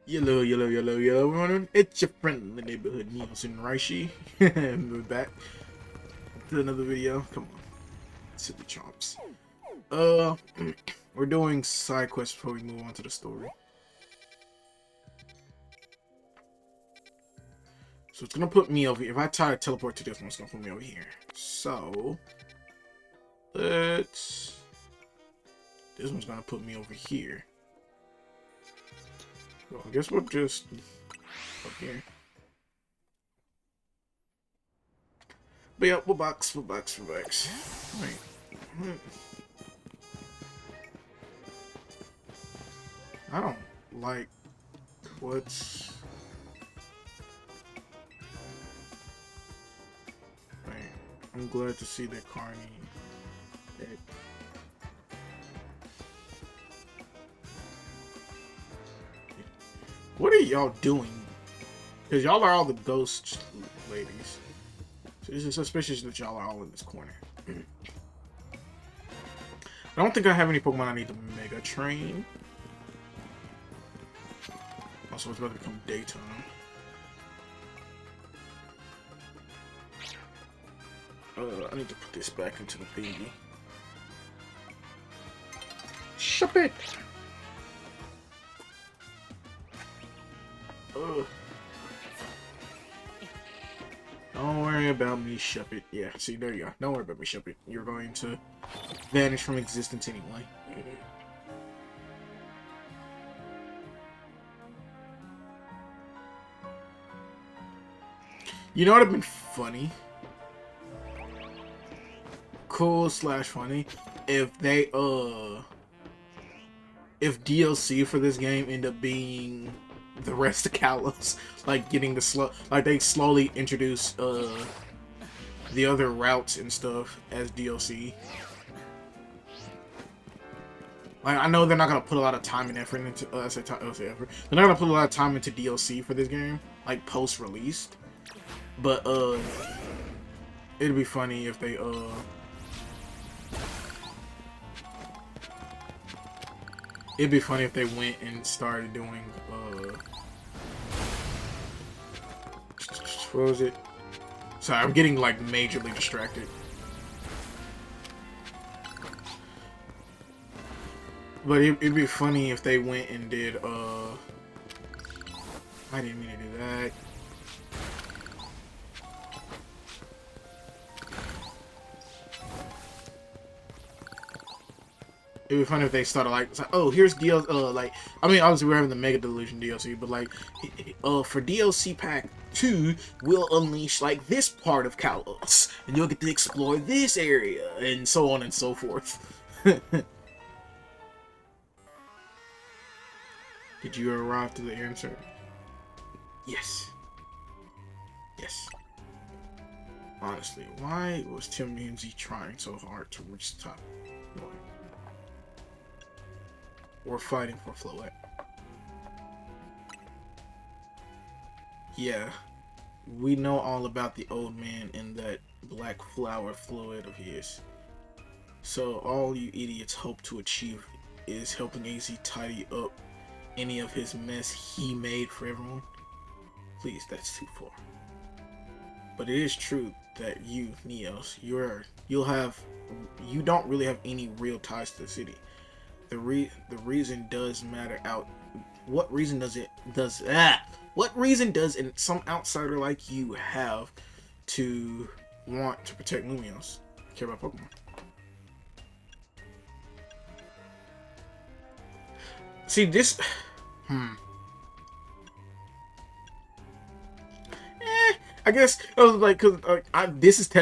Yellow, yellow, yellow, yellow, everyone. It's your friendly neighborhood Neo Zenraishi. And we're back to another video. Come on, silly chomps. We're doing side quests before we move on to the story. So it's gonna put me over here. If I try to teleport to this one, it's gonna put me over here. So let's. This one's gonna put me over here. Well, I guess we'll just up here. But yeah, we'll box. Wait. I don't like what's. Wait. I'm glad to see that Carney. What are y'all doing? Because y'all are all the ghost ladies. So this is suspicious that y'all are all in this corner. I don't think I have any Pokemon I need to Mega Train. Also, it's about to become daytime. I need to put this back into the thingy. Shop it! Don't worry about me, Shuppet. Yeah, see, there you go. Don't worry about me, Shuppet. You're going to vanish from existence anyway. You know what would have been funny? Cool / funny if they, if DLC for this game end up being the rest of Kalos, like getting the they slowly introduce the other routes and stuff as DLC. Like, I know they're not gonna put a lot of time and effort into I say effort. They're not gonna put a lot of time into DLC for this game, like post-release. But it'd be funny if they it'd be funny if they went and started doing, what was it? Sorry, I'm getting, like, majorly distracted. But it'd be funny if they went and did, I didn't mean to do that. It'd be funny if they started like, oh, here's DLC. Like, I mean, obviously we're having the Mega Delusion DLC, but like, for DLC Pack 2, we'll unleash like this part of Kalos, and you'll get to explore this area, and so on and so forth. Did you arrive to the answer? Yes. Yes. Honestly, why was Tim Ramsey trying so hard to reach the top? Why? We're fighting for Floette. Yeah, we know all about the old man and that black flower Floette of his. So all you idiots hope to achieve is helping AZ tidy up any of his mess he made for everyone. Please, that's too far. But it is true that you, Neos, you don't really have any real ties to the city. The reason does matter out. What reason does some outsider like you have to want to protect Lumios? Care about Pokemon? See this. I guess I was like, cause this is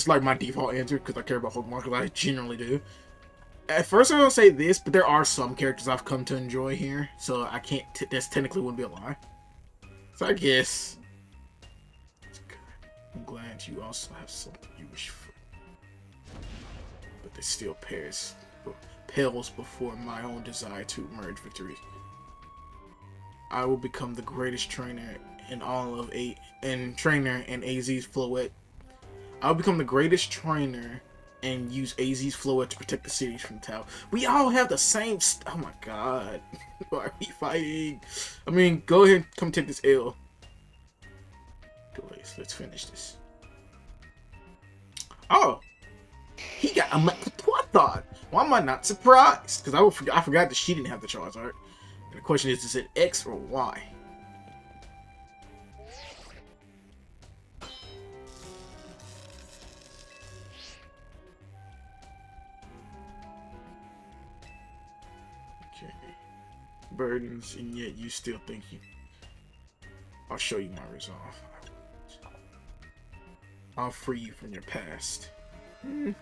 like my default answer because I care about Pokemon because I generally do. At first I was gonna say this, but there are some characters I've come to enjoy here, so I can't. This technically wouldn't be a lie. So I guess it's good. I'm glad you also have something you wish for, but it still pales before my own desire to merge victories. I will become the greatest trainer in all of trainer in AZ's Floette. I'll become the greatest trainer and use AZ's Floette to protect the cities from the tower. We all have the same oh my god. Why are we fighting? I mean, go ahead, come take this L. Let's finish this. Oh, he got a thought. Why am I not surprised? Because I forgot that she didn't have the Charizard. And the question is it X or Y? Okay. Burdens, and yet you still think you... I'll show you my resolve. I'll free you from your past. No.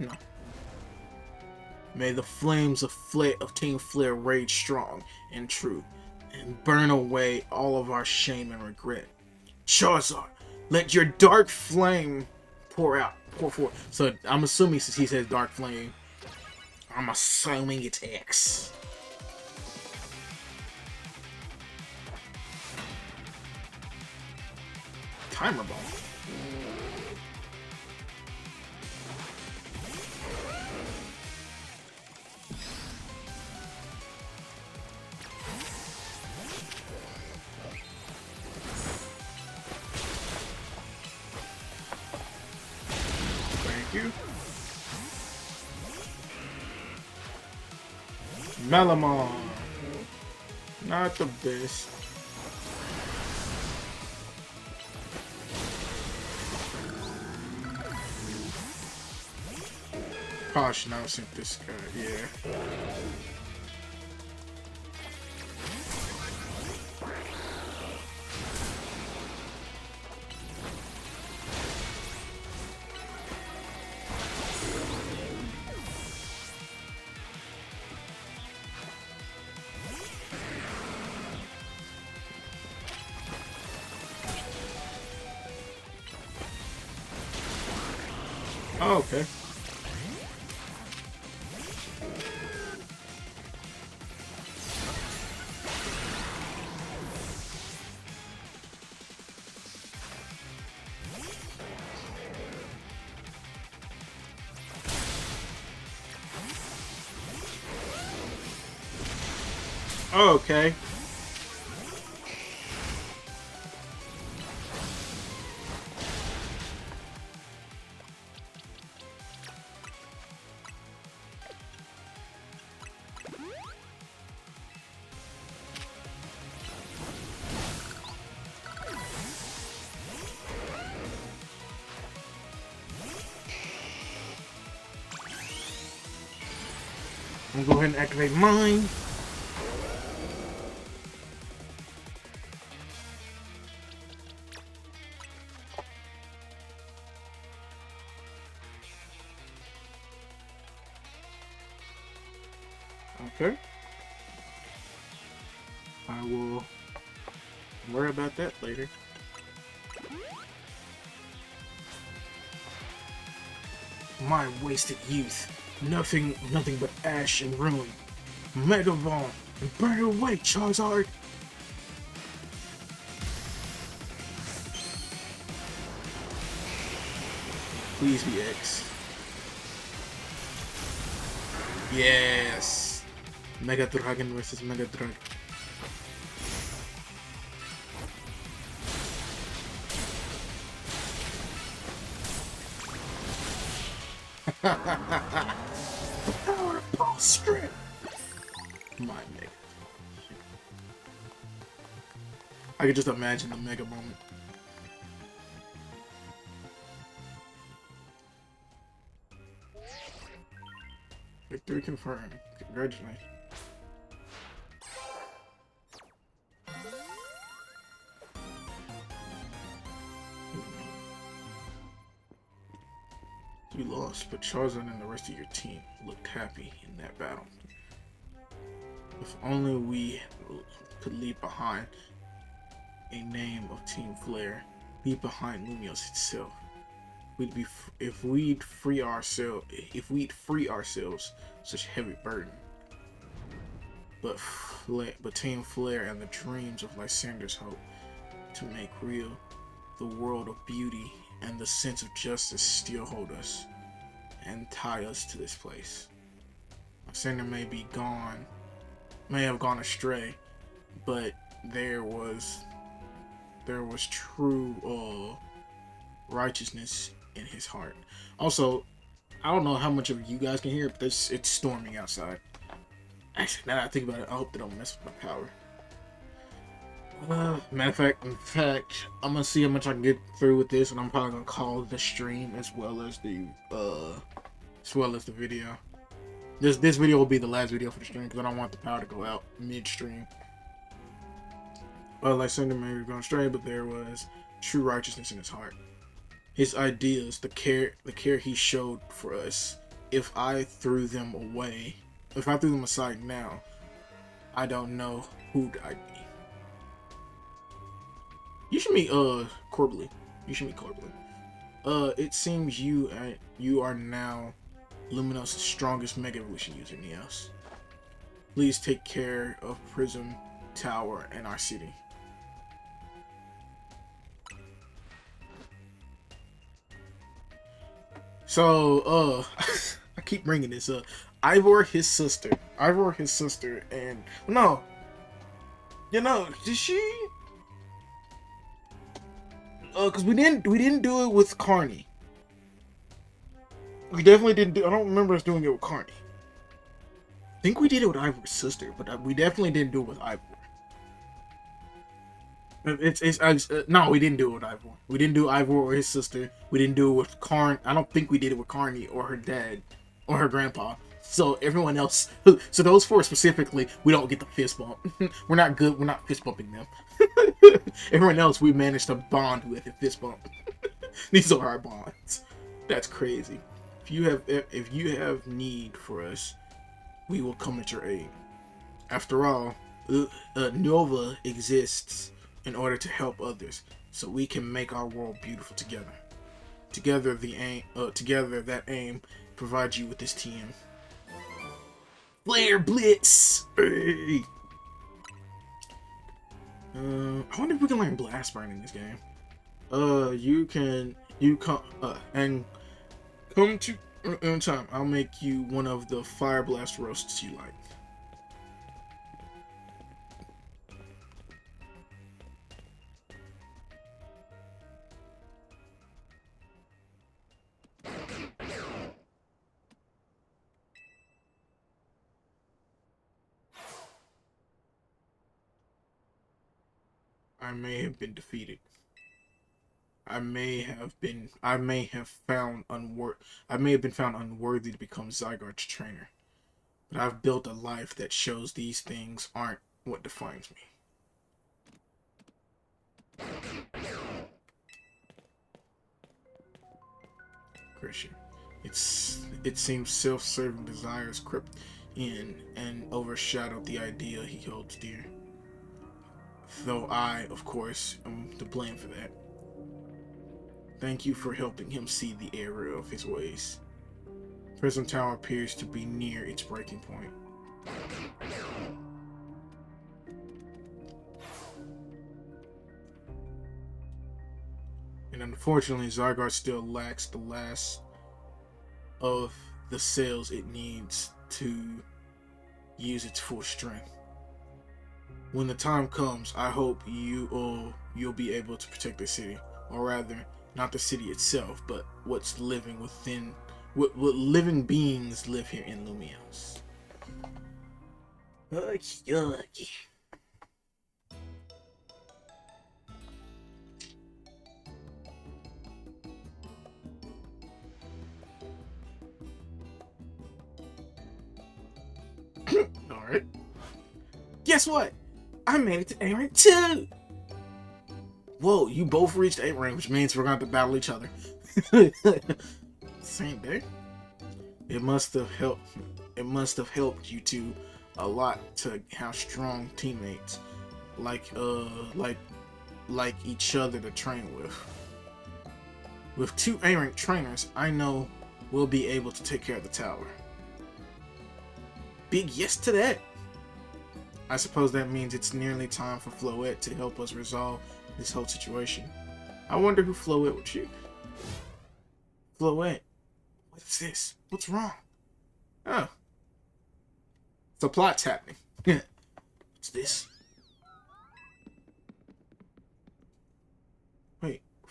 May the flames of Team Flare rage strong and true, and burn away all of our shame and regret. Charizard, let your dark flame pour forth. So I'm assuming since he says dark flame, I'm assuming it's X. Timer bomb. Thank you. Melamon. Not the best. Probably should not have sent this guy, yeah. Oh, okay. Oh, okay. I'm gonna go ahead and activate mine. Okay. I will worry about that later. My wasted youth. Nothing but ash and ruin. Mega Ball and burn it away, Charizard. Please be X. Yes. Mega Dragon versus Mega Dragon. Power of Pulse Strip. My Mega. I could just imagine the Mega moment. Victory confirmed. Congratulations. You lost, but Charizard and the rest of your team looked happy in that battle. If only we could leave behind a name of Team Flare, leave behind Lumios itself. If we'd free ourselves such heavy burden. But Team Flare and the dreams of Lysander's hope to make real the world of beauty and the sense of justice still hold us and tie us to this place. Lysander may have gone astray, but there was true righteousness in his heart. Also, I don't know how much of you guys can hear it, but it's storming outside. Actually, now that I think about it, I hope they don't mess with my power. Matter of fact, I'm gonna see how much I can get through with this, and I'm probably gonna call the stream as well as the video. This video will be the last video for the stream because I don't want the power to go out midstream. Like Sunday may have gone astray, but there was true righteousness in his heart. His ideas, the care he showed for us. If I threw them aside now, I don't know who'd I be. You should meet Corbly. It seems you are now Luminos' strongest Mega Evolution user, Neos. Please take care of Prism Tower and our city. So, I keep bringing this up. Ivor, his sister, and no, did she? Because we didn't do it with Carney. We definitely didn't do. I don't remember us doing it with Carney. I think we did it with Ivor's sister, but we definitely didn't do it with Ivor. No, we didn't do it with Ivor. We didn't do Ivor or his sister. We didn't do it with Karn. I don't think we did it with Carney or her dad or her grandpa. So everyone else, so those four specifically, we don't get the fist bump. We're not good. We're not fist bumping them. Everyone else, we managed to bond with a fist bump. These are our bonds. That's crazy. If you have need for us, we will come at your aid. After all, Nova exists in order to help others, so we can make our world beautiful together. Together that aim provides you with this TM. Flare Blitz! Hey! I wonder if we can learn Blast Burn in this game. Come to in time. I'll make you one of the Fire Blast roasts you like. I may have been defeated. I may have been found unworthy to become Zygarde's trainer. But I've built a life that shows these things aren't what defines me. Christian. It seems self-serving desires crept in and overshadowed the idea he holds dear. Though I, of course, am to blame for that. Thank you for helping him see the error of his ways. Prism Tower appears to be near its breaking point. And unfortunately, Zygarde still lacks the last of the cells it needs to use its full strength. When the time comes, I hope you'll be able to protect the city, or rather, not the city itself, but what's living within, what living beings live here in Lumios. All right. Guess what? I made it to A rank 2. Whoa, you both reached 8 rank, which means we're going to have to battle each other. Same day. It must have helped you two a lot to have strong teammates like each other to train with. With 2 A rank trainers, I know we'll be able to take care of the tower. Big yes to that. I suppose that means it's nearly time for Floette to help us resolve this whole situation. I wonder who Floette would choose. Floette, what's this? What's wrong? Oh. The plot's happening. What's this?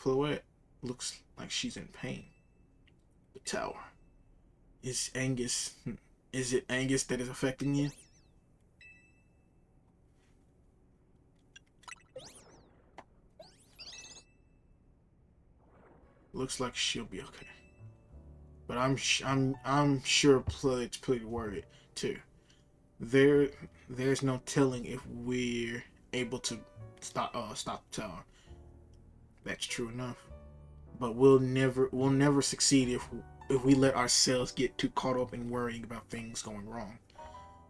Floette looks like she's in pain. The tower. Is Angus... Is it Angus that is affecting you? Looks like she'll be okay. But I'm sure Floette's pretty worried too. There's no telling if we're able to stop the tower. That's true enough. But we'll never succeed if we let ourselves get too caught up in worrying about things going wrong.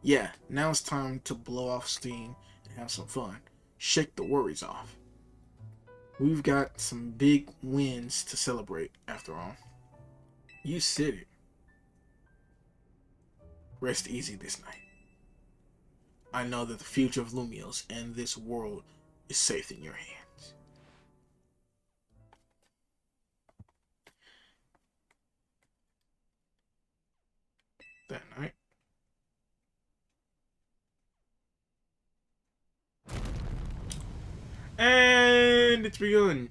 Yeah, now it's time to blow off steam and have some fun. Shake the worries off. We've got some big wins to celebrate, after all. You said it. Rest easy this night. I know that the future of Lumios and this world is safe in your hands. That night. And it's begun.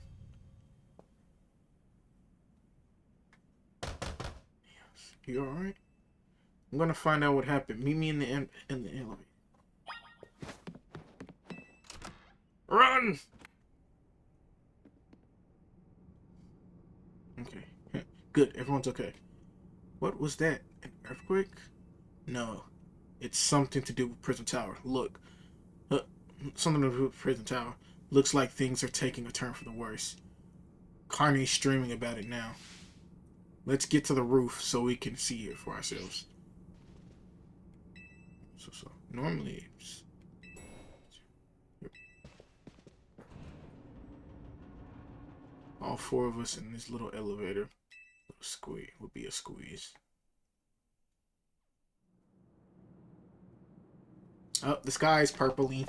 You alright? I'm gonna find out what happened. Meet me in the elevator. Run! Okay. Good, everyone's okay. What was that? An earthquake? No. It's something to do with Prison Tower. Look. Something to do with Prison Tower. Looks like things are taking a turn for the worse. Carney's streaming about it now. Let's get to the roof so we can see it for ourselves. So normally it's... All four of us in this little elevator would be a squeeze. Oh, the sky is purpley.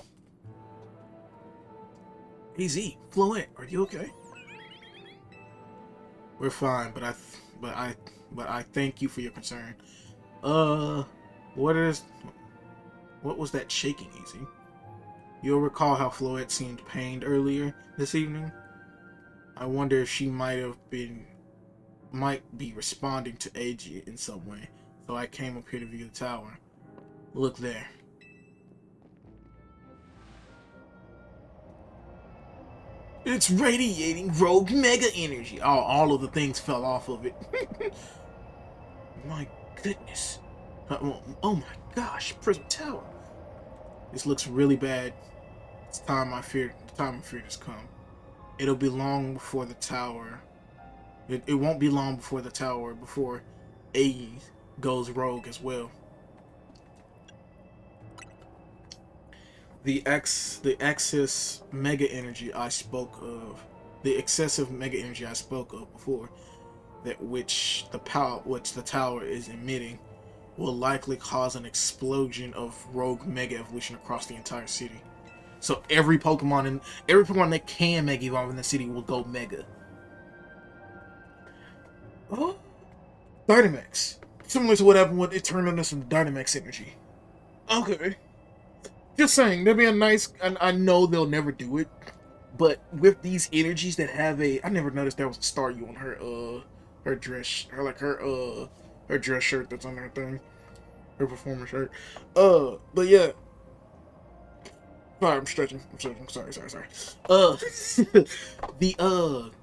Hey Z, Floette, are you okay? We're fine, but I thank you for your concern. What was that shaking, Easy? You'll recall how Floette seemed pained earlier this evening? I wonder if she might be responding to AG in some way. So I came up here to view the tower. Look there. It's radiating rogue mega energy. Oh, all of the things fell off of it. My goodness. Oh my gosh, Prism Tower. This looks really bad. It's time I fear. The time of fear has come. It'll be long before the tower. It won't be long before the tower, before A goes rogue as well. The excess mega energy I spoke of, the excessive mega energy I spoke of before, which the tower is emitting, will likely cause an explosion of rogue mega evolution across the entire city. So every Pokemon that can mega evolve in the city will go mega. Oh, Dynamax, similar to what happened when it turned into some Dynamax energy. Okay. Just saying, that'd be a nice. I know they'll never do it, but with these energies that have I never noticed there was a Staryu on her dress, her dress shirt that's on her thing, her performer shirt. But yeah. Sorry, I'm stretching. Sorry. The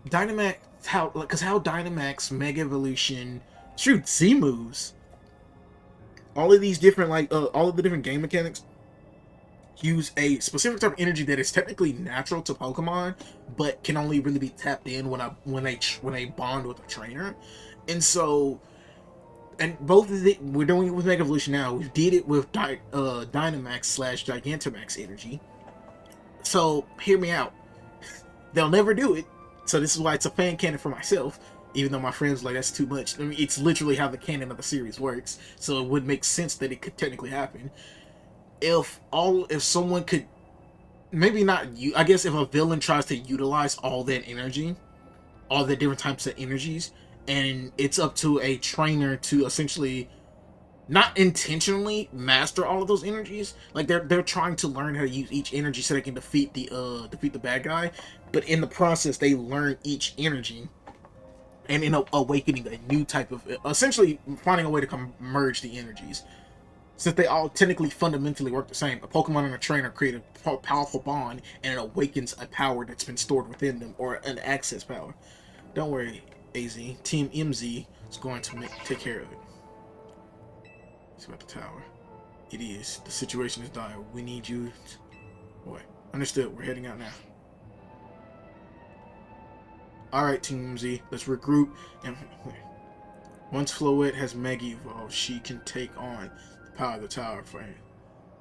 Dynamax, how Dynamax Mega Evolution, shoot, Z moves. All of these different all of the different game mechanics use a specific type of energy that is technically natural to Pokemon, but can only really be tapped in when they bond with a trainer. And so, and both of it, we're doing it with Mega Evolution now. We did it with Dynamax / Gigantamax energy. So hear me out. They'll never do it. So this is why it's a fan canon for myself. Even though my friends like that's too much. I mean, it's literally how the canon of the series works. So it would make sense that it could technically happen. If someone could, maybe not you. I guess if a villain tries to utilize all that energy, all the different types of energies, and it's up to a trainer to essentially not intentionally master all of those energies. Like they're trying to learn how to use each energy so they can defeat the bad guy. But in the process, they learn each energy, and in awakening a new type of, essentially finding a way to merge the energies. Since they all technically fundamentally work the same, a Pokemon and a trainer create a powerful bond, and it awakens a power that's been stored within them, or an access power. Don't worry, AZ. Team MZ is going to take care of it. It's about the tower. It is. The situation is dire. We need you. Boy, understood. We're heading out now. Alright, Team MZ. Let's regroup. And once Floette has Mega Evolved, she can take on the power of the tower for him.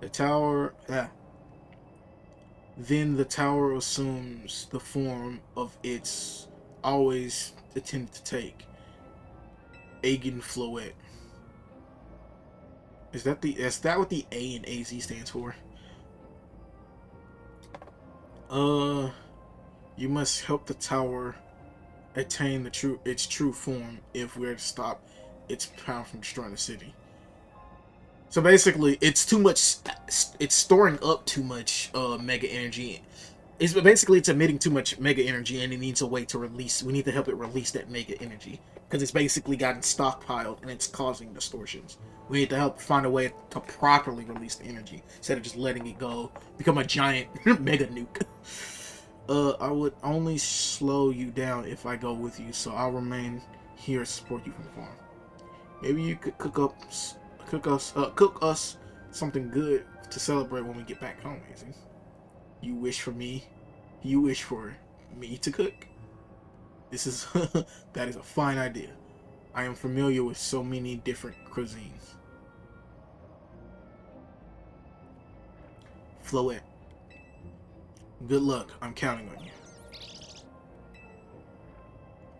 The tower... Then the tower assumes the form of its always intended to take. Agen Floette. Is that what the A in AZ stands for? You must help the tower attain its true form if we're to stop its power from destroying the city. So basically, it's too much. It's storing up too much mega energy. It's emitting too much mega energy, and it needs a way to release. We need to help it release that mega energy because it's basically gotten stockpiled and it's causing distortions. We need to help find a way to properly release the energy instead of just letting it go, become a giant mega nuke. I would only slow you down if I go with you, so I'll remain here to support you from the farm. Maybe you could cook us something good to celebrate when we get back home, Izzy. You wish for me? You wish for me to cook? This is that is a fine idea. I am familiar with so many different cuisines. Floette. Good luck. I'm counting on you.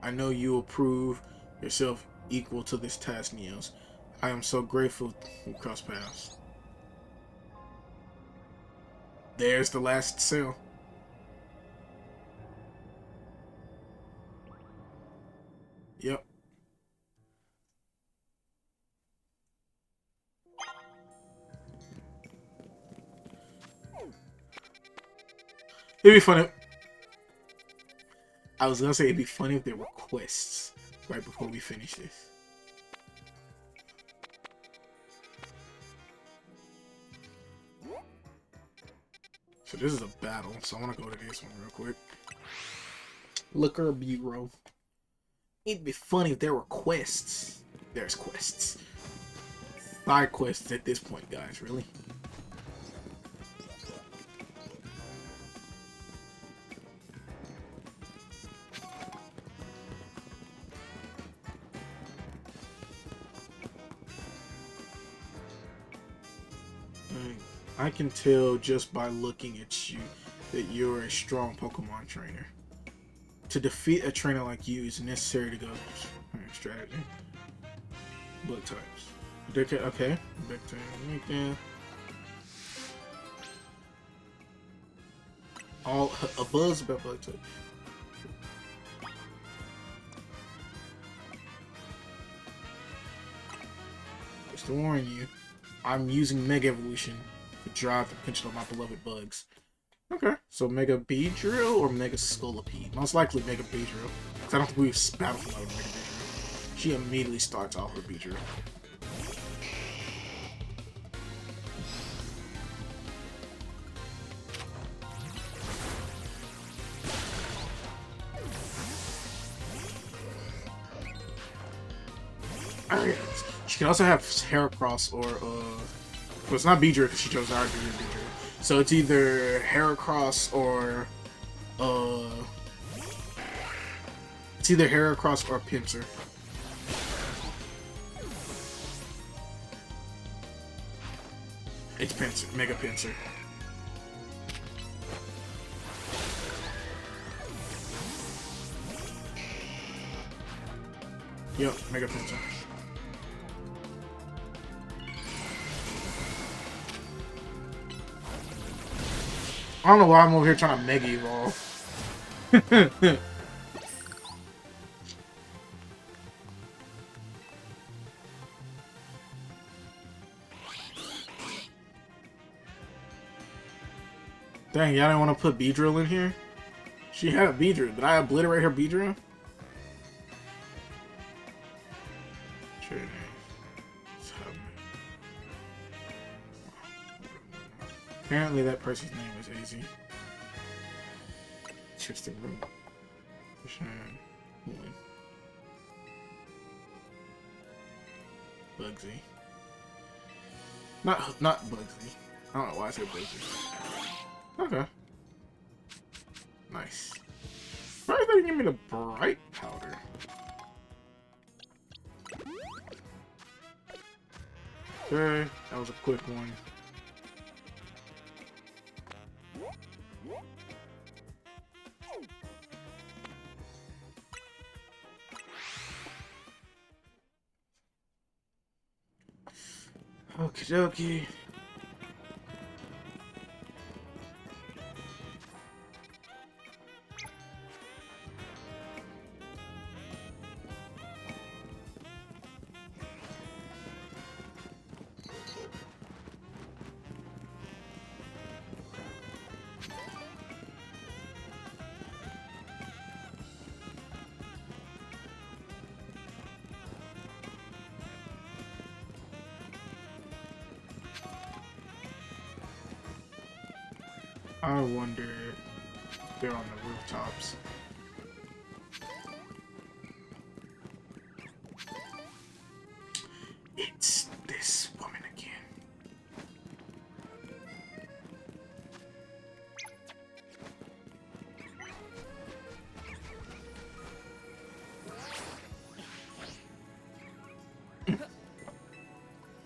I know you will prove yourself equal to this task, Neos. I am so grateful we crossed paths. There's the last cell. Yep. It'd be funny. I was gonna say it'd be funny if there were quests right before we finish this. So this is a battle, so I want to go to this one real quick. Looker Bureau. It'd be funny if there were quests. There's quests. Side quests at this point, guys. Really? I can tell just by looking at you that you're a strong Pokemon trainer. To defeat a trainer like you, it's necessary to go strategy. Bug types. Okay. Back to all a buzz about bug types. Just to warn you, I'm using Mega Evolution to drive the potential of my beloved bugs. Okay, so Mega Beedrill or Mega Scolipede? Most likely Mega Beedrill, because I don't think we've battled for Mega Beedrill. She immediately starts off with Beedrill. She can also have Heracross or well, it's not Beedrill because she chose our Beedrill. So it's either Heracross or Pinsir. It's Pinsir, Mega Pinsir. Yep, Mega Pinsir. I don't know why I'm over here trying to Mega Evolve. Dang, y'all didn't want to put Beedrill in here? She had a Beedrill. Did I obliterate her Beedrill? Sure. Apparently that person's name was AZ. Interesting room. Bugsy. Not Bugsy. I don't know why I said Bugsy. Okay. Nice. Why did they give me the bright powder? Okay, that was a quick one. Okie dokie. I wonder if they're on the rooftops. It's this woman again.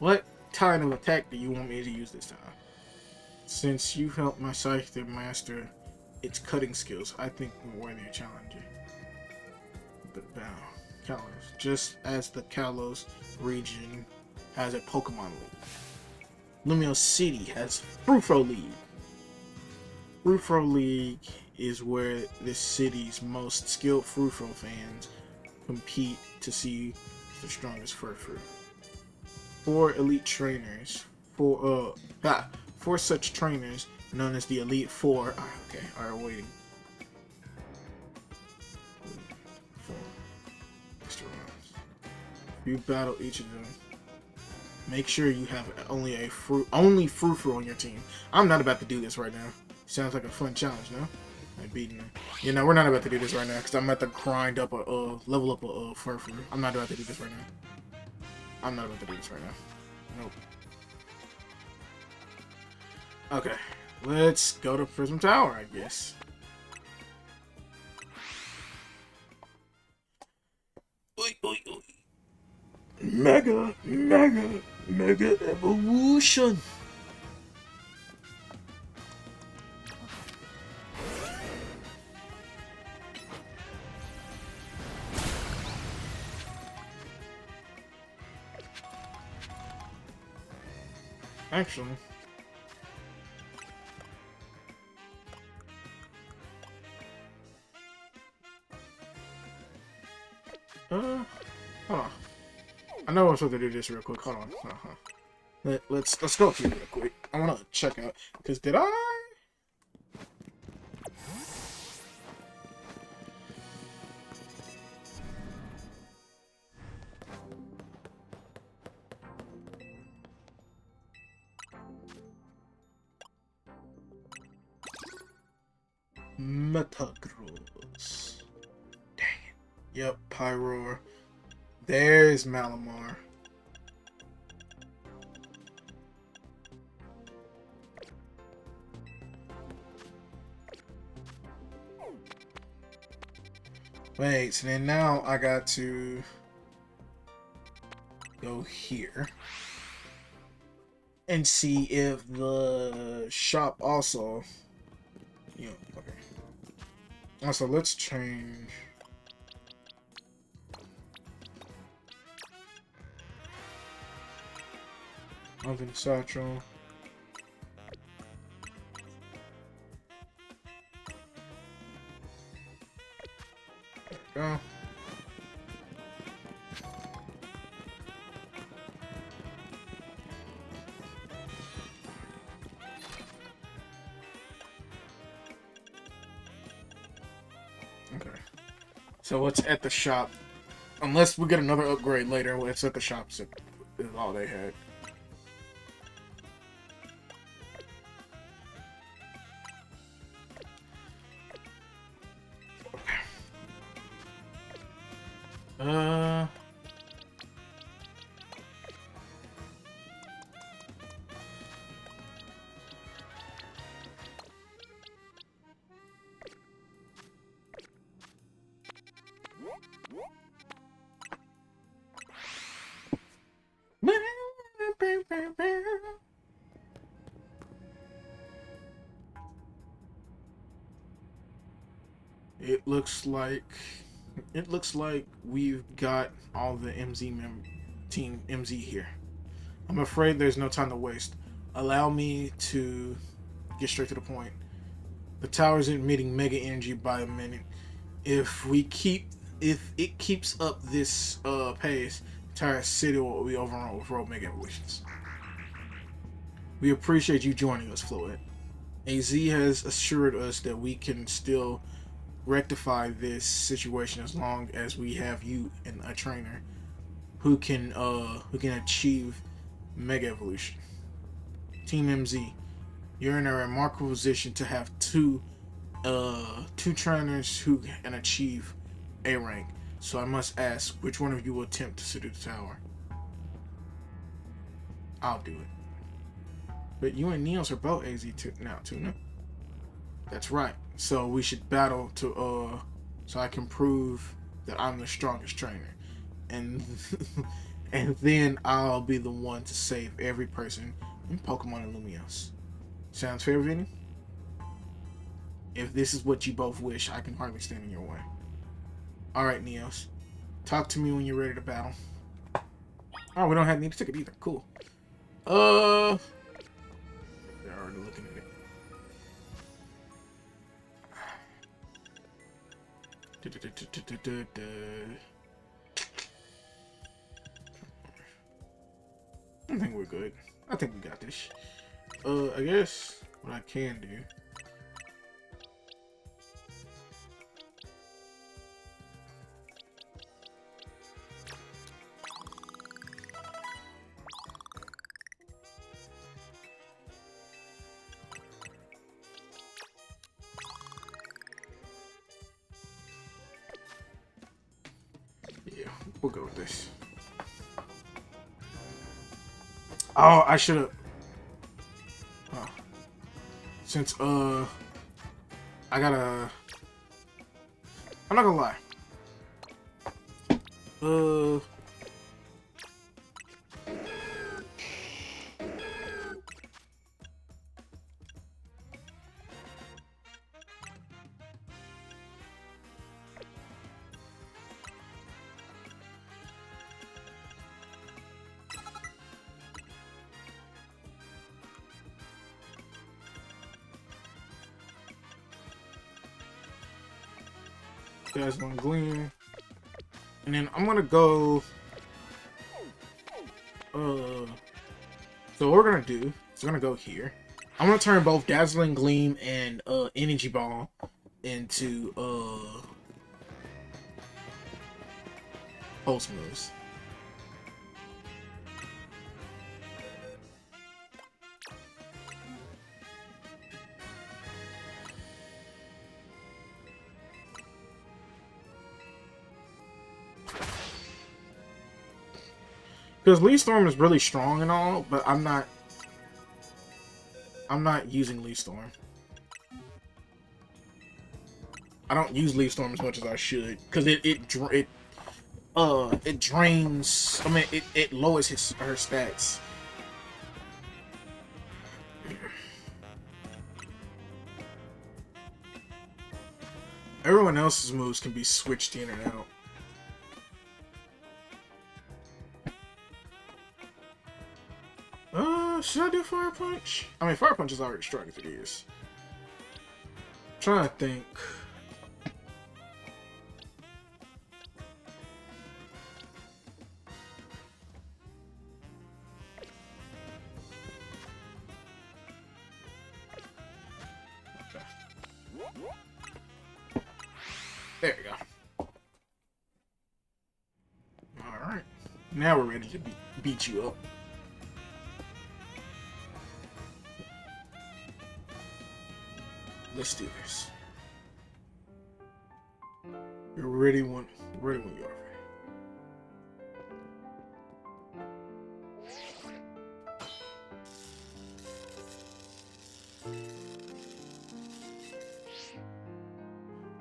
What kind of attack do you want me to use this time? Since you helped my Scyther master its cutting skills, I think we're worthy of challenger. But bow. Kalos. Just as the Kalos region has a Pokemon League, Lumio City has Frufro League. Frufro League is where this city's most skilled Frufro fans compete to see the strongest Furfru. 4 elite trainers, four such trainers, known as the Elite Four, are waiting. 4 extra rounds. You battle each of them. Make sure you have only Frufru on your team. I'm not about to do this right now. Sounds like a fun challenge, no? Like beating them. You know, we're not about to do this right now because I'm about to grind up level up a Furfru. I'm not about to do this right now. I'm not about to do this right now. Nope. Okay, let's go to Prism Tower, I guess. Oi, oi, oi. Mega evolution. Actually, hold on. I know I'm supposed to do this real quick. Hold on. Let's go through real quick. I want to check out because did I? Metagross. Dang it. Yep, Pyroar. There's Malamar. Wait, so then now I got to go here and see if the shop also, okay. Also, let's change. Oven Satchel. There we go. Okay. So what's at the shop? Unless we get another upgrade later, what's at the shop is all they had. Uh. It looks like we've got all the team MZ here. I'm afraid there's no time to waste. Allow me to get straight to the point. The tower's emitting mega energy by a minute. If we keep if it keeps up this pace, the entire city will be overrun with rogue mega evolutions. We appreciate you joining us, Floyd. AZ has assured us that we can still rectify this situation as long as we have you and a trainer who can achieve mega evolution. Team MZ, you're in a remarkable position to have two trainers who can achieve A rank. So I must ask, which one of you will attempt to subdue the tower? I'll do it. But you and Neos are both AZ now, Tuna. That's right. So we should battle to so I can prove that I'm the strongest trainer. And and then I'll be the one to save every person in Pokemon Illumios. Sounds fair, Vinny? If this is what you both wish, I can hardly stand in your way. Alright, Neos. Talk to me when you're ready to battle. Oh, we don't need a ticket either. Cool. They're already looking at it. I think we're good. I think we got this. I guess what I can do. Yeah, we'll go with this. Oh, I should have. Oh. Since I gotta. I'm not gonna lie. Dazzling Gleam. And then I'm gonna go. So what we're gonna do is we're gonna go here. I'm gonna turn both Dazzling Gleam and Energy Ball into pulse moves. Because Lee Storm is really strong and all, but I'm not using Lee Storm. I don't use Lee Storm as much as I should because it drains. I mean, it lowers her stats. Everyone else's moves can be switched in and out. Should I do Fire Punch? I mean, Fire Punch is already strong as it is. I'm trying to think. There you go. Alright. Now we're ready to beat you up. Let's do this. You're ready when you are.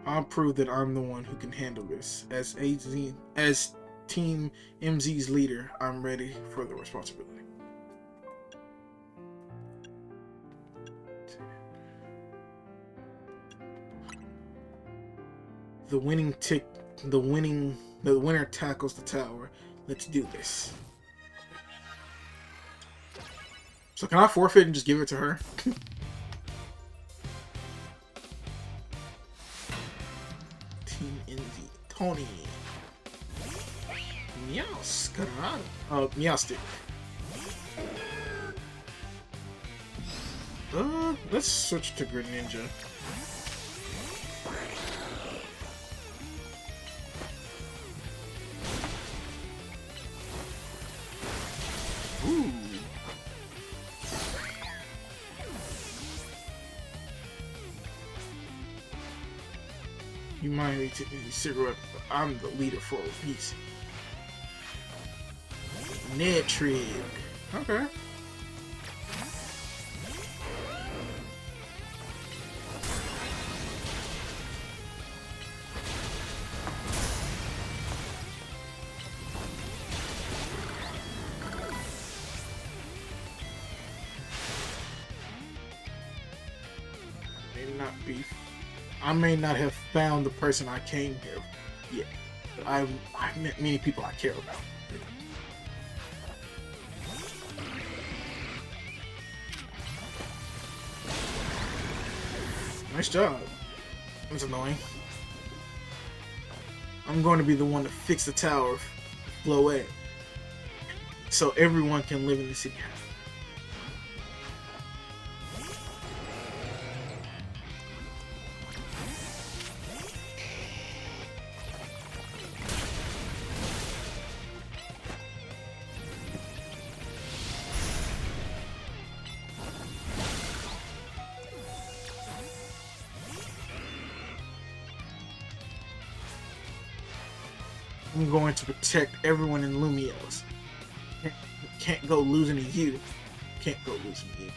I'll prove that I'm the one who can handle this. As Team MZ's leader, I'm ready for the responsibility. The winner tackles the tower. Let's do this. So can I forfeit and just give it to her? Team NZ. Tony. Meows. Meowstick. Let's switch to Greninja. Ooh. You might be taking a cigarette, but I'm the leader for a reason. Netrig. Okay. I may not have found the person I came here yet, but I've met many people I care about. Nice job. That's annoying. I'm going to be the one to fix the tower of Floe, so everyone can live in the city. I'm going to protect everyone in Lumiose. Can't go losing to you. Can't go losing to you.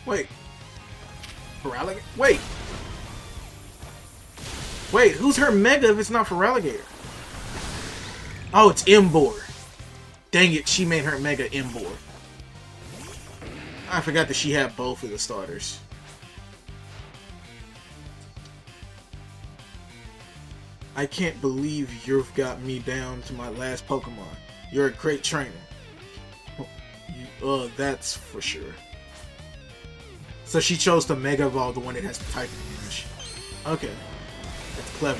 Wait. Feraligatr? Wait. Wait, who's her Mega if it's not Feraligatr? Oh, it's Embor. Dang it, she made her Mega Embor. I forgot that she had both of the starters. I can't believe you've got me down to my last Pokemon. You're a great trainer. That's for sure. So she chose to Mega Evolve the one that has the typing damage. Okay. That's clever.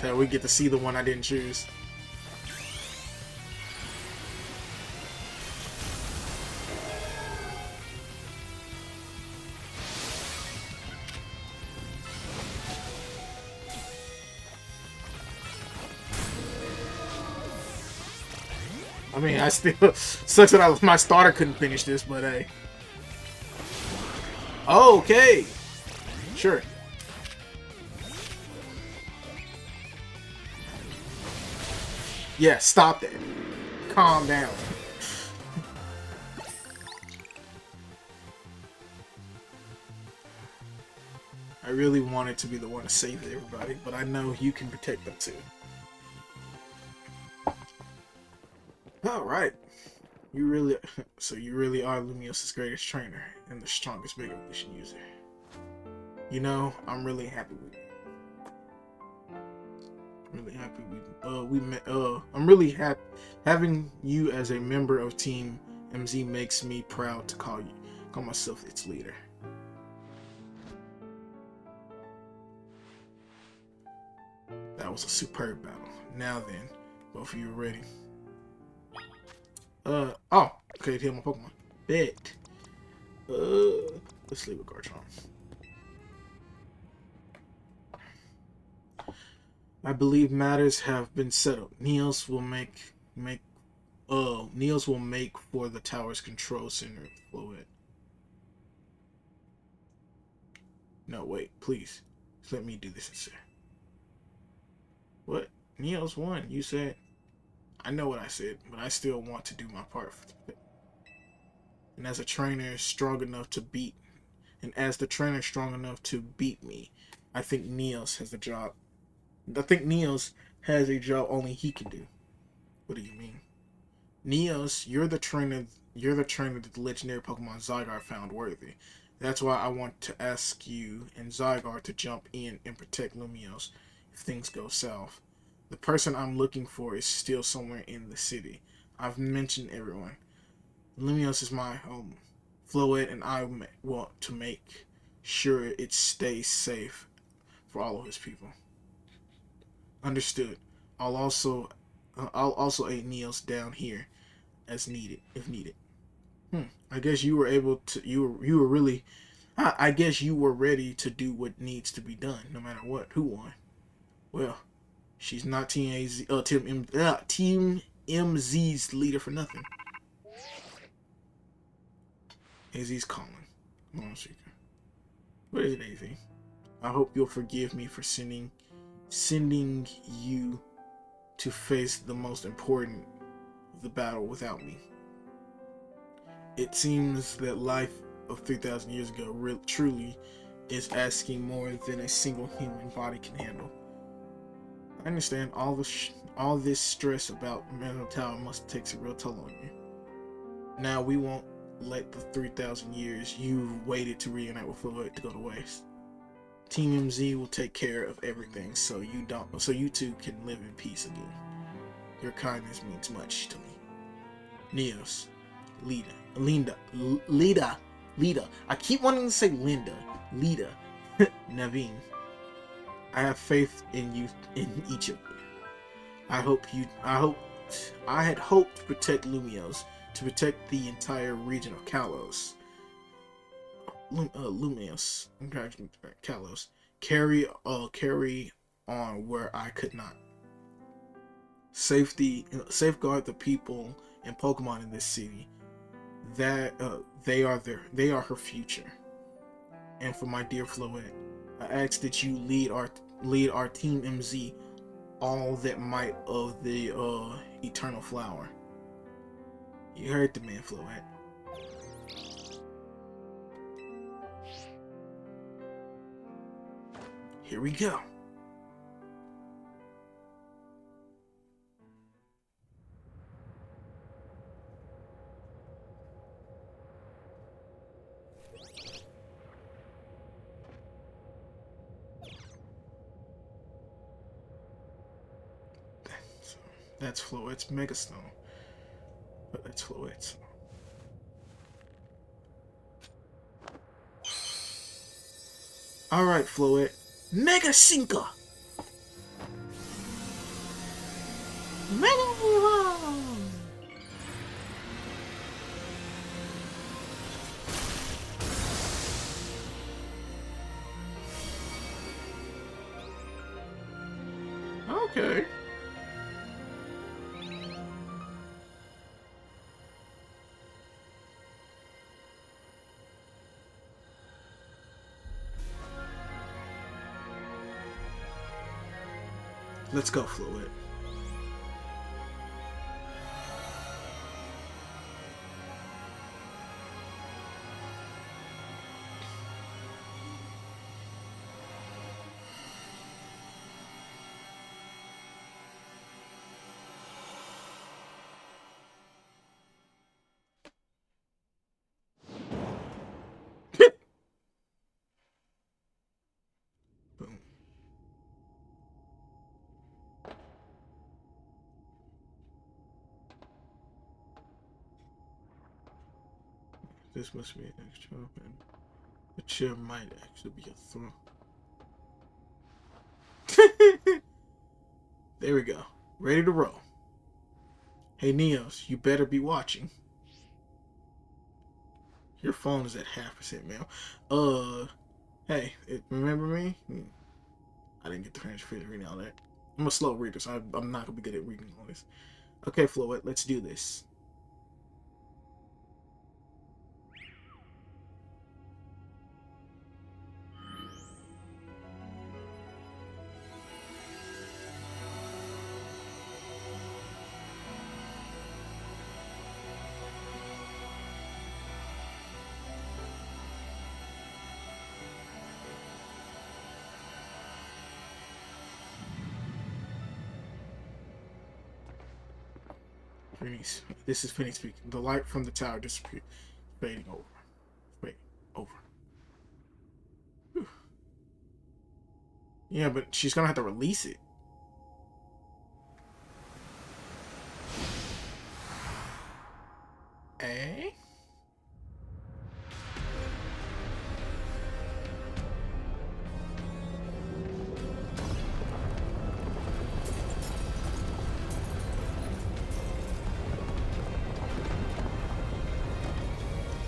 So we get to see the one I didn't choose. I mean, I still sucks that my starter couldn't finish this, but hey. Okay. Sure. Yeah, stop that. Calm down. I really wanted to be the one to save everybody, but I know you can protect them too. Alright. You really are Lumiosa's greatest trainer and the strongest Mega Evolution user. You know, I'm really happy with you. I'm really happy having you as a member of Team MZ makes me proud to call myself its leader. That was a superb battle. Now then, both of you are ready. Oh, okay, to heal my Pokemon. Bet. Let's leave a Garchomp. I believe matters have been settled. Niels will make for the tower's control center. Floet. No, wait, please. Just let me do this instead. What? Niels won. You said. I know what I said, but I still want to do my part. And as a trainer strong enough to beat, and as the trainer strong enough to beat me, I think Niels has a job. I think Niels has a job only he can do. What do you mean? Niels, you're the trainer. You're the trainer that the legendary Pokemon Zygarde found worthy. That's why I want to ask you and Zygarde to jump in and protect Lumiose if things go south. The person I'm looking for is still somewhere in the city. I've mentioned everyone. Lumiose is my home. Floet and I want to make sure it stays safe for all of his people. Understood. I'll also aid Niels down here as needed, if needed. I guess you were able to. You were really. I guess you were ready to do what needs to be done, no matter what. Who won? Well, she's not Team MZ's leader for nothing. AZ's calling. Hold on, speaker. What is it, AZ? I hope you'll forgive me for sending you to face the most important of the battle without me. It seems that life of 3,000 years ago truly is asking more than a single human body can handle. I understand all this stress about mental tower must take a real toll on you. Now we won't let the 3,000 years you've waited to reunite with Floyd to go to waste. Team MZ will take care of everything so you two can live in peace again. Your kindness means much to me. Niels, Lida. I keep wanting to say Linda. Lida. Naveen. I have faith in you, in each of you. I had hoped to protect Lumiose, to protect the entire region of Kalos. Lumiose, Kalos. Carry on where I could not. Safeguard the people and Pokemon in this city. That they are her future. And for my dear Floet, I ask that you lead our Team MZ all that might of the Eternal Flower. You heard the man, Floet. Here we go. That's Floet's Megastone. But that's Floet's. Alright, Floet. Mega Sinker! Mega Evolve! Okay. Let's go, Floet. Boom. This must be an extra open. The chair might actually be a throne. There we go. Ready to roll. Hey, Neos, you better be watching. Your phone is at 0.5%, man. Hey, remember me? I didn't get the finish reading all that. I'm a slow reader, so I'm not gonna be good at reading all this. Okay, Floyd, let's do this. Phineas, this is Phineas speaking. The light from the tower disappeared, fading over. Wait, over. Whew. Yeah, but she's gonna have to release it. Eh?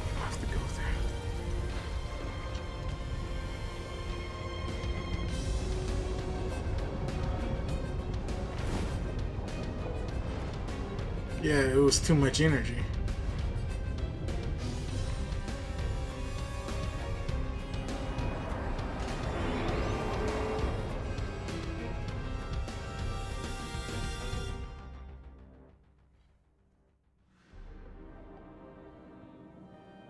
I have to go there. Yeah, it was too much energy.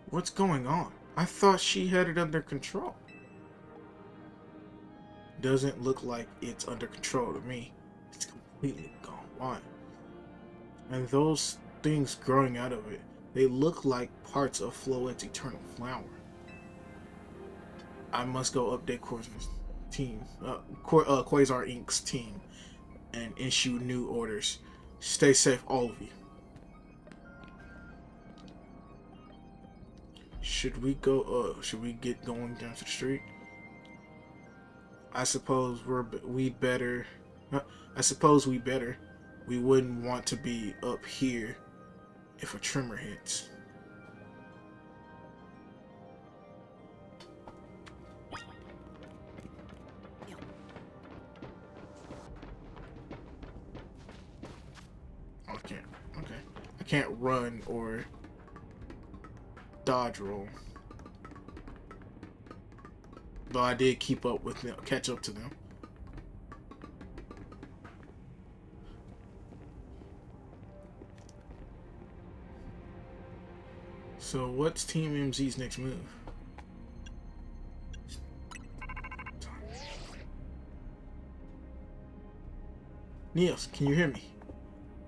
What's going on? I thought she had it under control. Doesn't look like it's under control to me. It's completely gone. Why? And those things growing out of it, they look like parts of Floet's eternal flower. I must go update Quasar's team, Quasar Inc.'s team, and issue new orders. Stay safe, all of you. Should we go? Should we get going down to the street? I suppose we better. I suppose we better. We wouldn't want to be up here if a tremor hits. I can't. Okay. I can't run or dodge roll. Though I did keep up with them, catch up to them. So what's Team MZ's next move? Niels, can you hear me?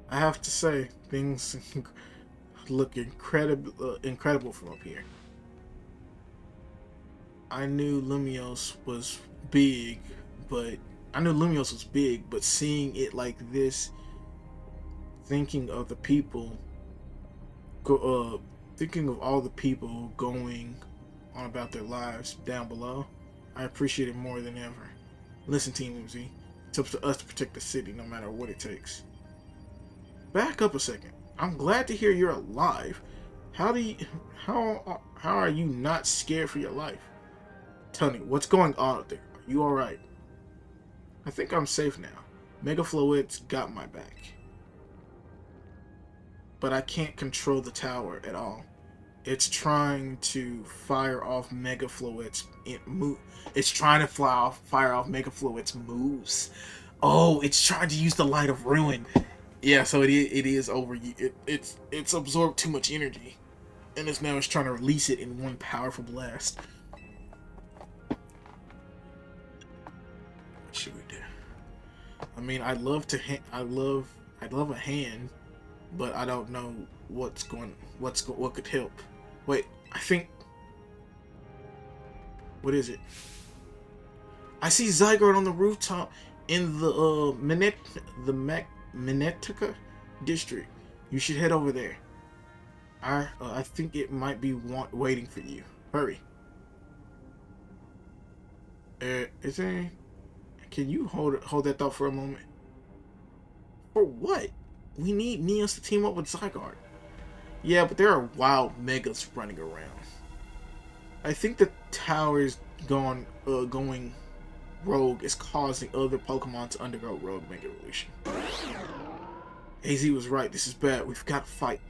I have to say, things look incredible from up here. I knew Lumios was big, but seeing it like this, thinking of the people, thinking of all the people going on about their lives down below, I appreciate it more than ever. Listen, Team MZ, it's up to us to protect the city, no matter what it takes. Back up a second. I'm glad to hear you're alive. How are you not scared for your life? Tell me, what's going on up there? Are you alright? I think I'm safe now. Mega Floet's got my back. But I can't control the tower at all. It's trying to fire off Mega Floet's move. It's trying to fire off Mega Floet's moves. Oh, it's trying to use the Light of Ruin. Yeah, so it is over. It's absorbed too much energy, and it's trying to release it in one powerful blast. What should we do? I mean, I'd love a hand, but I don't know what could help. Wait, I think. What is it? I see Zygarde on the rooftop in the Minetica district. You should head over there. I think it might be waiting for you. Hurry. Is there? Can you hold that thought for a moment? For what? We need Neos to team up with Zygarde. Yeah, but there are wild megas running around. I think the tower's going rogue is causing other Pokemon to undergo rogue Mega Evolution. AZ was right. This is bad. We've got to fight.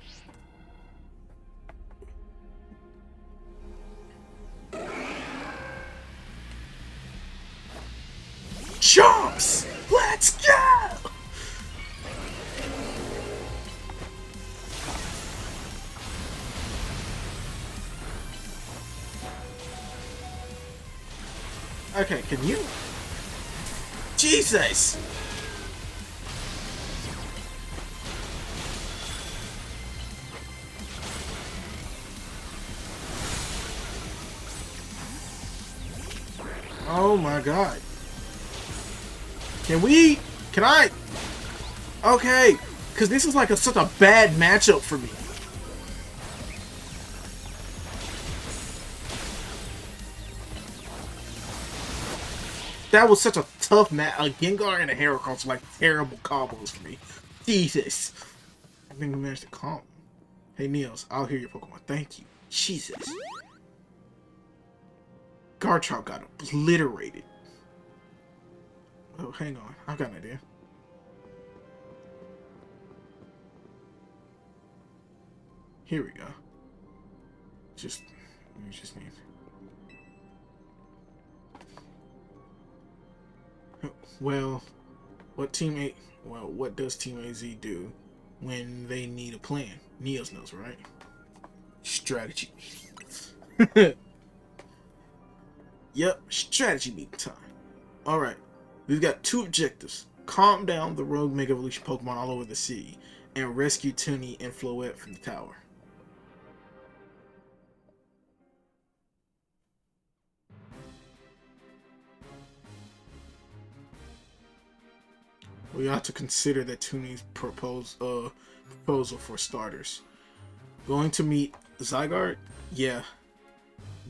Jumps! Let's go! Okay, can you? Jesus! Oh my god. Can I? Okay, because this is like such a bad matchup for me. That was such a tough match. A Gengar and a Heracross were like terrible combos for me. Jesus. I think we managed to calm. Hey, Niels, I'll hear your Pokemon. Thank you. Jesus. Garchomp got obliterated. Oh, hang on. I've got an idea. Here we go. You just need. Well, what does Team AZ do when they need a plan? Niels knows, right? Strategy. Yep, strategy meeting time. Alright, we've got two objectives. Calm down the rogue Mega Evolution Pokemon all over the city, and rescue Toonie and Floette from the tower. We ought to consider that Toonie's proposal for starters. Going to meet Zygarde? Yeah.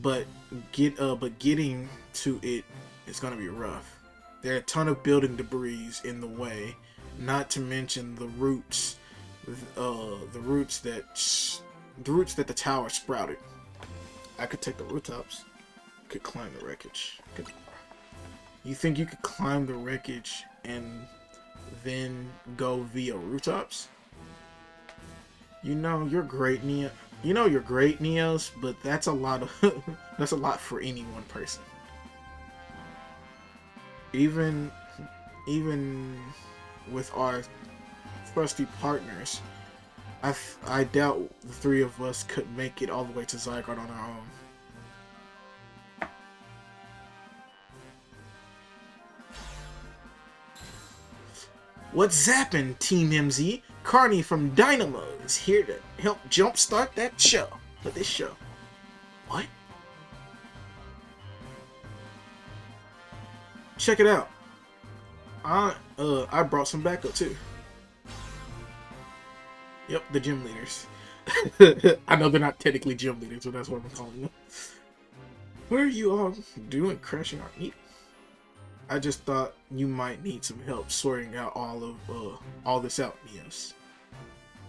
But getting to it is gonna be rough. There are a ton of building debris in the way, not to mention the roots that the tower sprouted. I could take the rooftops. Could climb the wreckage. You think you could climb the wreckage and then go via rooftops? You know you're great, Neo. You know you're great, Neos, but that's a lot of that's a lot for any one person. Even with our trusty partners, I doubt the three of us could make it all the way to Zygarde on our own. What's zappin', Team MZ? Carney from Dynamo is here to help jumpstart that show. For this show. What? Check it out. I brought some backup too. Yep, the gym leaders. I know they're not technically gym leaders, so that's what I'm calling them. What are you all doing crashing our meeting? I just thought you might need some help sorting out all this out, Neos.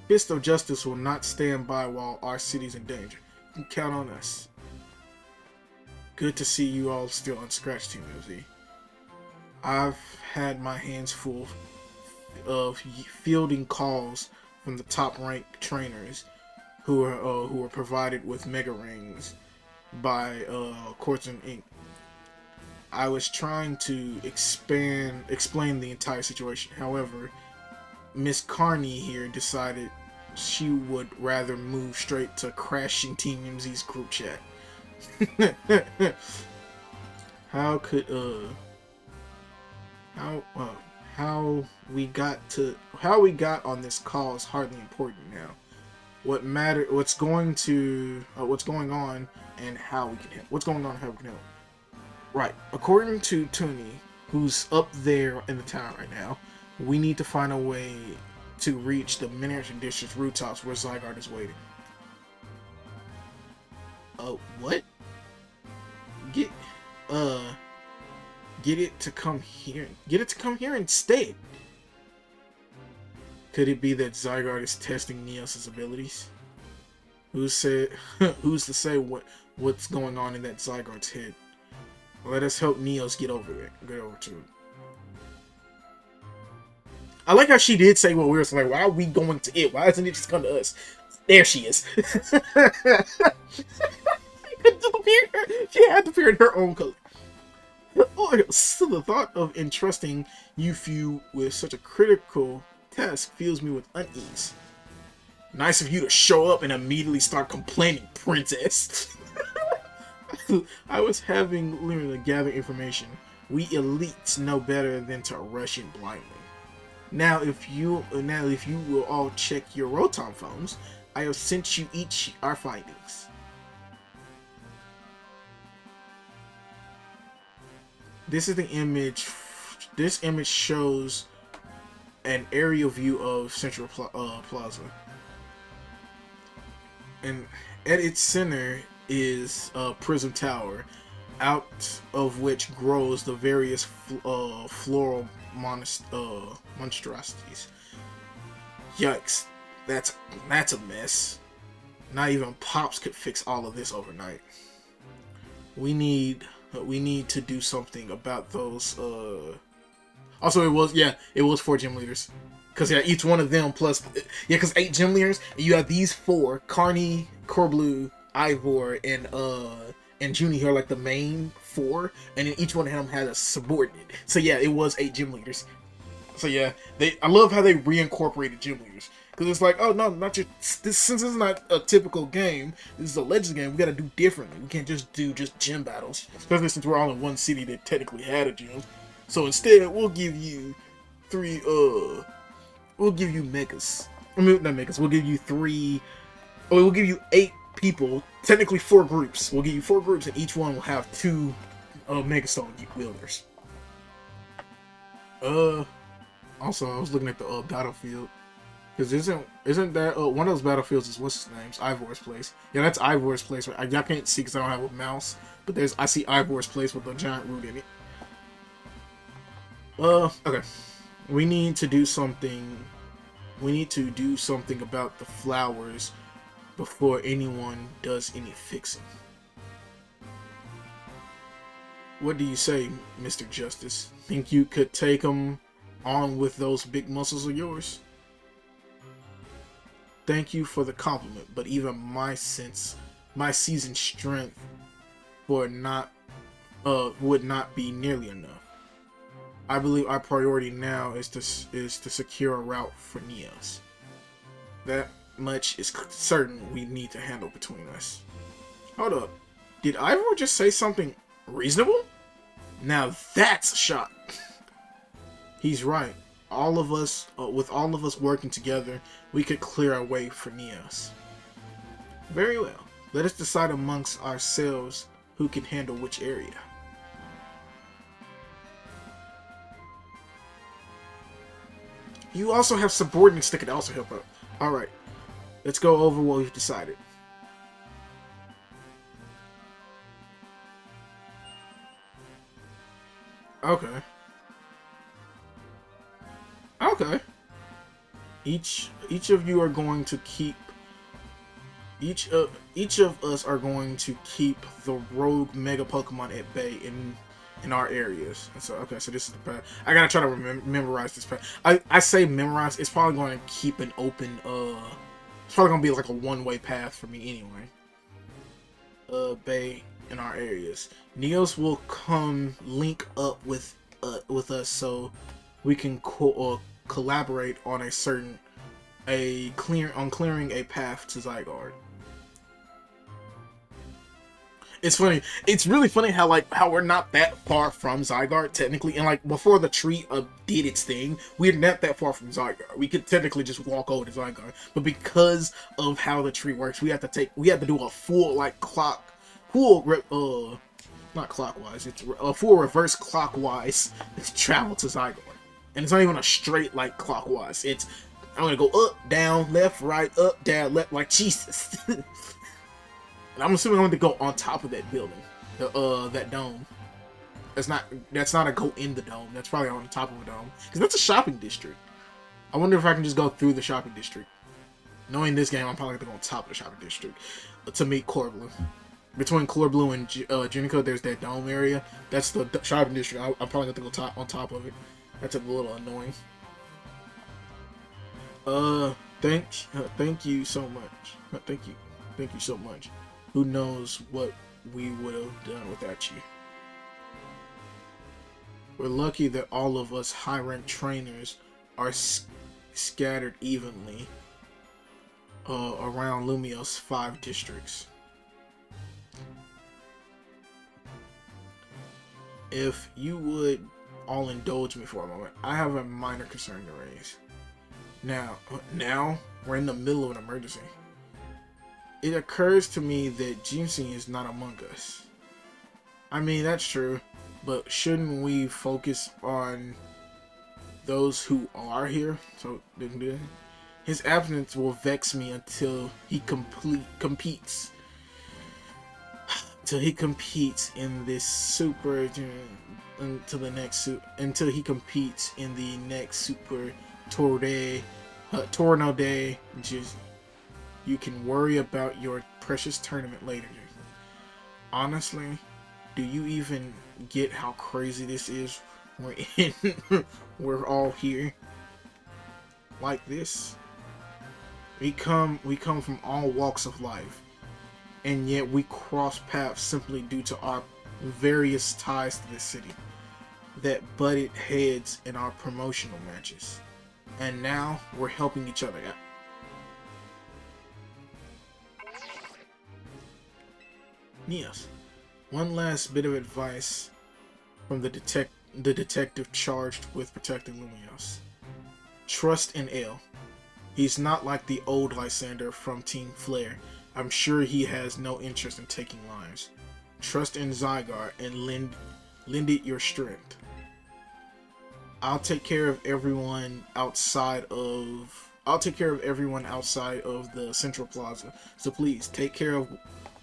Fist of Justice will not stand by while our city's in danger. You can count on us. Good to see you all still unscratched, Team MZ. I've had my hands full of fielding calls from the top-ranked trainers who were provided with Mega Rings by Quartz Inc. I was trying to explain the entire situation. However, Miss Carney here decided she would rather move straight to crashing Team MZ's group chat. How we got on this call is hardly important now. What's going on and how we can help. Right. According to Toonie, who's up there in the town right now, we need to find a way to reach the miniature district rooftops where Zygarde is waiting. What? Get it to come here. Get it to come here instead. Could it be that Zygarde is testing Neos' abilities? Who said? Who's to say what's going on in that Zygarde's head? Let us help Neos get over it. Get over to it. I like how she did say what we were saying. Like, why are we going to it? Why doesn't it just come to us? There she is. She had to appear in her own color. Oh, so the thought of entrusting you few with such a critical task fills me with unease. Nice of you to show up and immediately start complaining, princess. I was having literally gather information. We elites know better than to rush in blindly. Now, if you will all check your Rotom phones, I have sent you each our findings. This is the image. This image shows an aerial view of Central Plaza, and at its center is a prism tower, out of which grows the various floral monstrosities. Yikes! That's a mess. Not even Pops could fix all of this overnight. We need to do something about those. Also, it was 4 gym leaders. Because each one of them plus because 8 gym leaders, and you have these 4: Carney, Corblue, Ivor, and Junie, who are like the main 4, and then each one of them had a subordinate. So yeah, it was 8 gym leaders. So yeah, I love how they reincorporated gym leaders. Because it's like, oh no, not your since this is not a typical game, this is a Legends game, we gotta do differently. We can't just do gym battles. Especially since we're all in one city that technically had a gym. So instead we'll give you 3 we'll give you megas. I mean, not megas, we'll give you 3 we'll give you 8 people, technically 4 groups. We'll give you 4 groups and each one will have 2 Megastone wielders. Also, I was looking at the battlefield. Because isn't that one of those battlefields is what's his name's Ivor's place? Yeah, that's Ivor's place. Right? Y'all can't see because I don't have a mouse, but I see Ivor's place with a giant root in it. Okay. We need to do something. We need to do something about the flowers before anyone does any fixing. What do you say, Mr. Justice? Think you could take them on with those big muscles of yours? Thank you for the compliment, but even my seasoned strength would not be nearly enough. I believe our priority now is to secure a route for Neos. That much is certain we need to handle between us. Hold up, did Ivor just say something reasonable? Now that's a shot. He's right. All of us, with all of us working together, we could clear our way for Neos. Very well. Let us decide amongst ourselves who can handle which area. You also have subordinates that could also help out. Alright. Let's go over what we've decided. Okay. Okay. Each of you are going to keep each of us are going to keep the rogue mega Pokemon at bay in our areas. And so okay, so this is the path. I gotta try to memorize this path. I say memorize. It's probably going to keep an open. It's probably gonna be like a one-way path for me anyway. Bay in our areas. Neos will come link up with us so we can collaborate on clearing a path to Zygarde. It's funny. It's really funny how we're not that far from Zygarde technically, and like before the tree did its thing, we're not that far from Zygarde. We could technically just walk over to Zygarde, but because of how the tree works, we have to do a full not clockwise. It's a full reverse clockwise to travel to Zygarde, and it's not even a straight clockwise. It's I'm gonna go up, down, left, right, up, down, left, like Jesus. And I'm assuming I'm going to go on top of that building, that dome. That's not a go in the dome. That's probably on the top of a dome, because that's a shopping district. I wonder if I can just go through the shopping district. Knowing this game, I'm probably gonna go on top of the shopping district to meet Corblue. Between Corblue and Junico, there's that dome area. That's the shopping district. I'm probably gonna go on top of it. That's a little annoying. Thank you so much. Thank you so much. Who knows what we would have done without you? We're lucky that all of us high-ranked trainers are scattered evenly around Lumios's 5 districts. If you would all indulge me for a moment, I have a minor concern to raise. Now we're in the middle of an emergency. It occurs to me that Jinxie is not among us. I mean, that's true, but shouldn't we focus on those who are here? So his absence will vex me until he competes. Until he competes in this super until he competes in the next super Tornado Day. Just you can worry about your precious tournament later. Honestly, do you even get how crazy this is? We're all here like this. We come from all walks of life, and yet we cross paths simply due to our various ties to this city that butted heads in our promotional matches. And now we're helping each other out. Yes. One last bit of advice from the detective charged with protecting Lumios. Trust in L. He's not like the old Lysander from Team Flare. I'm sure he has no interest in taking lives. Trust in Zygarde and lend it your strength. I'll take care of everyone outside of the Central Plaza. So please take care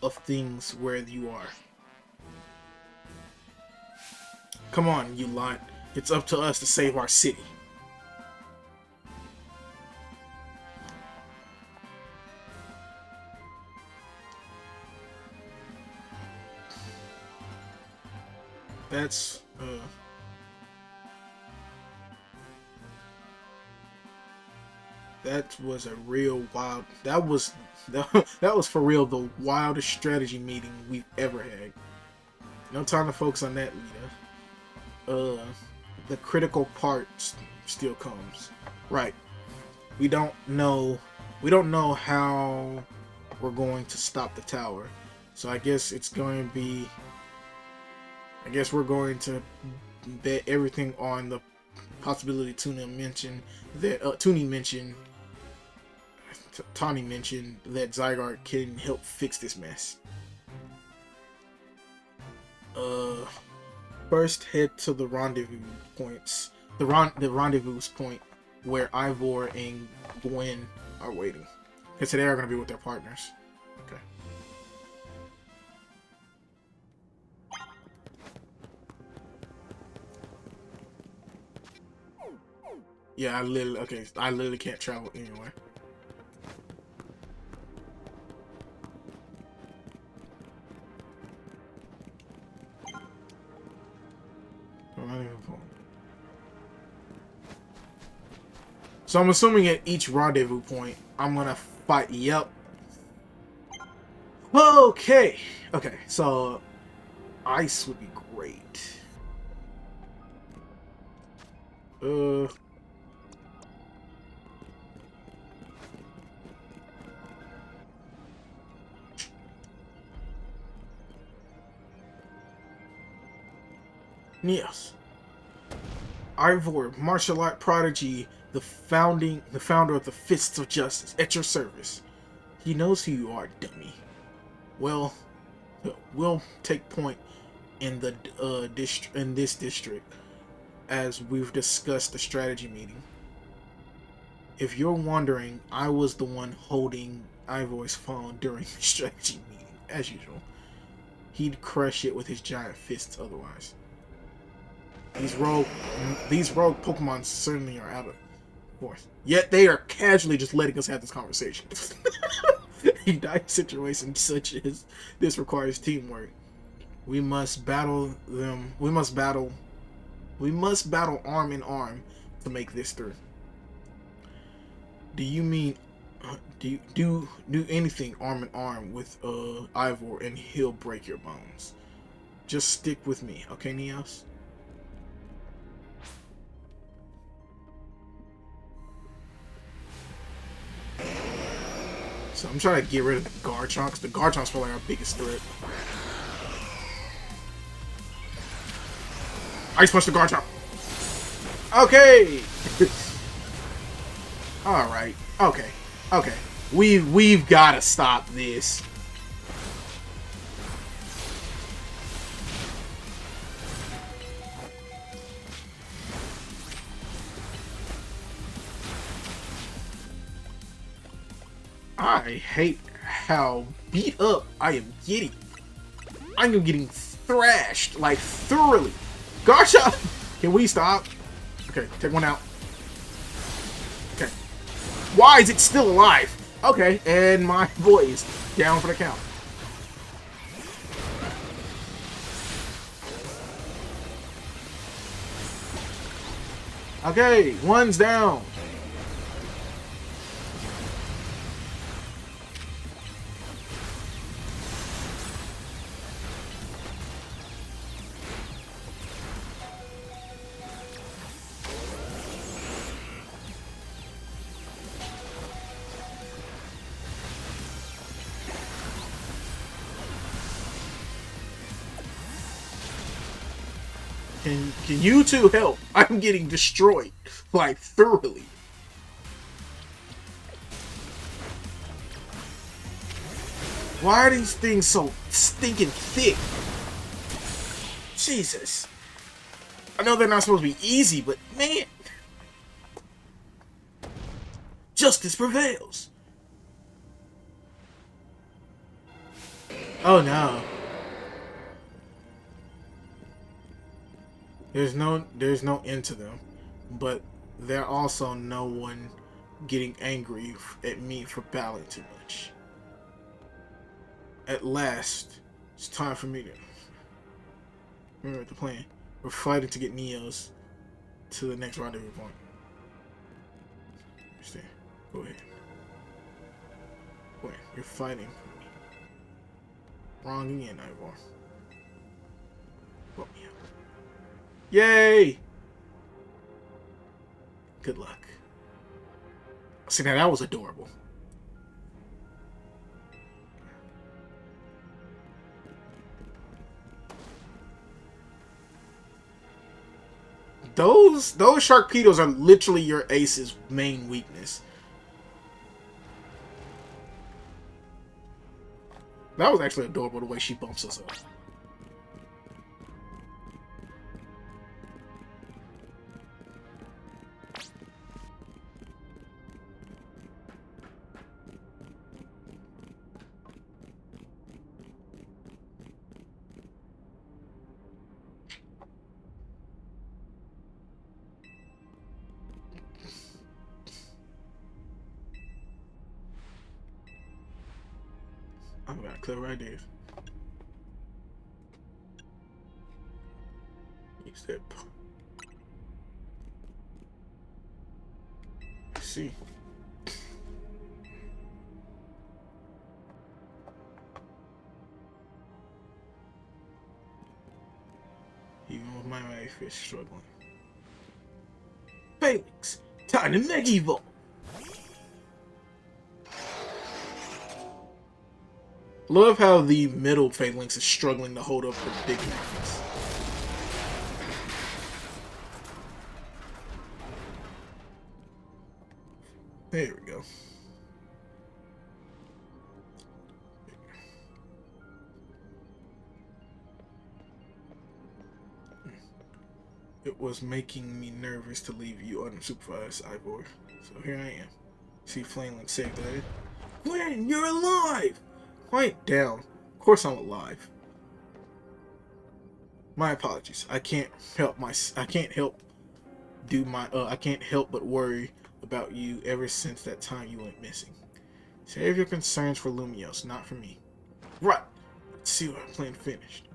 of things where you are. Come on, you lot. It's up to us to save our city. That was a real wild. That was for real the wildest strategy meeting we've ever had. No time to focus on that, Lita. The critical part still comes. Right. We don't know how we're going to stop the tower. So I guess we're going to bet everything on the possibility Tawny mentioned that Zygarde can help fix this mess. First head to the rendezvous points. The rendezvous point where Ivor and Gwen are waiting. Because today are going to be with their partners. Okay. Yeah, I literally can't travel anywhere. So I'm assuming at each rendezvous point, I'm gonna fight. Yep. Okay. Okay. So ice would be great. Yes. Ivor, martial art prodigy, the founder of the Fists of Justice, at your service. He knows who you are, dummy. Well, we'll take point in this district as we've discussed the strategy meeting. If you're wondering, I was the one holding Ivor's phone during the strategy meeting, as usual. He'd crush it with his giant fists otherwise. These rogue Pokemon certainly are out Of course. Yet they are casually just letting us have this conversation. A dire situation such as this requires teamwork. We must battle them. We must battle. We must battle arm in arm to make this through. Do you mean do anything arm in arm with Ivor and he'll break your bones? Just stick with me, okay, Neos? So I'm trying to get rid of the Garchomps. The Garchomps are like our biggest threat. Ice Punch the Garchomp. Okay. All right. Okay. Okay. We've got to stop this. I hate how beat up I am getting. I am getting thrashed, like, thoroughly. Garchomp! Can we stop? Okay, take one out. Okay. Why is it still alive? Okay, and my boys down for the count. Okay, one's down. Can you two help? I'm getting destroyed, like, thoroughly. Why are these things so stinking thick? Jesus. I know they're not supposed to be easy, but man. Justice prevails. Oh no. There's no end to them, but there's also no one getting angry at me for battling too much. At last, it's time for me to remember the plan. We're fighting to get Neos to the next rendezvous point. Understand? Go ahead. Wait, you're fighting for me. Wrong again, Ivor. Vote me out. Yay! Good luck. See, now that was adorable. Those Sharkpedos are literally your ace's main weakness. That was actually adorable the way she bumps us up. I've got clever ideas. Use that. See. Even with my life is struggling. Felix, time to Mega Evolve. Love how the middle Phalanx is struggling to hold up the big magnets. There we go. It was making me nervous to leave you unsupervised, Ivor. So here I am. See Phalanx saved that. Gwen, you're alive! Quiet down. Of course I'm alive. My apologies. I can't help but worry about you ever since that time you went missing. Save your concerns for Lumios, not for me. Right. Let's see what our plan finished.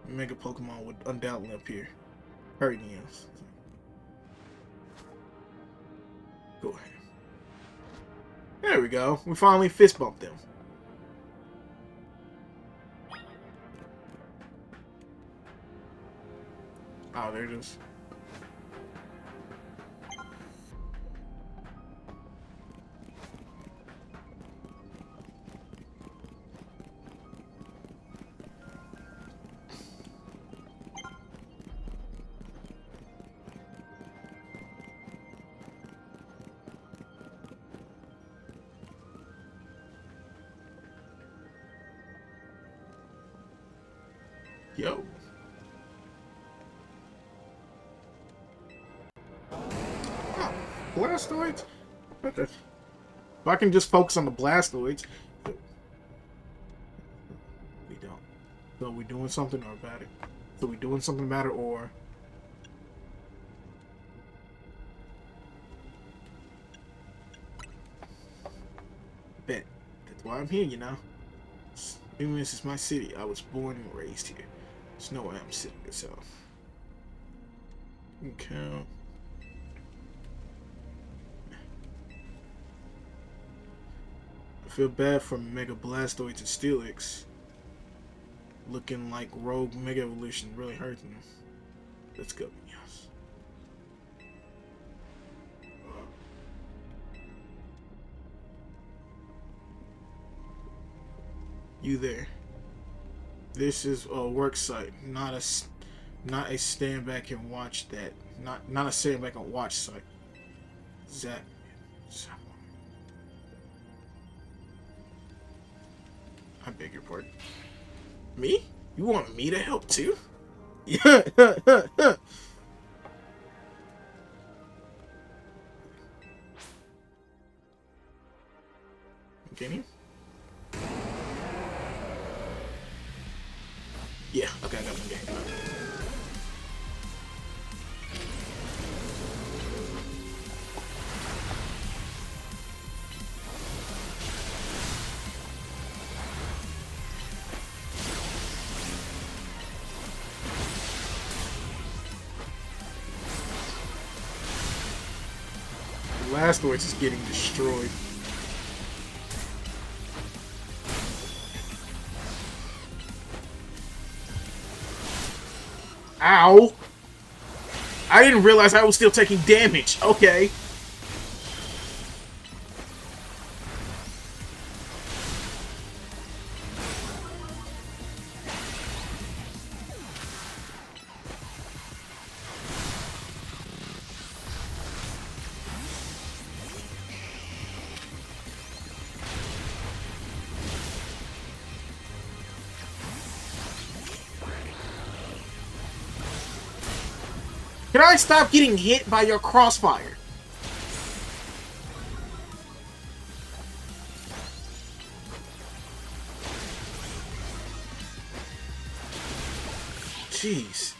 Mega Pokemon would undoubtedly appear. Hurry, Neos. Go ahead. There we go. We finally fist bumped them. Oh, there it is. Yo. Oh, Blastoids? If I can just focus on the Blastoids. We don't. So we doing something or about it? So we doing something about it or... Bet. That's why I'm here, you know. Even this is my city. I was born and raised here. There's no way I'm sitting itself. Okay. I feel bad for Mega Blastoids and Steelix. Looking like Rogue Mega Evolution really hurting them. Let's go, yes. You there? This is a work site, not a stand back and watch that. Not a stand back and watch site. Zach. I beg your pardon. Me? You want me to help too? Yeah. Can you? Yeah, okay, I got one game. Blastoise is getting destroyed. Ow! I didn't realize I was still taking damage. Okay. Can I stop getting hit by your crossfire? Jeez.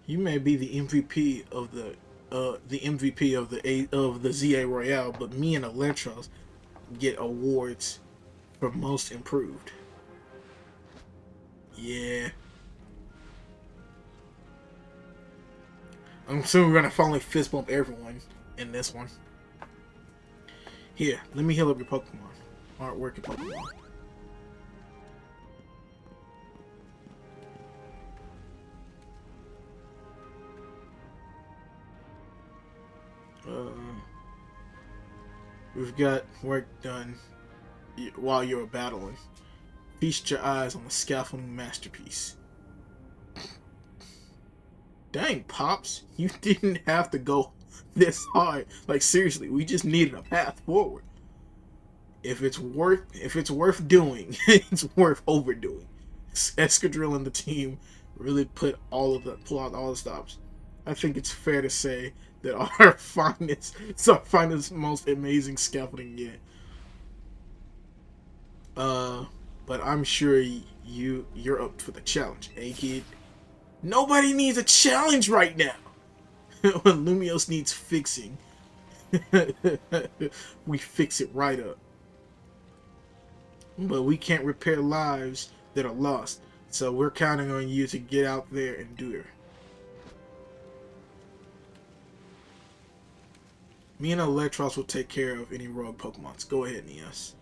You may be the MVP of the Z-A Royale, but me and Electros get awards for most improved. Yeah. I'm assuming we're gonna finally fist bump everyone in this one. Here, let me heal up your Pokemon. Aren't working Pokemon. We've got work done while you were battling. Feast your eyes on the scaffolding masterpiece. Dang, Pops, you didn't have to go this hard. Like, seriously, we just needed a path forward. If it's worth doing, it's worth overdoing. Escadrille and the team really pull out all the stops. I think it's fair to say that it's our finest, most amazing scaffolding yet. Uh, but I'm sure you're up for the challenge, eh, kid? Nobody needs a challenge right now. When Lumios needs fixing, we fix it right up. But we can't repair lives that are lost, so we're counting on you to get out there and do it. Me and Electros will take care of any rogue Pokemons. Go ahead, Neos.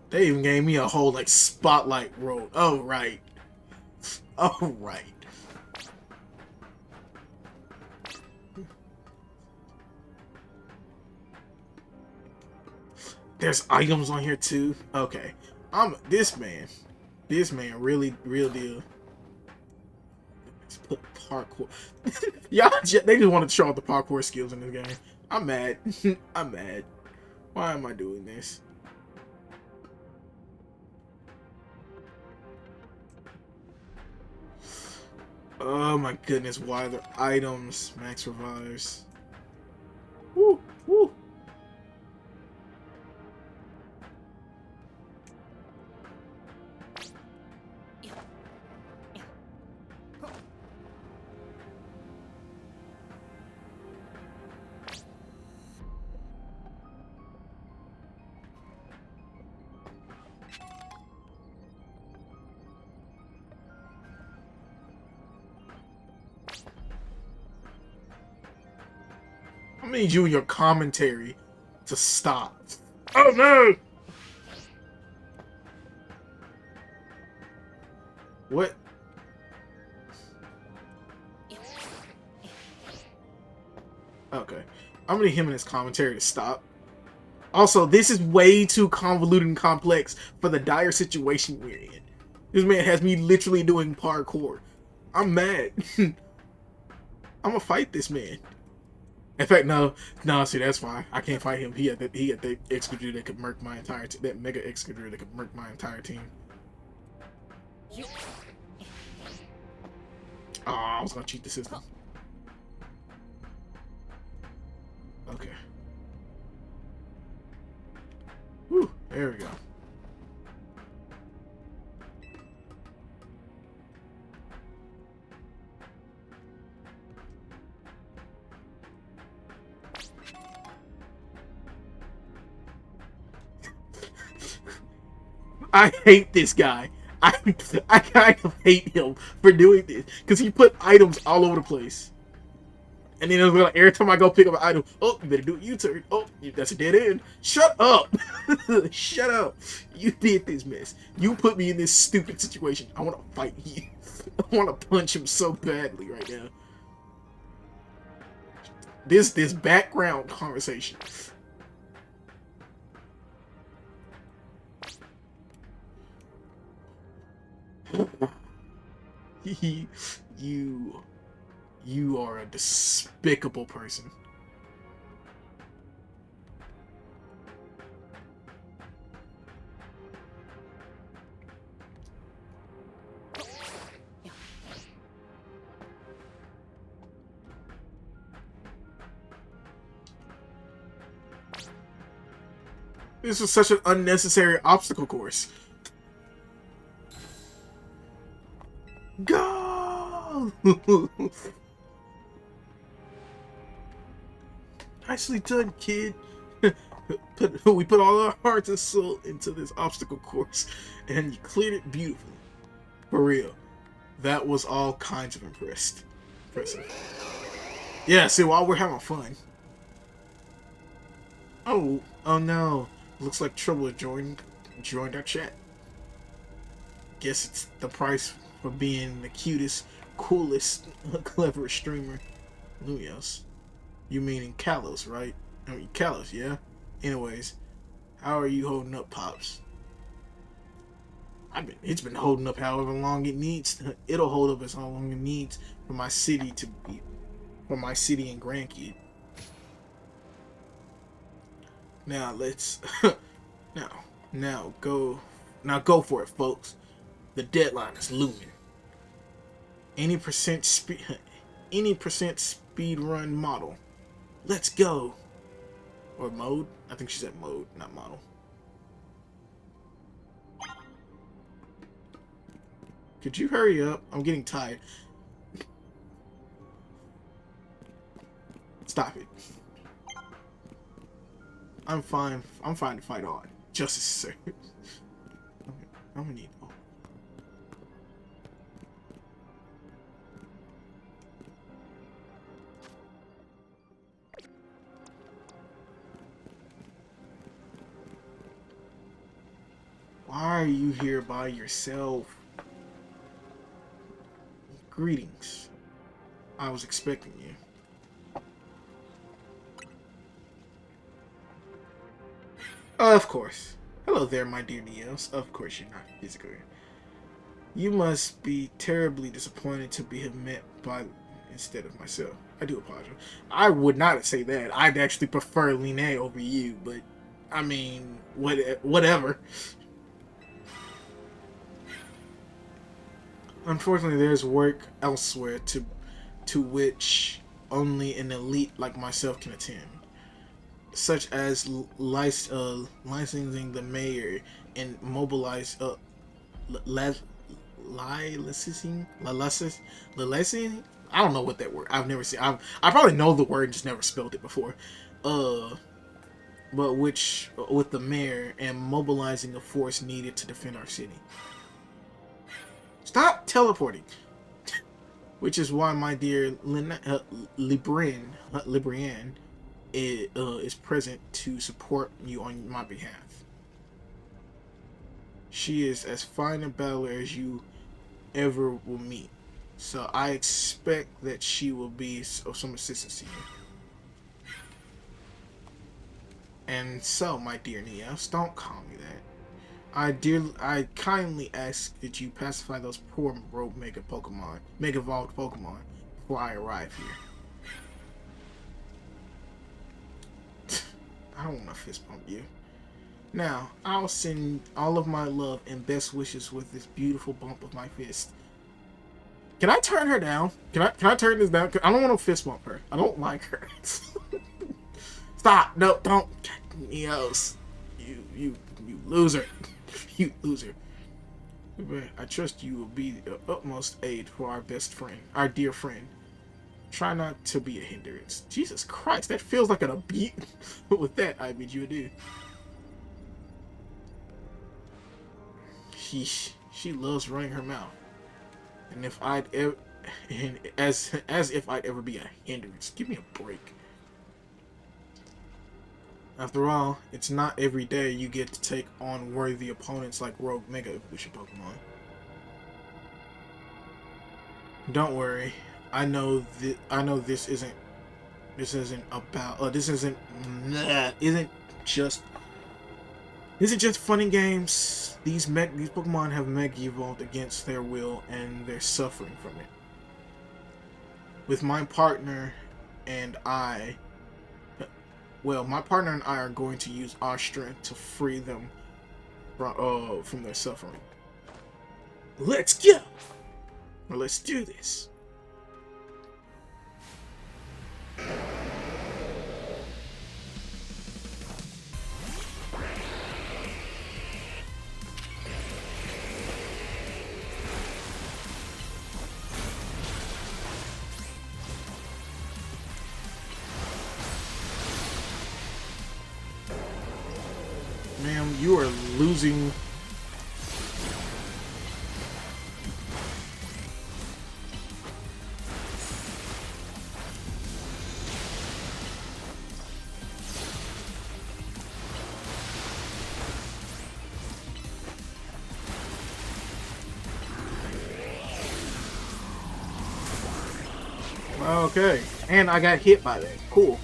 They even gave me a whole like spotlight role. Oh right. Oh right. There's items on here too. Okay. I'm this man. This man really real deal. Let's put parkour. Y'all they just want to show off the parkour skills in this game. I'm mad. I'm mad. Why am I doing this? Oh my goodness, why are there items? Max revives. Woo, woo. I need you and your commentary to stop. Oh no! What? Okay. I'm gonna need him and his commentary to stop. Also, this is way too convoluted and complex for the dire situation we're in. This man has me literally doing parkour. I'm mad. I'm gonna fight this man. In fact, no, see, that's fine. I can't fight him. He had the Excadrill that could murk my entire that Mega Excadrill that could murk my entire team. Oh, I was gonna cheat the system. Okay. Whew, there we go. I hate this guy. I kind of hate him for doing this because he put items all over the place. And then it was like every time I go pick up an item, oh, you better do a U-turn. Oh, that's a dead end. Shut up. Shut up. You did this mess. You put me in this stupid situation. I want to fight you. I want to punch him so badly right now. This background conversation. You are a despicable person. This was such an unnecessary obstacle course. Go! Nicely done, kid. We put all our hearts and soul into this obstacle course, and you cleared it beautifully. For real. That was all kinds of impressive. Yeah, see, while we're having fun. Oh no. Looks like Trouble joined our chat. Guess it's the price for being the cutest, coolest, cleverest streamer. Lumios. You meaning Kalos, right? I mean, Kalos, yeah? Anyways, how are you holding up, Pops? It's been holding up however long it needs. It'll hold up as long as it needs for my city to be, for my city and grandkid. Now let's, now go for it, folks. The deadline is looming. Any percent speed run model. Let's go. Or mode? I think she said mode, not model. Could you hurry up? I'm getting tired. Stop it. I'm fine. I'm fine to fight on. Justice, sir. I'm gonna need. Oh. Why are you here by yourself? Greetings. I was expecting you. Of course. Hello there, my dear Neos. Of course you're not physically. You must be terribly disappointed to be met by instead of myself. I do apologize. I would not say that. I'd actually prefer Line over you, but I mean, whatever. Unfortunately, there's work elsewhere to which only an elite like myself can attend, such as licensing the mayor and mobilize licensing. I don't know what that word. I've never seen. I probably know the word, just never spelled it before. Uh, but which with the mayor and mobilizing the force needed to defend our city. Stop teleporting. Which is why my dear Librian is present to support you on my behalf. She is as fine a battler as you ever will meet, so I expect that she will be of some assistance to you. And so, my dear Neos, don't call me that. I kindly ask that you pacify those poor rogue Mega Evolved Pokemon, before I arrive here. I don't want to fist bump you. Now, I'll send all of my love and best wishes with this beautiful bump of my fist. Can I turn her down? Can I turn this down? I don't want to fist bump her. I don't like her. Stop! No, don't. Neos, you loser. You loser. I trust you will be the utmost aid for our best friend, our dear friend. Try not to be a hindrance. Jesus Christ, that feels like an abuse. But with that, I bid you adieu. She loves running her mouth, and if I'd ever, and as if I'd ever be a hindrance. Give me a break. After all, it's not every day you get to take on worthy opponents like Rogue Mega Evolution Pokemon. Don't worry, I know this isn't about just isn't just fun and games. These Pokemon have Mega evolved against their will, and they're suffering from it. With my partner and I, my partner and I are going to use our strength to free them from their suffering. Let's go! Or let's do this. Ma'am, you are losing. Okay, and I got hit by that. Cool.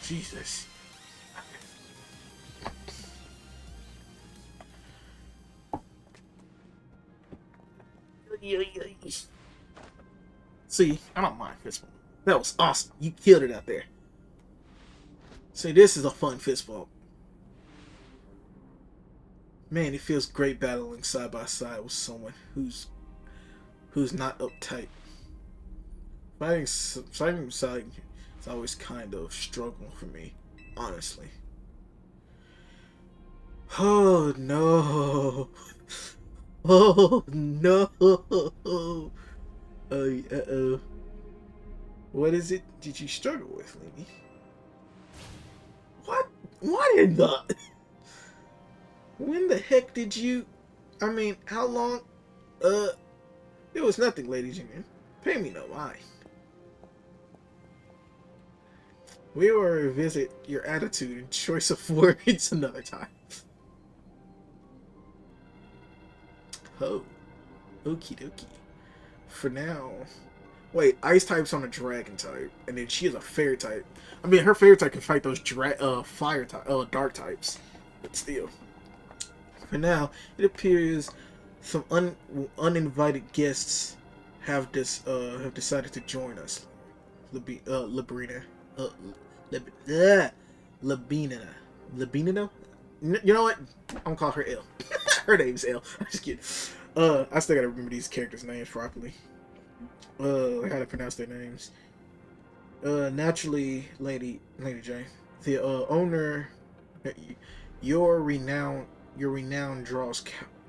Jesus. See, I don't mind fist bump. That was awesome. You killed it out there. See, this is a fun fist bump. Man, it feels great battling side by side with someone who's not uptight. Fighting side is always kind of struggle for me, honestly. Oh no! Oh no! Oh, uh-oh. What is it did you struggle with, lady? What? What in the... When the heck did you... I mean, how long... It was nothing, ladies and gentlemen. Pay me no mind. We will revisit your attitude and choice of words another time. Oh. Okie dokie. For now... Wait, ice type's on a dragon type, and then she is a fairy type. I mean, her fairy type can fight those fire type, dark types, but still. For now, it appears some uninvited guests have decided to join us. Labina, Labina. You know what? I'm gonna call her L. Her name's L. I'm just kidding. I still gotta remember these characters' names properly. How to pronounce their names. Naturally, Lady Jane, the owner, your renown draws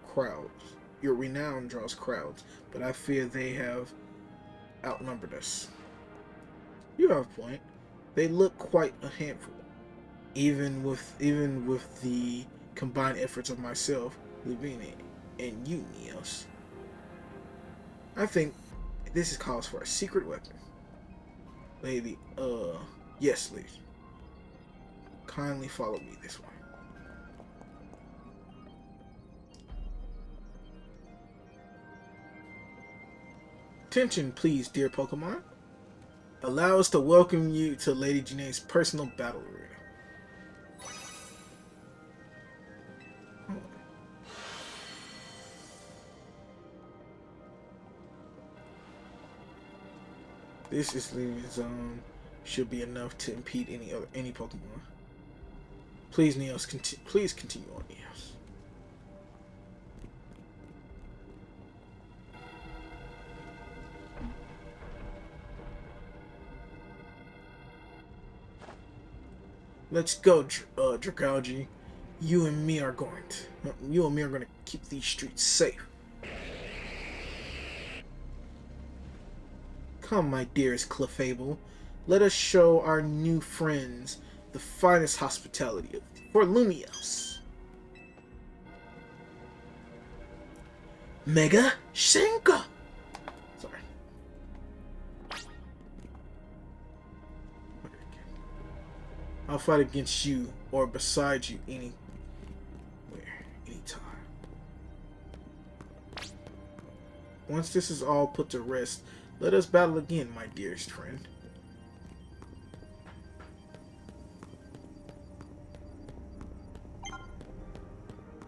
crowds. Your renown draws crowds, but I fear they have outnumbered us. You have a point. They look quite a handful, even with the combined efforts of myself, Lubini, and you, Neos. I think this is calls for a secret weapon. Lady, yes, lady. Kindly follow me this way. Attention, please, dear Pokemon. Allow us to welcome you to Lady Janae's personal battle arena. This is Lady Zone. Should be enough to impede any Pokemon. Please, Neos, please continue on, Neos. Let's go, Dragalge. You and me are going to keep these streets safe. Come, my dearest Clefable. Let us show our new friends the finest hospitality for Lumios. Mega Shenka! Sorry. I'll fight against you or beside you anywhere, anytime. Once this is all put to rest, let us battle again, my dearest friend.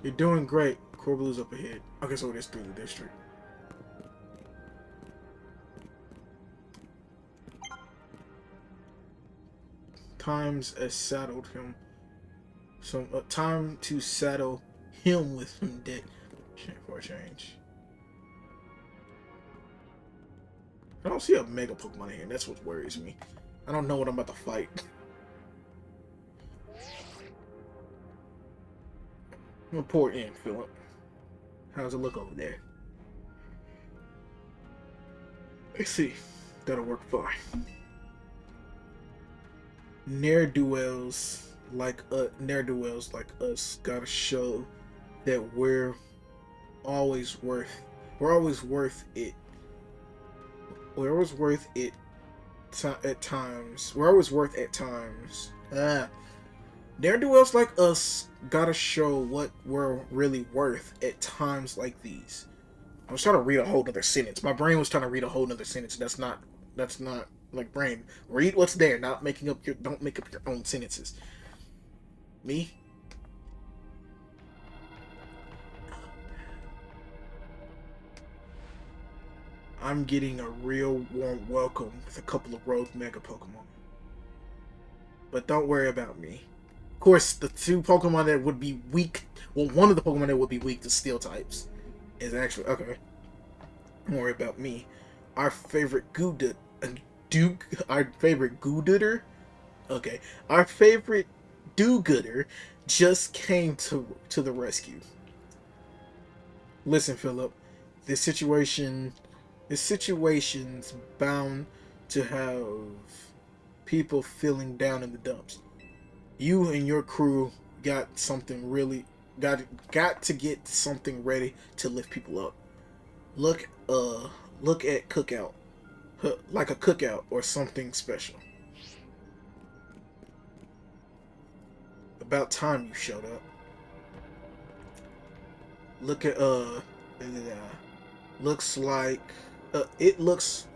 You're doing great. Corblu's up ahead. Okay, so it is through the district. Time to saddle him with some deck for a change. I don't see a Mega Pokemon in here. That's what worries me. I don't know what I'm about to fight. I'm gonna pour in, Philip. How's it look over there? Let's see. That'll work fine. Ne'er-do-wells like us gotta show that we're always worth it. We're always worth it at times. We're always worth at times. Ne'er-do-wells like us gotta show what we're really worth at times like these. I was trying to read a whole other sentence. My brain was trying to read a whole other sentence. That's not like brain. Read what's there, don't make up your own sentences. Me? I'm getting a real warm welcome with a couple of rogue Mega Pokemon. But don't worry about me. Of course, the two Pokemon that would be weak, well, one of the Pokemon that would be weak to Steel types is actually, okay, don't worry about me. Our favorite our favorite do-gooder just came to the rescue. Listen, Philip, this situation, this situation's bound to have people feeling down in the dumps. You and your crew got something really got to get something ready to lift people up. Look look at cookout. Like a cookout or something special. About time you showed up. Look at looks like it looks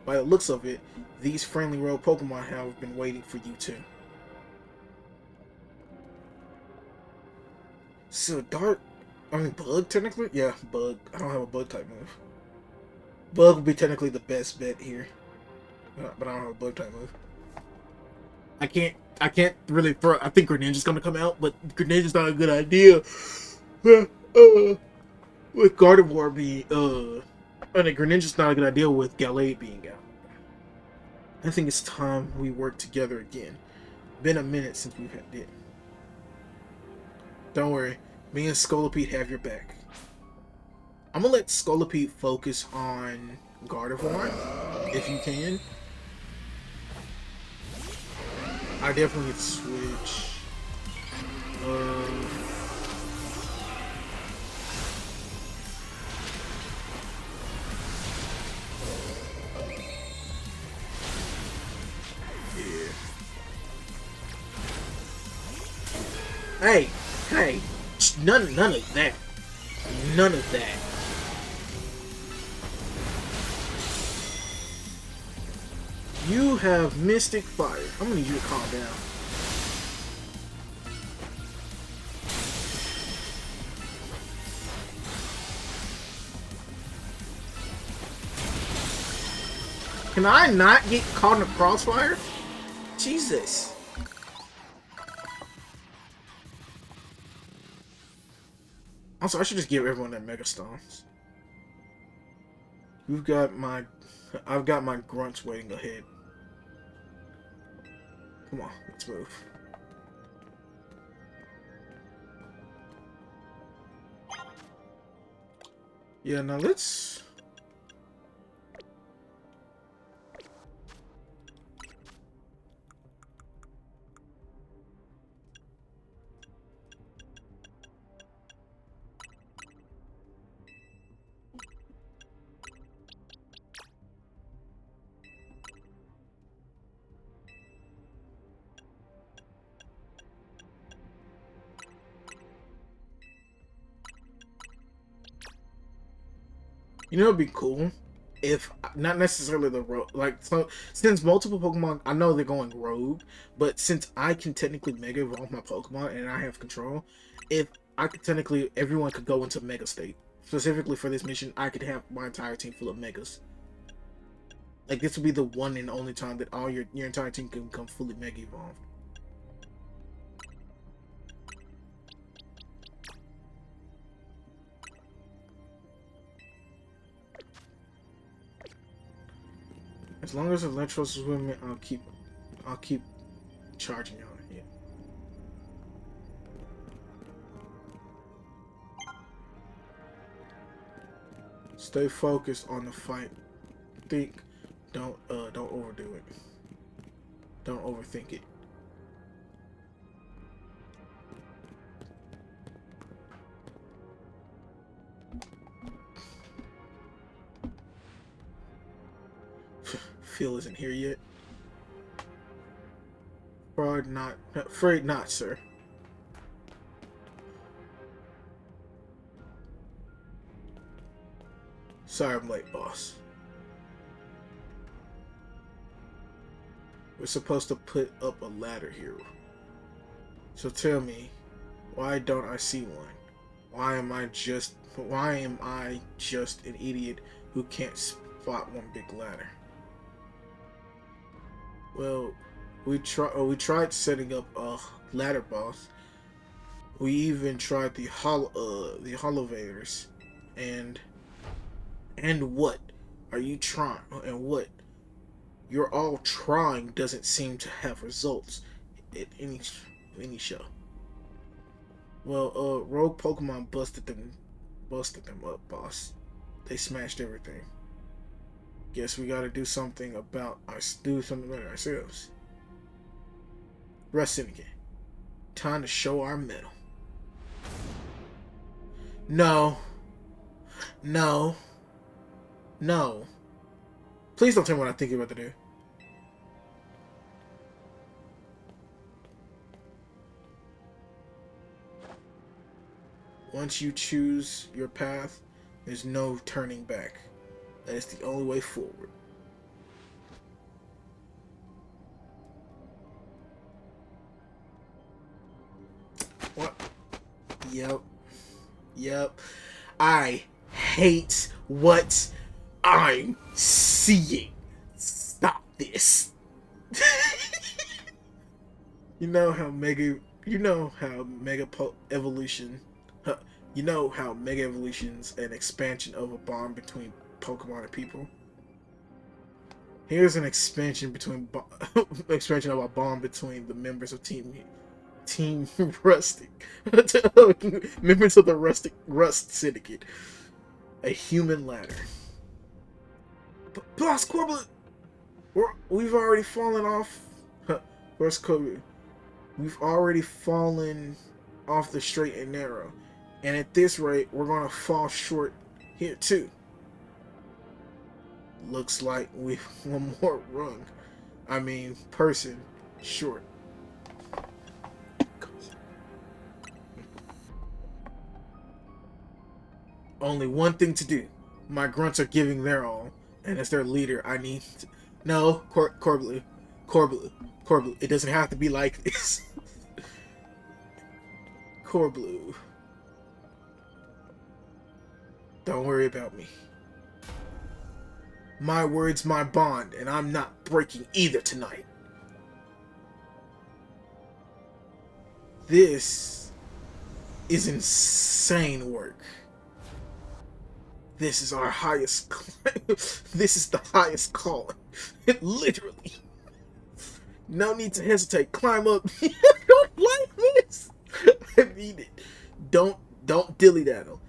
by the looks of it, these friendly rogue Pokemon have been waiting for you too. So Dark, I mean Bug technically? Yeah, Bug. I don't have a Bug type move. Bug would be technically the best bet here. But I don't have a Bug type move. I can't really throw. I think Greninja's gonna come out, but Greninja's not a good idea. With Gardevoir being I mean, Greninja's not a good idea with Gallade being out. I think it's time we work together again. Been a minute since we've had it. Don't worry, me and Scolipede have your back. I'm gonna let Scolipede focus on Gardevoir, if you can. I definitely need to switch. Yeah. Hey, hey, none of that. None of that. You have Mystic Fire. I'm gonna need you to calm down. Can I not get caught in a crossfire? Jesus. Also, I should just give everyone that Mega Stones. I've got my grunts waiting ahead. Come on, let's move. Yeah, now let's... You know, it'd be cool if not necessarily the rogue. Like, so since multiple Pokemon, I know they're going rogue, but since I can technically Mega Evolve my Pokemon and I have control, if I could technically, everyone could go into Mega State. Specifically for this mission, I could have my entire team full of Megas. Like, this would be the one and only time that all your entire team can become fully Mega Evolved. As long as Electros is with me, I'll keep charging on it. Yeah. Stay focused on the fight. Think, don't overdo it. Don't overthink it. Phil isn't here yet. Afraid not, sir. Sorry I'm late, boss. We're supposed to put up a ladder here. So tell me, why don't I see one? Why am I just an idiot who can't fought one big ladder. Well, we tried setting up a ladder boss. We even tried the holovators, and what are you trying? And what you're all trying doesn't seem to have results at any show. Well, rogue Pokemon busted them up, boss. They smashed everything. Guess we gotta do something about ourselves. Rest Syndicate. Time to show our mettle. No. No. No. Please don't tell me what I think you're about to do. Once you choose your path, there's no turning back. That is the only way forward. What? Yep. Yep. I hate what I'm seeing. Stop this. You know how Mega Evolution. You know how Mega Evolution's an expansion of a bond between Pokemon and people. Here's an expansion expansion of a bond between the members of Team Rustic, members of the Rust Syndicate. A human ladder. Plus, Corbett, we've already fallen off. Where's Kobe? We've already fallen off the straight and narrow. And at this rate, we're going to fall short here too. Looks like we've one more rung. I mean, person short. Only one thing to do. My grunts are giving their all. And as their leader, I need to... No, Corbett. It doesn't have to be like this. Corblu. Don't worry about me. My word's my bond, and I'm not breaking either tonight. This is insane work. This is our highest this is the highest calling. Literally. No need to hesitate. Climb up. I don't like this. I mean it. Don't dilly-daddle.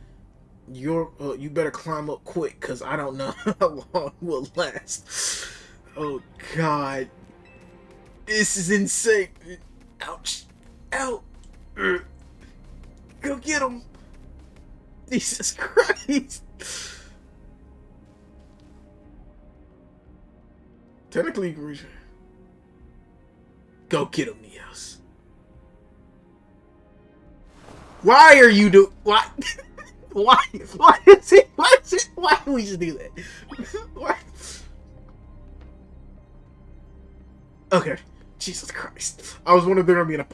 You better climb up quick, cause I don't know how long will last. Oh God, this is insane. Ouch, out. Go get him. Jesus Christ. Technically, you can reach. Go get him, Neos. Why are you why? Why is it? Why do we just do that? Why? Okay. Jesus Christ. I was wondering if they were gonna be in a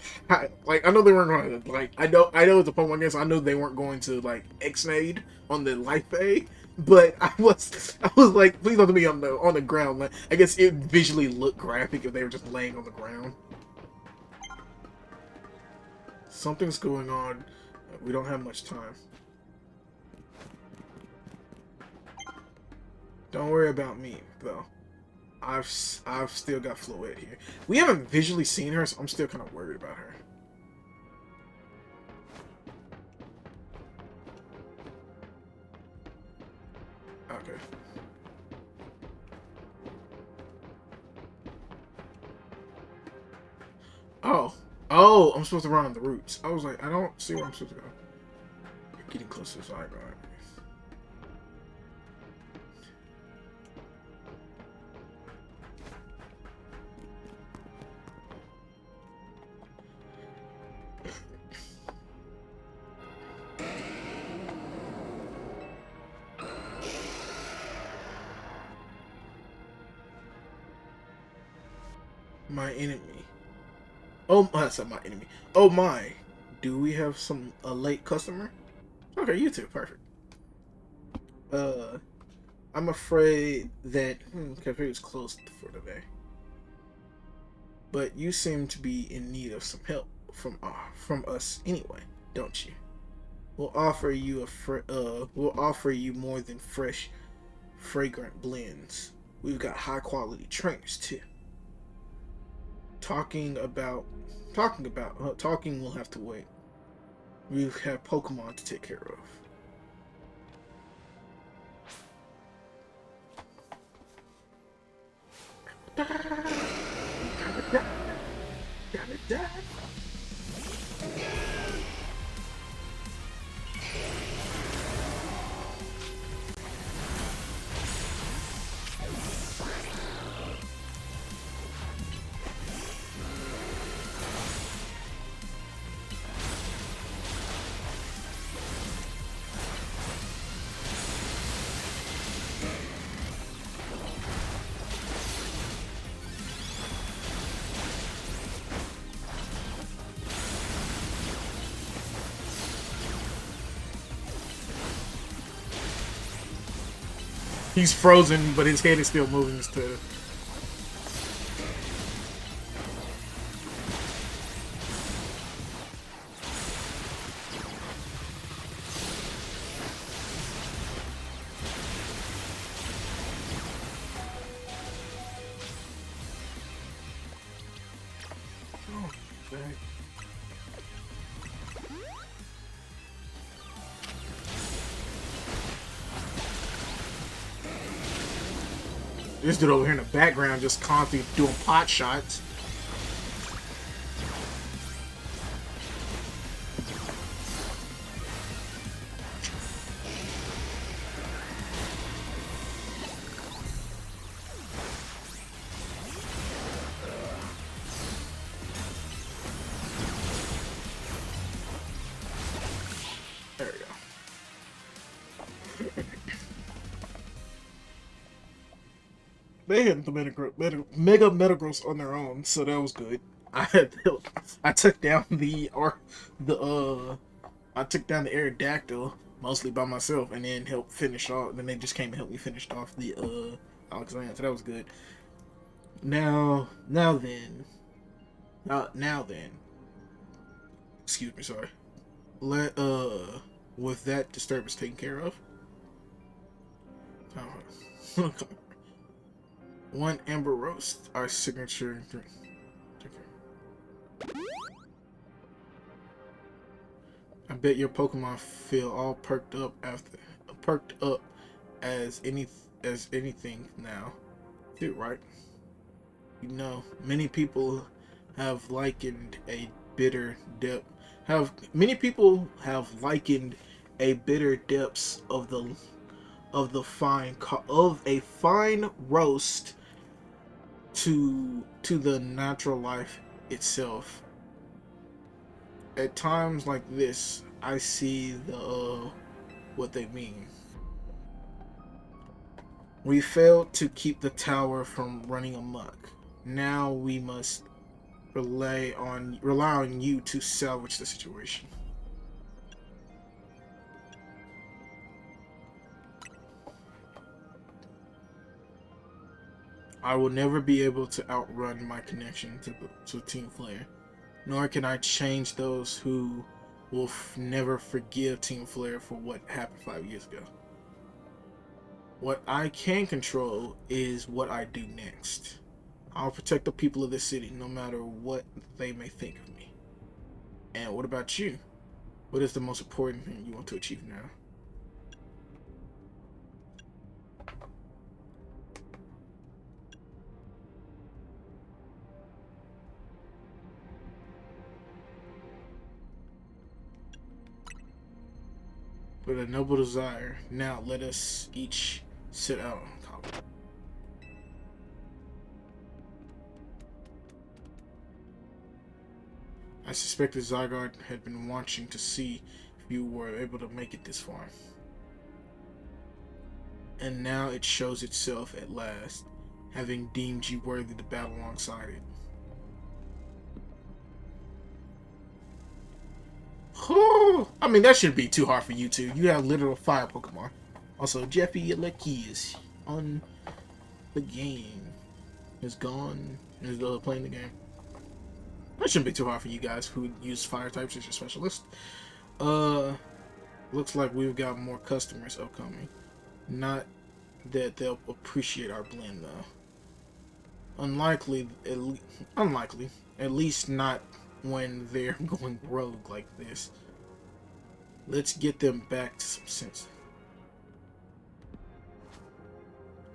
like. I know they weren't going to like. I know it's a Pokemon game, so I know they weren't going to like X-Nade on the Life A. But I was like, please don't be on the ground. Like, I guess it visually looked graphic if they were just laying on the ground. Something's going on. We don't have much time. Don't worry about me, though. I've still got Floette here. We haven't visually seen her, so I'm still kind of worried about her. Okay. Oh, I'm supposed to run on the roots. I was like, I don't see where I'm supposed to go. You're getting close to the side guard. My enemy. Oh, that's not my enemy. Oh my. Do we have a late customer? Okay, you too. Perfect. I'm afraid that cafe is closed for today. But you seem to be in need of some help from us anyway, don't you? We'll offer you more than fresh, fragrant blends. We've got high quality trainers too. Talking about, talking will have to wait. We have Pokemon to take care of. He's frozen, but his head is still moving instead. Oh, dang. This dude over here in the background just constantly doing pot shots. There we go. They hit the Mega Metagross on their own, so that was good. I took down I took down the Aerodactyl mostly by myself, and then helped finish off. Then they just came and helped me finish off the Alexander, so that was good. Now then, excuse me, sorry. Let with that disturbance taken care of. One amber roast, our signature drink. I bet your Pokemon feel all perked up as anything now. Dude, right? You know, many people have likened a bitter depth. Have many people have likened a bitter depths of the of a fine roast to the natural life itself. At times like this, I see the what they mean. We failed to keep the tower from running amok. Now we must rely on you to salvage the situation. I will never be able to outrun my connection to Team Flare, nor can I change those who will never forgive Team Flare for what happened 5 years ago. What I can control is what I do next. I'll protect the people of this city no matter what they may think of me. And what about you? What is the most important thing you want to achieve now? With a noble desire, now let us each sit out on top. I suspect the Zygarde had been watching to see if you were able to make it this far. And now it shows itself at last, having deemed you worthy to battle alongside it. I mean, that shouldn't be too hard for you two. You have literal fire Pokemon. Also, Jeffy Leckie is on the game. Is gone. Is playing the game. That shouldn't be too hard for you guys who use fire types as your specialist. Looks like we've got more customers upcoming. Not that they'll appreciate our blend though. Unlikely. At least not when they're going rogue like this. Let's get them back to some sense.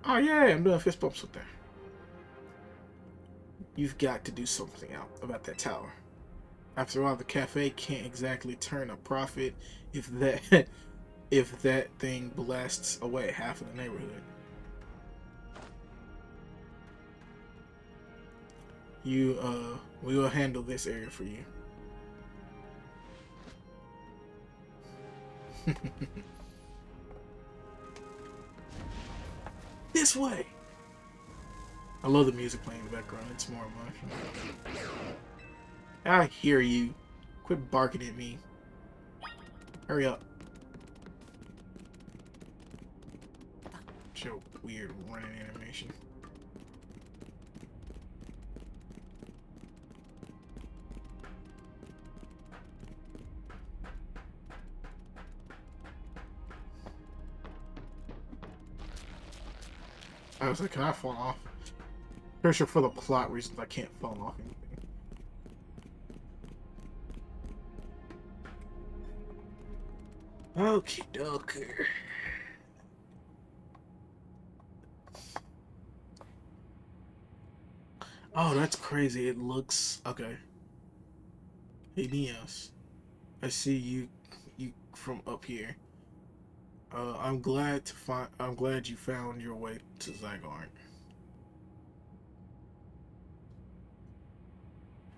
Oh yeah, I'm doing fist bumps with that. You've got to do something about that tower. After all, the cafe can't exactly turn a profit if that if that thing blasts away half of the neighborhood. We will handle this area for you. This way. I love the music playing in the background. It's more emotional. I hear you. Quit barking at me. Hurry up. Show weird running animation. I was like, can I fall off? Pretty sure for the plot reasons I can't fall off anything. Okie dokie. Oh, that's crazy. It looks okay. Hey Neos, I see you from up here. I'm glad you found your way to Zygarde.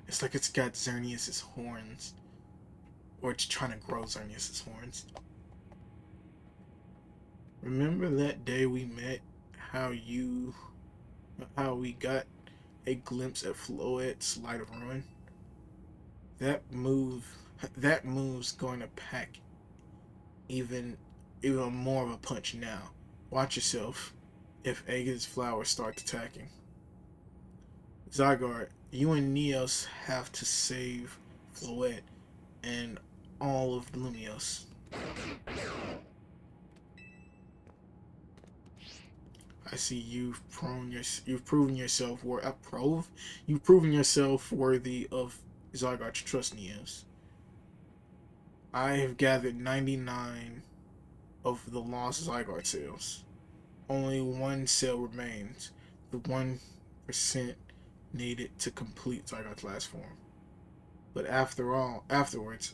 It's like it's got Xerneas's horns. Or it's trying to grow Xerneas's horns. Remember that day we met? How we got a glimpse at Floet's Light of Ruin? That move's going to pack even more of a punch now. Watch yourself if Aegis Flower starts attacking. Zygarde, you and Neos have to save Floet and all of Lumios. I see you've proven yourself worthy of Zygarde to trust Neos. I have gathered 99 of the lost Zygarde cells. Only one cell remains, the 1% needed to complete Zygarde's last form. But afterwards,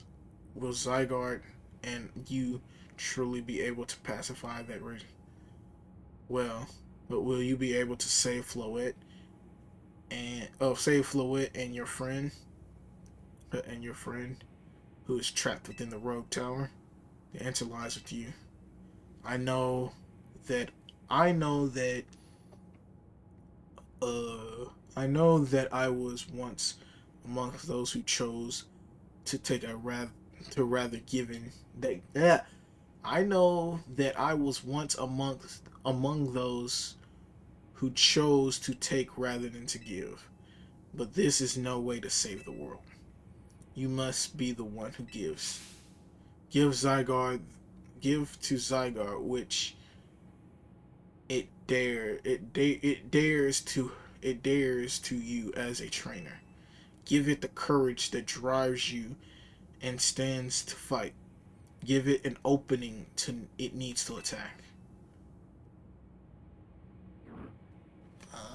will Zygarde and you truly be able to pacify that region? Well, but will you be able to save Floet and your friend who is trapped within the rogue tower? The answer lies with you. I know that I I was once amongst those who chose to take a rather given that I know that I was once among those who chose to take rather than to give. But this is no way to save the world. You must be the one who gives. Give to Zygarde which it dares to you as a trainer. Give it the courage that drives you and stands to fight. Give it an opening it needs to attack.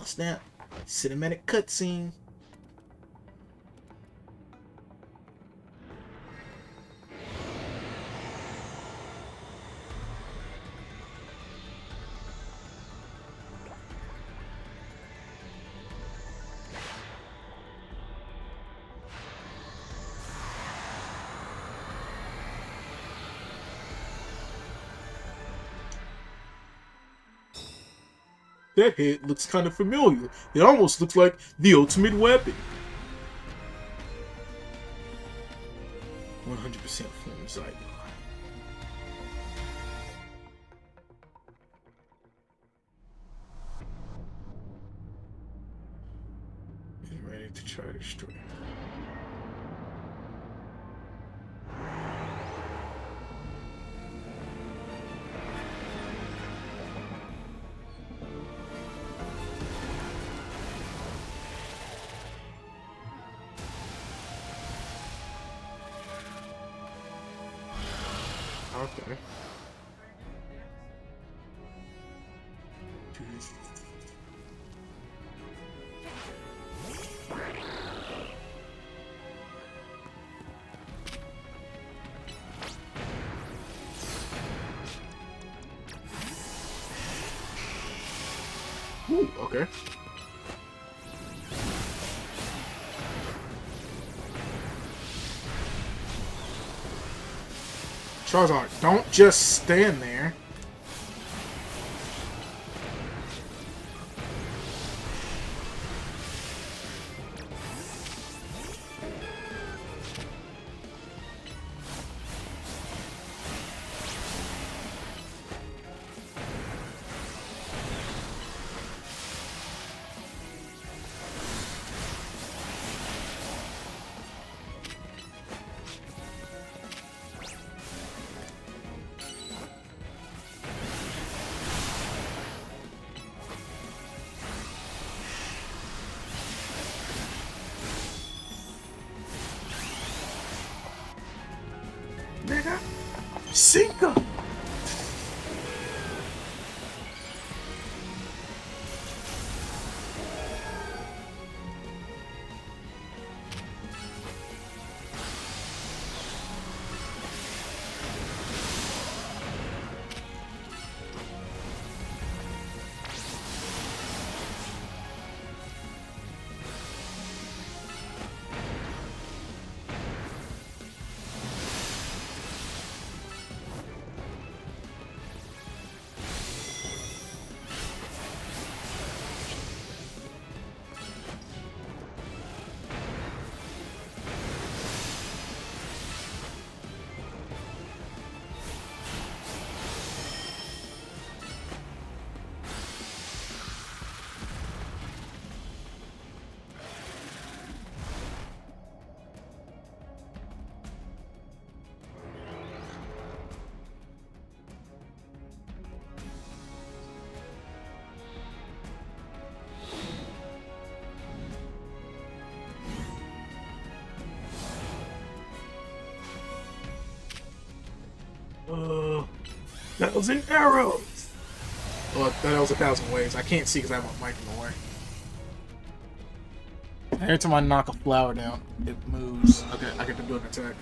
Snap. Cinematic cutscene. That head looks kind of familiar. It almost looks like the ultimate weapon. 100% form Zygarde. Okay. Ooh, okay. Charizard, don't just stand there. Nigga, Cinco. Thousand arrows. Well, that was 1,000 waves. I can't see because I have my mic in the way. Every time I knock a flower down, it moves. Okay, I get to do an attack.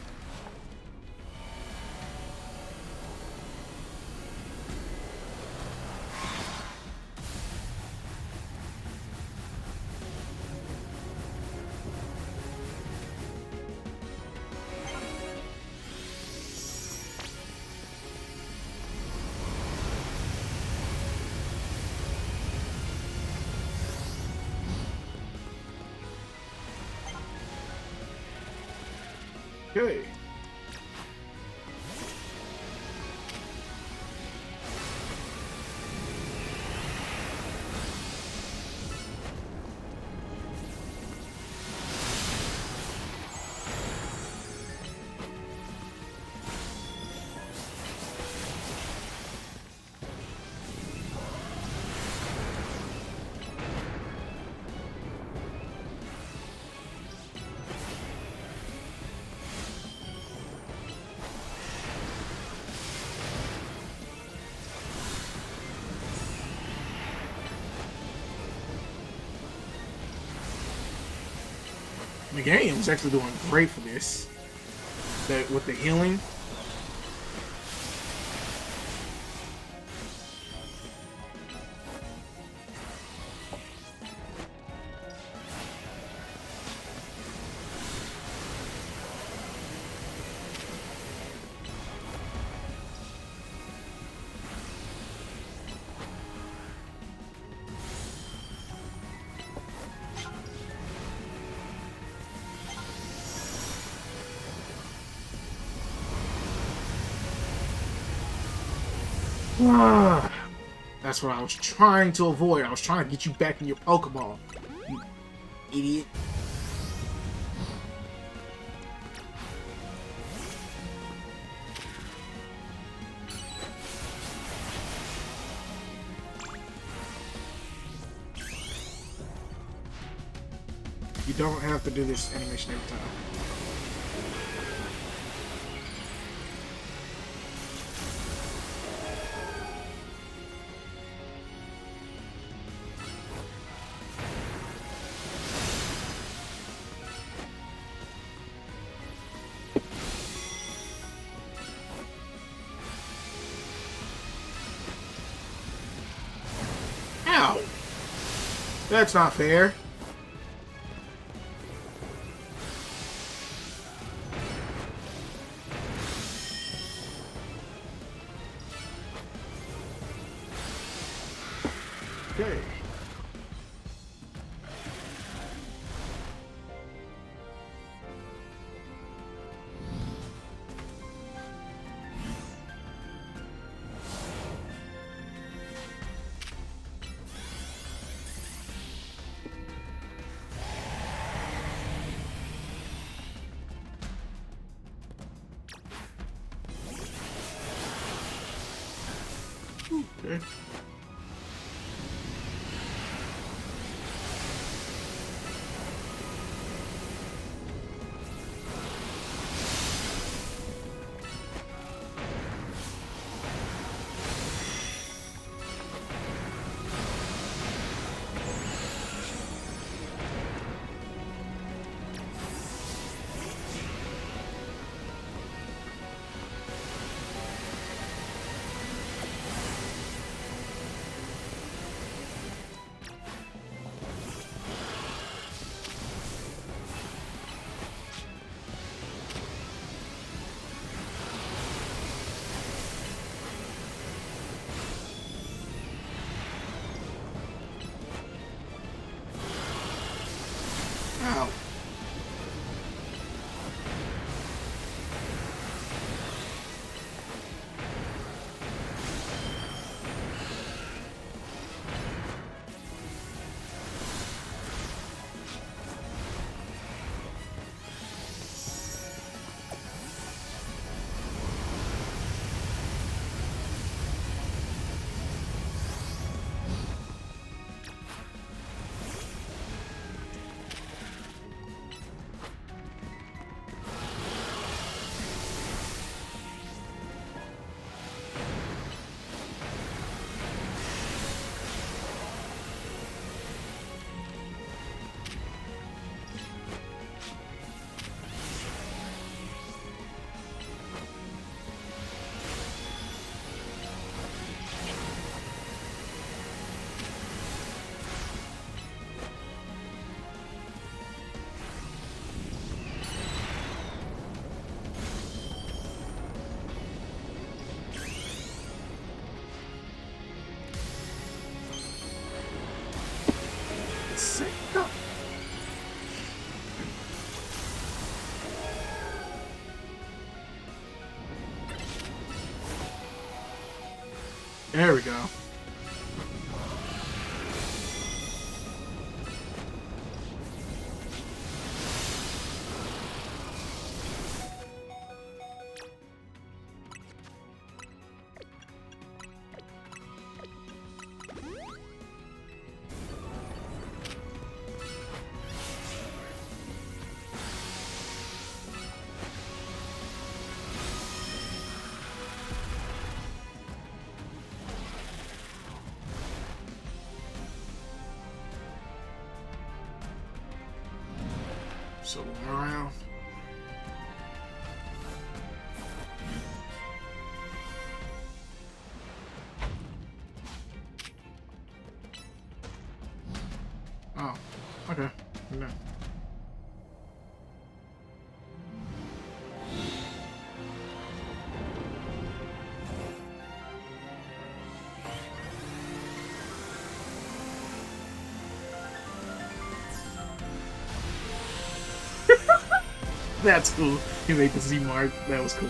Okay. The game is actually doing great for this. That with the healing. That's what I was trying to avoid. I was trying to get you back in your Pokeball. You idiot. You don't have to do this animation every time. That's not fair. Okay. Okay. Ow. There we go. So around. Oh, okay. No. That's cool. You made the Z mark. That was cool.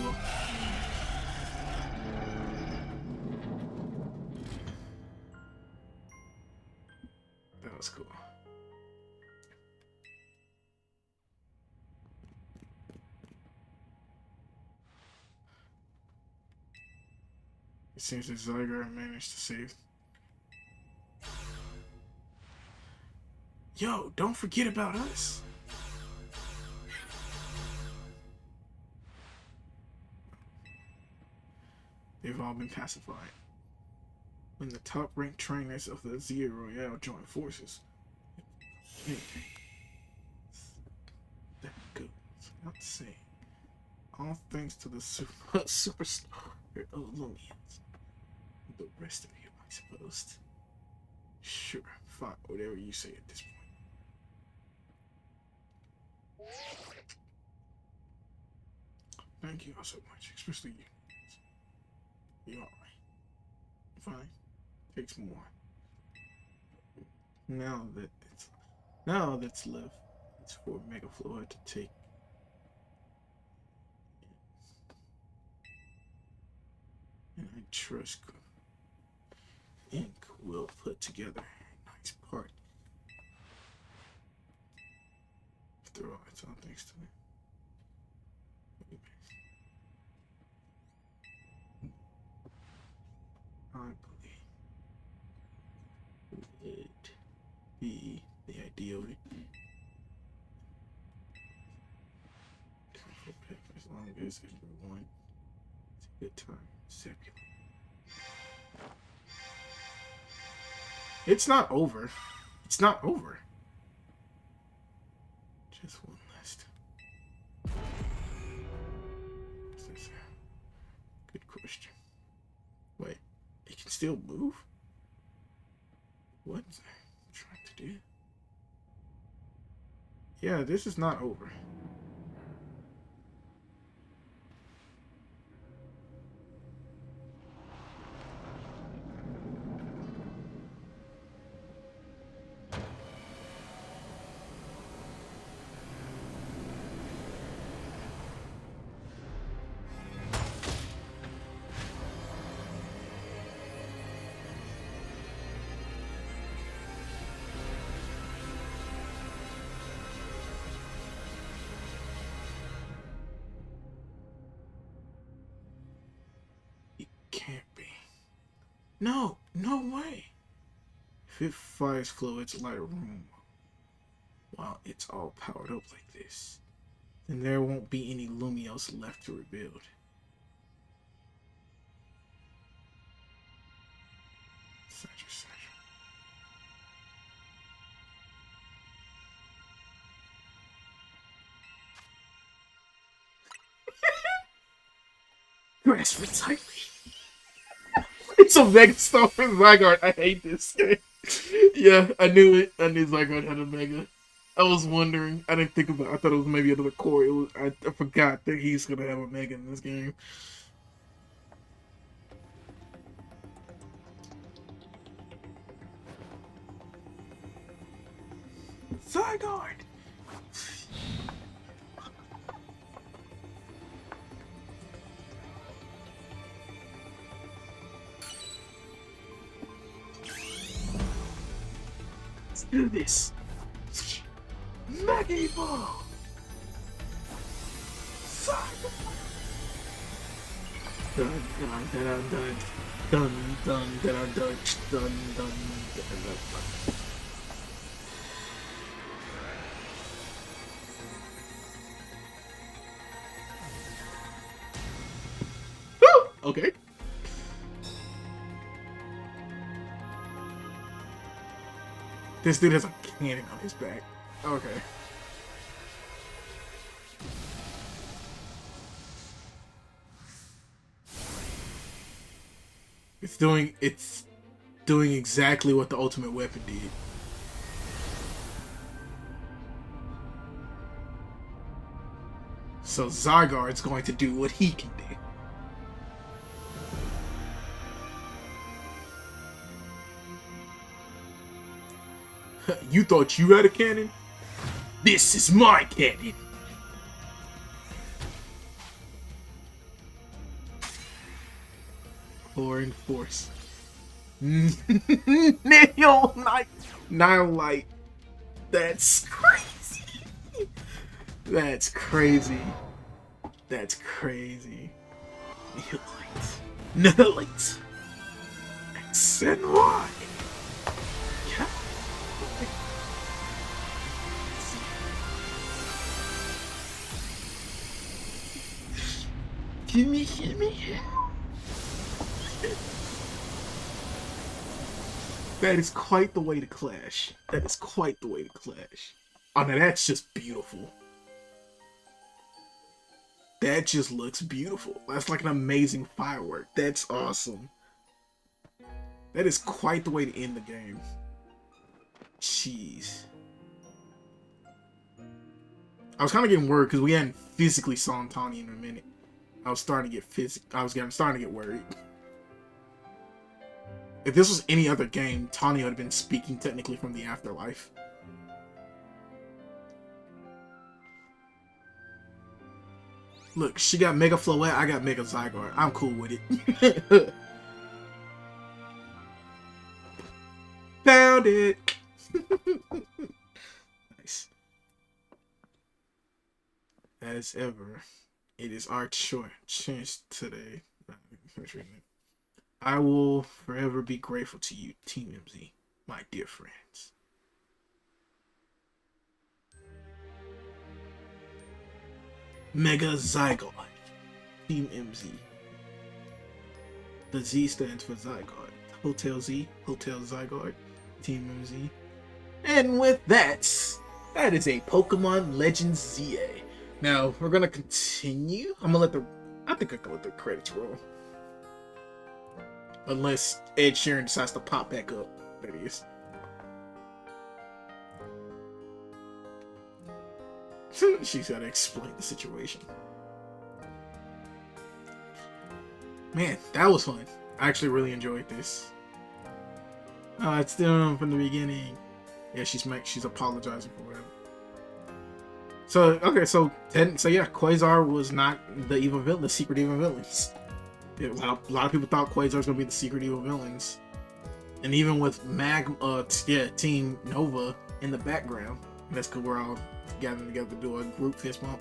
That was cool. It seems that Zygar managed to save. Yo, don't forget about us. They've all been pacified. When the top-ranked trainers of the Z Royale join forces, anything that goes without saying. All thanks to the superstar Olympians. The rest of you, I suppose. Sure, Fine, whatever you say at this point. Thank you all so much, especially you. You're alright. Fine. Takes more. Now that's left. It's for Megaflora to take. And I trust Ink will put together a nice part. After all, it's all thanks to me. I believe it be the idea of it. As long as everyone it's a good time. Second. It's not over. It's not over. Just one last. Good question. Wait, it can still move? What is it trying to do? Yeah, this is not over. Can't be. No way. If it fires fluids light a room while it's all powered up like this, then there won't be any Lumios left to rebuild. Such. Grasp it tightly. It's a Mega Star for Zygarde. I hate this game. Yeah, I knew it. I knew Zygarde had a Mega. I was wondering. I didn't think about it. I thought it was maybe another core. I forgot that he's going to have a Mega in this game. Zygarde! Let's do this. Mega Evolve! Dun dun dun dun dun dun dun dun dun dun dun dun. Okay. This dude has a cannon on his back. Okay. It's doing exactly what the ultimate weapon did. So Zygarde's going to do what he can do. You thought you had a cannon? This is my cannon! Or in force. Nihil Light. That's crazy. That's crazy. That's crazy. Nihil Light. X and Y. Yeah. Gimme. That is quite the way to clash. That is quite the way to clash. Oh, now that's just beautiful. That just looks beautiful. That's like an amazing firework. That's awesome. That is quite the way to end the game. Jeez. I was kind of getting worried because we hadn't physically saw Tawny in a minute. I was starting to get starting to get worried. If this was any other game, Tawny would have been speaking technically from the afterlife. Look, she got Mega Floette, I got Mega Zygarde. I'm cool with it. Found it! Nice. As ever, it is our chance today. I will forever be grateful to you, Team MZ, my dear friends. Mega Zygarde, Team MZ. The Z stands for Zygarde. Hotel Z, Hotel Zygarde, Team MZ. And with that is a Pokemon Legends Z-A. Now, we're gonna continue. I think I can let the credits roll. Unless Ed Sheeran decides to pop back up. That is. She's gotta explain the situation. Man, that was fun. I actually really enjoyed this. Oh, it's still from the beginning. Yeah, she's apologizing for whatever. So okay, so yeah, Quasar was not the evil villain, the secret evil villains. A lot of people thought Quasar was gonna be the secret evil villains, and even with Team Nova in the background, that's because we're all gathering together to do a group fist bump.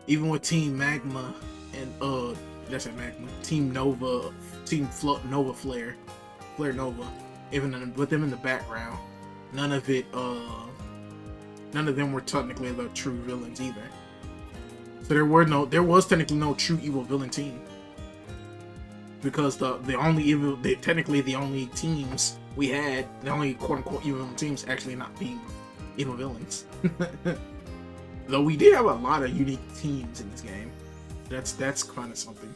Even with Team Magma and Team Nova, Nova Flare Nova, even with them in the background, none of them were technically the true villains either. So there was technically no true evil villain team. Because the only teams we had, the only quote unquote evil villain teams actually not being evil villains. Though we did have a lot of unique teams in this game. That's kind of something.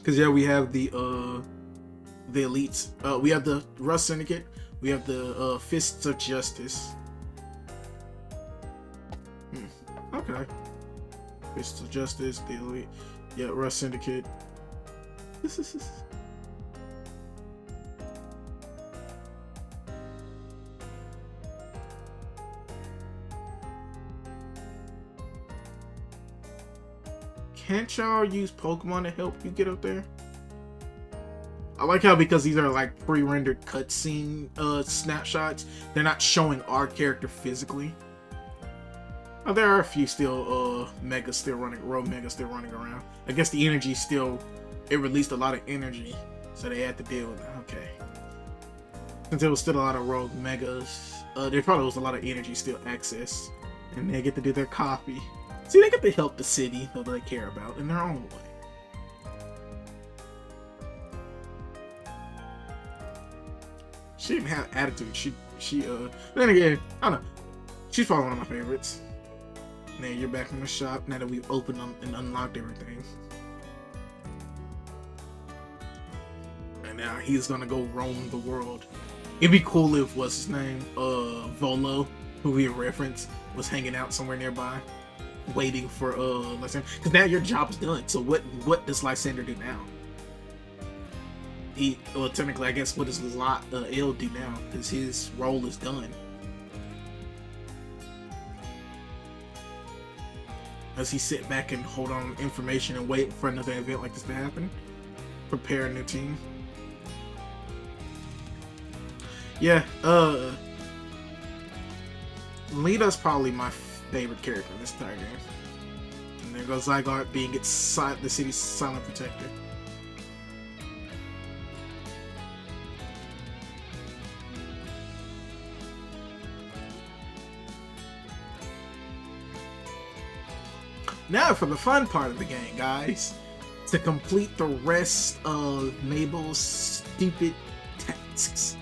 Cause yeah, we have the elites. We have the Rust Syndicate. We have the Fists of Justice. Okay. Fists of Justice, the elite. Yeah, Rust Syndicate. Can't y'all use Pokemon to help you get up there? I like how, because these are like pre-rendered cutscene snapshots, they're not showing our character physically. Oh, there are a few still rogue Megas still running around. I guess the energy it released a lot of energy, so they had to deal with it. Okay. Since there was still a lot of rogue Megas, there probably was a lot of energy still access, and they get to do their copy. See, they get to help the city that they care about in their own way. She didn't have attitude. Then again, I don't know. She's probably one of my favorites. Now you're back in the shop now that we've opened them and unlocked everything. And now he's gonna go roam the world. It'd be cool if what's his name? Volo, who we referenced, was hanging out somewhere nearby, waiting for Lysander. Because now your job is done. So what does Lysander do now? Technically, I guess what does L do now? Because his role is done. Does he sit back and hold on information and wait for another event like this to happen? Prepare a new team. Yeah, Lita's probably my favorite character in this entire game. And there goes Zygarde being the city's silent protector. Now for the fun part of the game, guys. To complete the rest of Mabel's stupid tasks.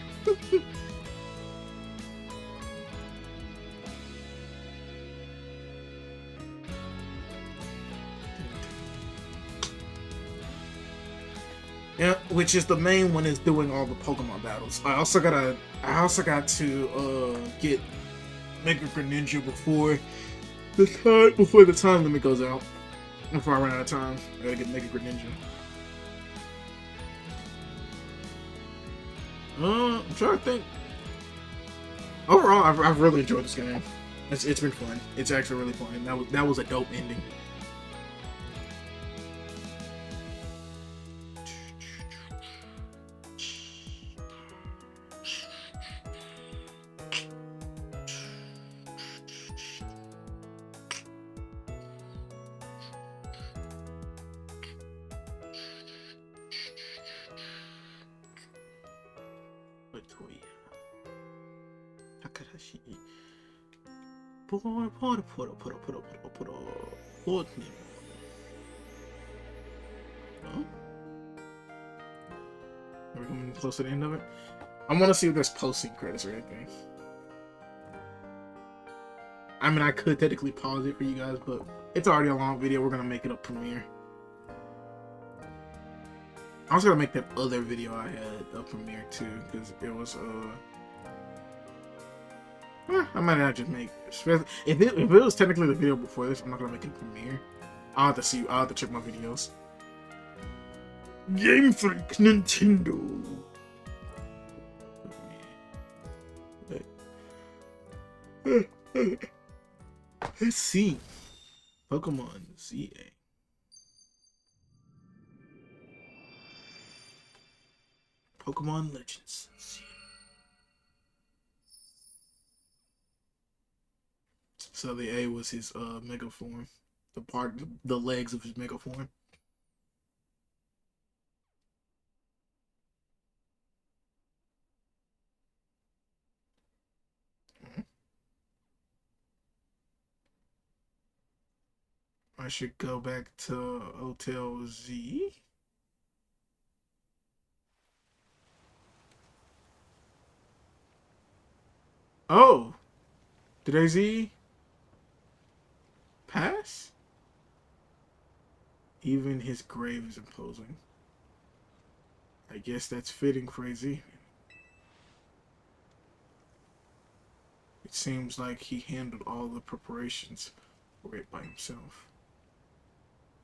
Yeah, which is the main one is doing all the Pokemon battles. I also got to get Mega Greninja before the time limit goes out. Before I run out of time, I gotta get Mega Greninja. I'm trying to think. Overall, I've really enjoyed this game. It's been fun. It's actually really fun. That was a dope ending. Oh, we're coming close to the end of it. I want to see if there's posting credits or anything. I mean, I could technically pause it for you guys, but it's already a long video. We're gonna make it a premiere. I was gonna make that other video I had a premiere too, because it was I might not just make if it was technically the video before this, I'm not gonna make it a premiere. I'll have to see. I'll have to check my videos. Game Freak Nintendo. Let's see. Pokémon Z-A. Pokémon Legends Z-A. So the A was his mega form. The legs of his mega form. I should go back to Hotel Z. Oh, did AZ pass? Even his grave is imposing. I guess that's fitting, crazy. It seems like he handled all the preparations for it by himself.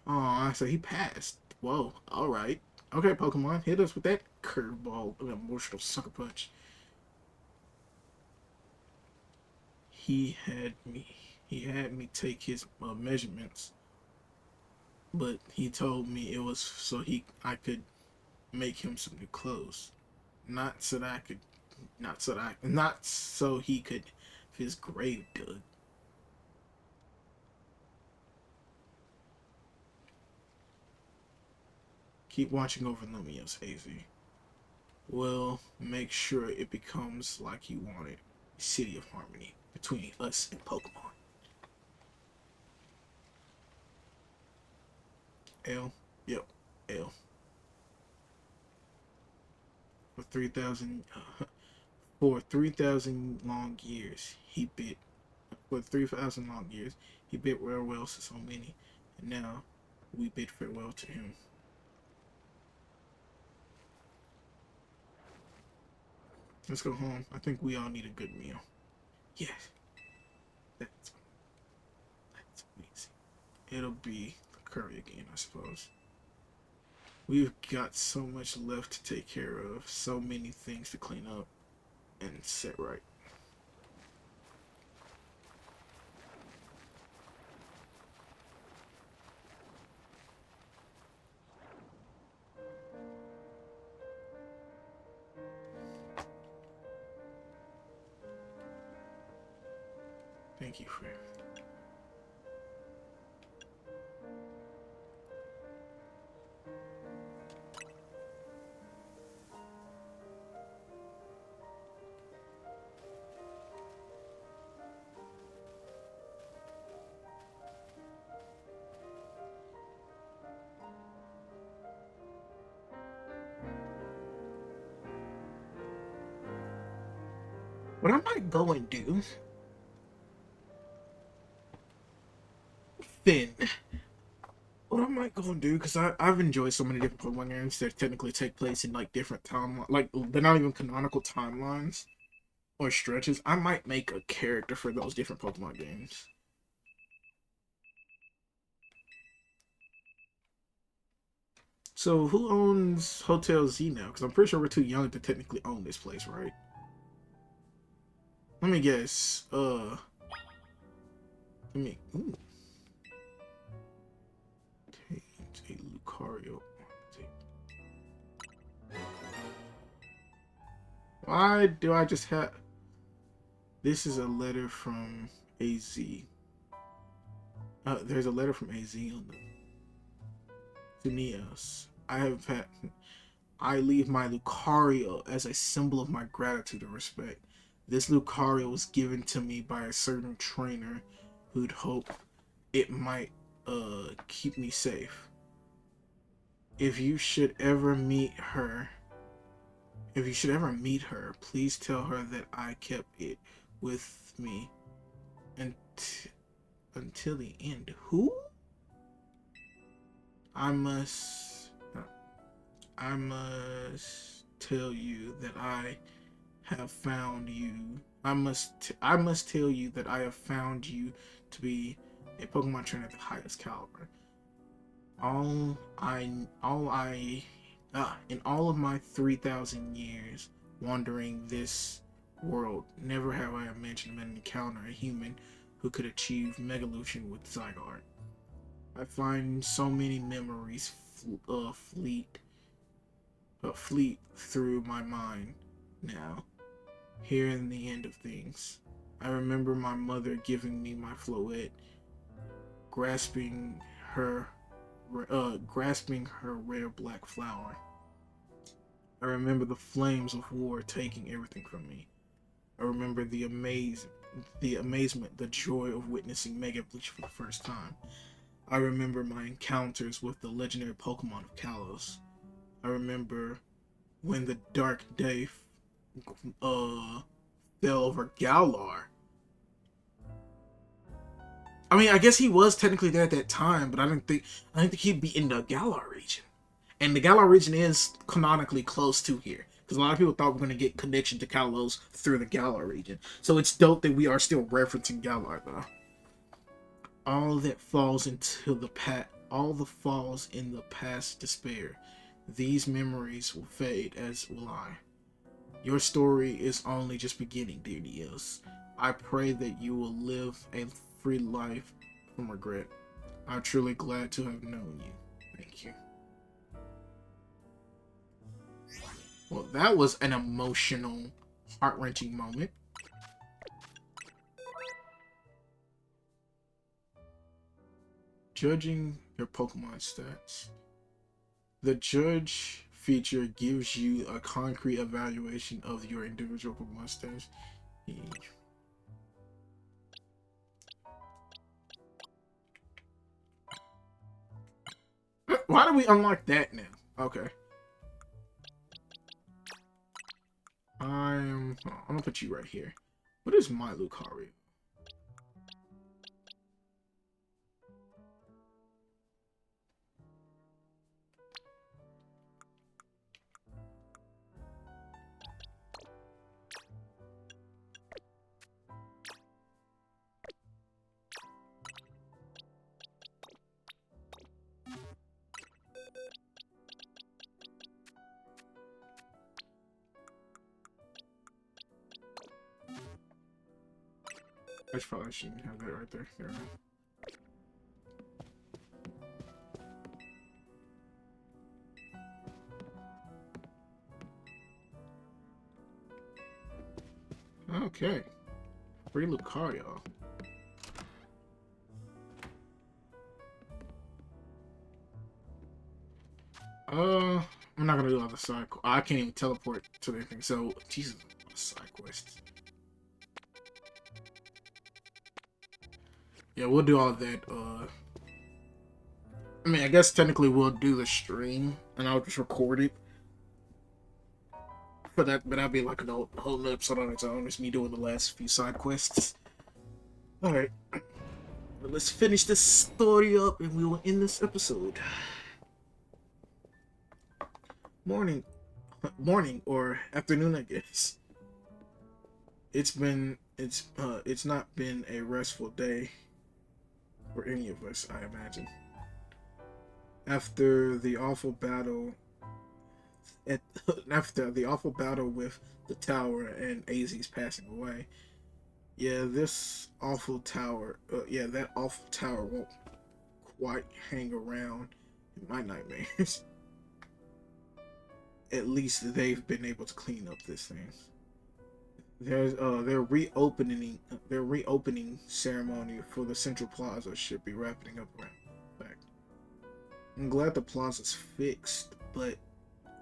Oh, so he passed. Whoa, alright. Okay, Pokemon, hit us with that curveball, an emotional sucker punch. He had me take his measurements, but he told me it was so I could make him some new clothes, not so that I could, not so he could have his grave dug. Keep watching over Lumios, AZ. We'll make sure it becomes like you wanted, a city of harmony between us and Pokemon. L. Yep. L. For 3,000 for 3,000 long years he bit for 3,000 long years he bid farewell to so many, and now we bid farewell to him. Let's go home. I think we all need a good meal. Yes. That's amazing. It'll be the curry again, I suppose. We've got so much left to take care of, so many things to clean up and set right. Thank you for what I might go and do, Finn. What I might go and do, because I've enjoyed so many different Pokemon games that technically take place in like different timelines, like they're not even canonical timelines or stretches. I might make a character for those different Pokemon games. So who owns Hotel Z now? Because I'm pretty sure we're too young to technically own this place, right? Let me guess. Let me. Ooh. A Lucario. Why do I just have? This is a letter from AZ. There's a letter from AZ on the Neos. I leave my Lucario as a symbol of my gratitude and respect. This Lucario was given to me by a certain trainer who'd hope it might keep me safe. If you should ever meet her, please tell her that I kept it with me until the end. Who? I must tell you that I have found you. I must tell you that I have found you to be a Pokemon trainer at the highest caliber. In all of my 3,000 years wandering this world, never have I imagined an encounter a human who could achieve Megalution with Zygarde. I find so many memories fleet through my mind now, here in the end of things. I remember my mother giving me my Floette, grasping her rare black flower. I remember the flames of war taking everything from me. I remember the amazement, the joy of witnessing Mega Bleach for the first time. I remember my encounters with the legendary Pokemon of Kalos. I remember when the dark day fell over Galar. I mean, I guess he was technically there at that time, but I didn't think he'd be in the Galar region. And the Galar region is canonically close to here, because a lot of people thought we are going to get connection to Kalos through the Galar region. So it's dope that we are still referencing Galar, though. All that falls all the falls in the past despair. These memories will fade, as will I. Your story is only just beginning, dear Dios. I pray that you will live a free life from regret. I'm truly glad to have known you. Thank you. Well, that was an emotional, heart-wrenching moment. Judging your Pokemon stats. The Judge feature gives you a concrete evaluation of your individual Pokemon stats. Why do we unlock that now? Okay. I'm gonna put you right here. What is my Lucario? I probably shouldn't have that right there. There we go. Okay. Free Lucario. I'm not gonna do all the side. I can't even teleport to anything. So, Jesus, side quests. Yeah, we'll do all of that. I mean, I guess technically we'll do the stream, and I'll just record it. But that'll be like a whole episode on its own. It's me doing the last few side quests. All right. But let's finish this story up and we will end this episode. Morning. Morning or afternoon, I guess. It's not been a restful day for any of us, I imagine. After the awful battle at after the awful battle with the tower and AZ's passing away. Yeah, this awful tower. That awful tower won't quite hang around in my nightmares. At least they've been able to clean up this thing. Their reopening ceremony for the Central Plaza should be wrapping up around. In fact, I'm glad the plaza's fixed, but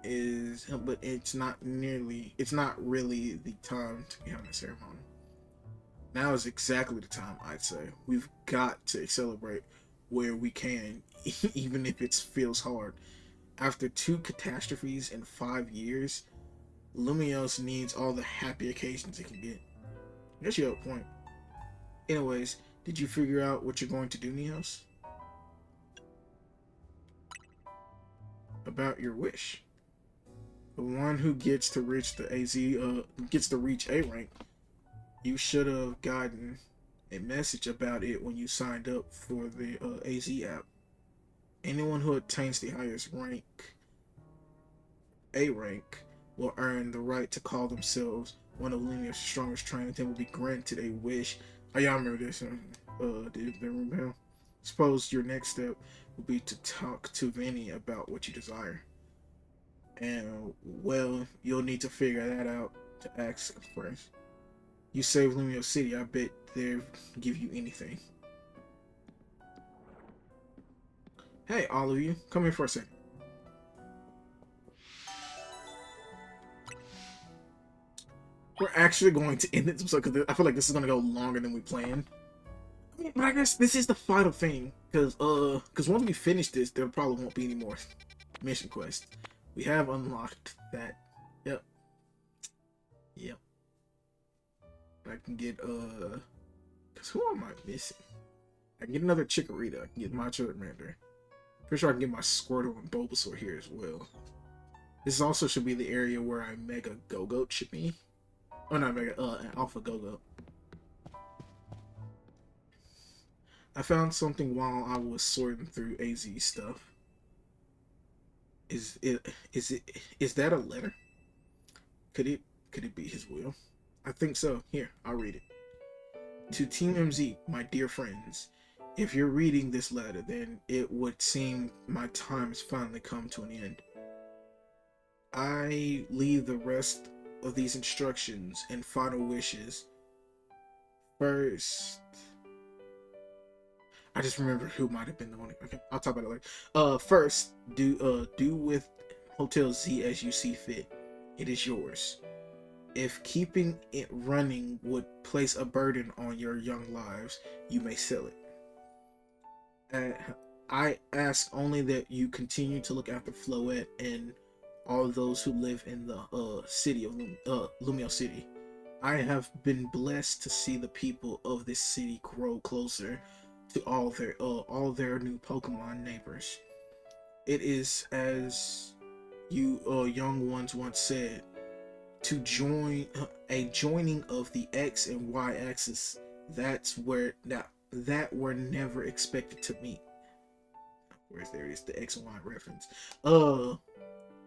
it's not really the time to be having a ceremony. Now is exactly the time, I'd say. We've got to celebrate where we can, even if it feels hard. After 2 catastrophes in 5 years, Lumios needs all the happy occasions it can get. I guess you have a point. Anyways, did you figure out what you're going to do, Neos? About your wish. The one who gets to reach A rank. You should have gotten a message about it when you signed up for the AZ app. Anyone who attains the highest rank, A rank, will earn the right to call themselves one of Lumia's strongest trainers and will be granted a wish. Oh yeah, I remember this. Did they remember? Suppose your next step will be to talk to Vinny about what you desire. And, well, you'll need to figure that out to ask first. You save Lumio City, I bet they'll give you anything. Hey, all of you, come here for a second. We're actually going to end it because I feel like this is going to go longer than we planned. I mean, but I guess this is the final thing, because once we finish this, there probably won't be any more mission quests. We have unlocked that. Yep. I can get because who am I missing? I can get another Chikorita. I can get my Charmander. Pretty sure I can get my Squirtle and Bulbasaur here as well. This also should be the area where I Mega Go-Goat should be. Oh, not Mega, an Alpha Go-Goat. I found something while I was sorting through AZ stuff. Is that a letter? Could it be his will? I think so. Here, I'll read it. To Team MZ, my dear friends, if you're reading this letter, then it would seem my time has finally come to an end. I leave the rest of these instructions and final wishes. First, I just remember who might have been the one. Okay, I'll talk about it later. First, do with Hotel Z as you see fit. It is yours. If keeping it running would place a burden on your young lives, you may sell it. I ask only that you continue to look after Floette and all those who live in the city of Lumio City. I have been blessed to see the people of this city grow closer to all their new Pokemon neighbors. It is as you young ones once said, to join a joining of the X and Y axis. That were never expected to meet. Of course, there is the X and Y reference.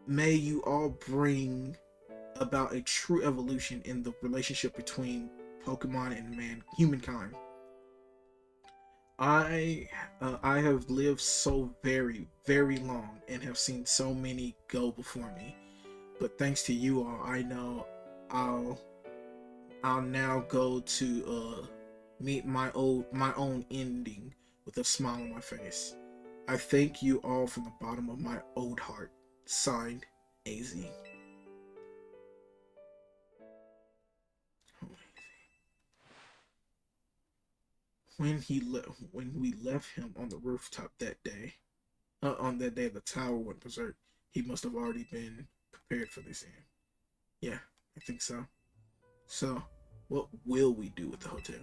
May you all bring about a true evolution in the relationship between Pokemon and humankind. I have lived so very, very long and have seen so many go before me. But thanks to you all, I know I'll now go to meet my own ending with a smile on my face. I thank you all from the bottom of my old heart. Signed, AZ. When we left him on the rooftop that day, the tower went berserk. He must have already been prepared for this end. Yeah, I think so. So, what will we do with the hotel?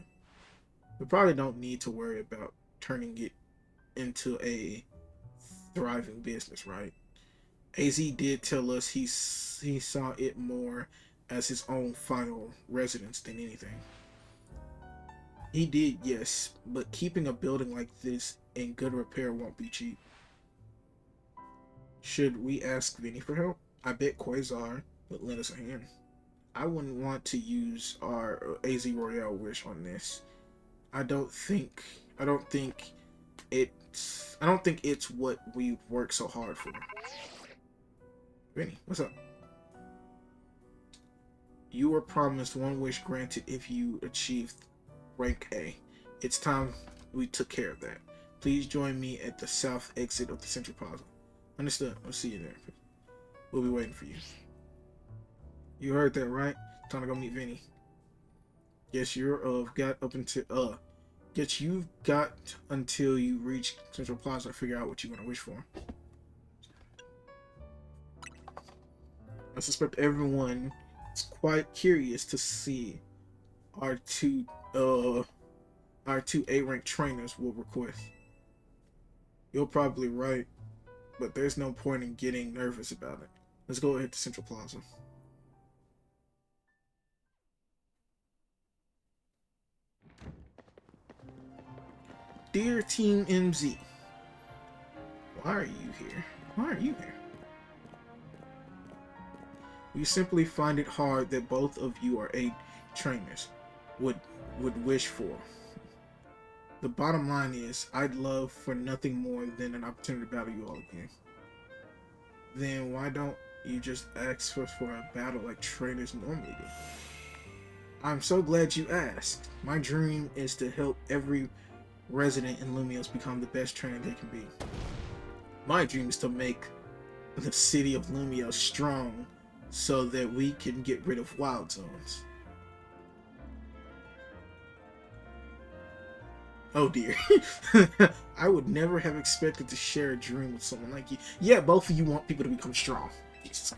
We probably don't need to worry about turning it into a thriving business, right? AZ did tell us he saw it more as his own final residence than anything. He did, yes, but keeping a building like this in good repair won't be cheap. Should we ask Vinny for help? I bet Quasar would lend us a hand. I wouldn't want to use our AZ Royale wish on this. I don't think I don't think I don't think it's what we worked so hard for. Vinny, what's up? You were promised one wish granted if you achieved rank A. It's time we took care of that. Please join me at the south exit of the Central Plaza. Understood. I'll see you there. We'll be waiting for you. You heard that, right? Time to go meet Vinny. Guess you've got until you reach Central Plaza to figure out what you want to wish for. I suspect everyone is quite curious to see our two A-rank trainers will request. You're probably right, but there's no point in getting nervous about it. Let's go ahead to Central Plaza. Dear Team MZ, why are you here? Why are you here? We simply find it hard that both of you are A trainers would wish for. The bottom line is, I'd love for nothing more than an opportunity to battle you all again. Then why don't you just ask for a battle like trainers normally do? I'm so glad you asked. My dream is to help every resident in Lumios become the best trainer they can be. My dream is to make the city of Lumios strong so that we can get rid of wild zones. Oh dear. I would never have expected to share a dream with someone like you. Yeah, both of you want people to become strong. Jesus.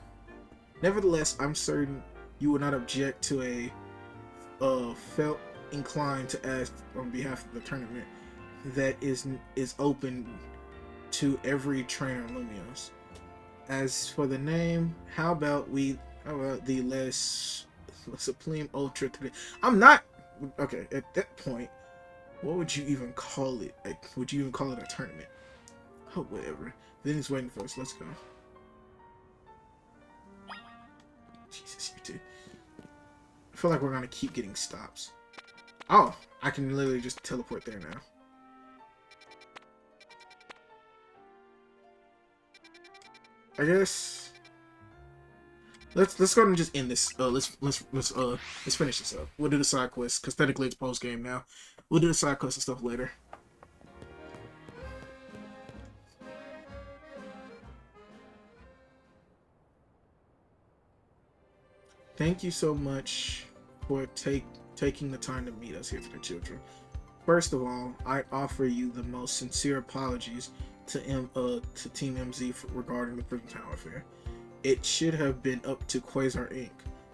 Nevertheless, I'm certain you would not object to a felt inclined to ask on behalf of the tournament that is open to every trainer in Lumios. As for the name, how about the less supreme ultra today? I'm not okay at that point. What would you even call it? Like, would you even call it a tournament? Oh, whatever. Then he's waiting for us. Let's go. Jesus, you two. I feel like we're gonna keep getting stops. Oh, I can literally just teleport there now. I guess let's go ahead and just end this. Let's finish this up. We'll do the side quest because technically it's post game now. We'll do the side quest and stuff later. Thank you so much for taking the time to meet us here for the children. First of all, I offer you the most sincere apologies to Team MZ regarding the Prison Tower affair. It should have been up to Quasar Inc.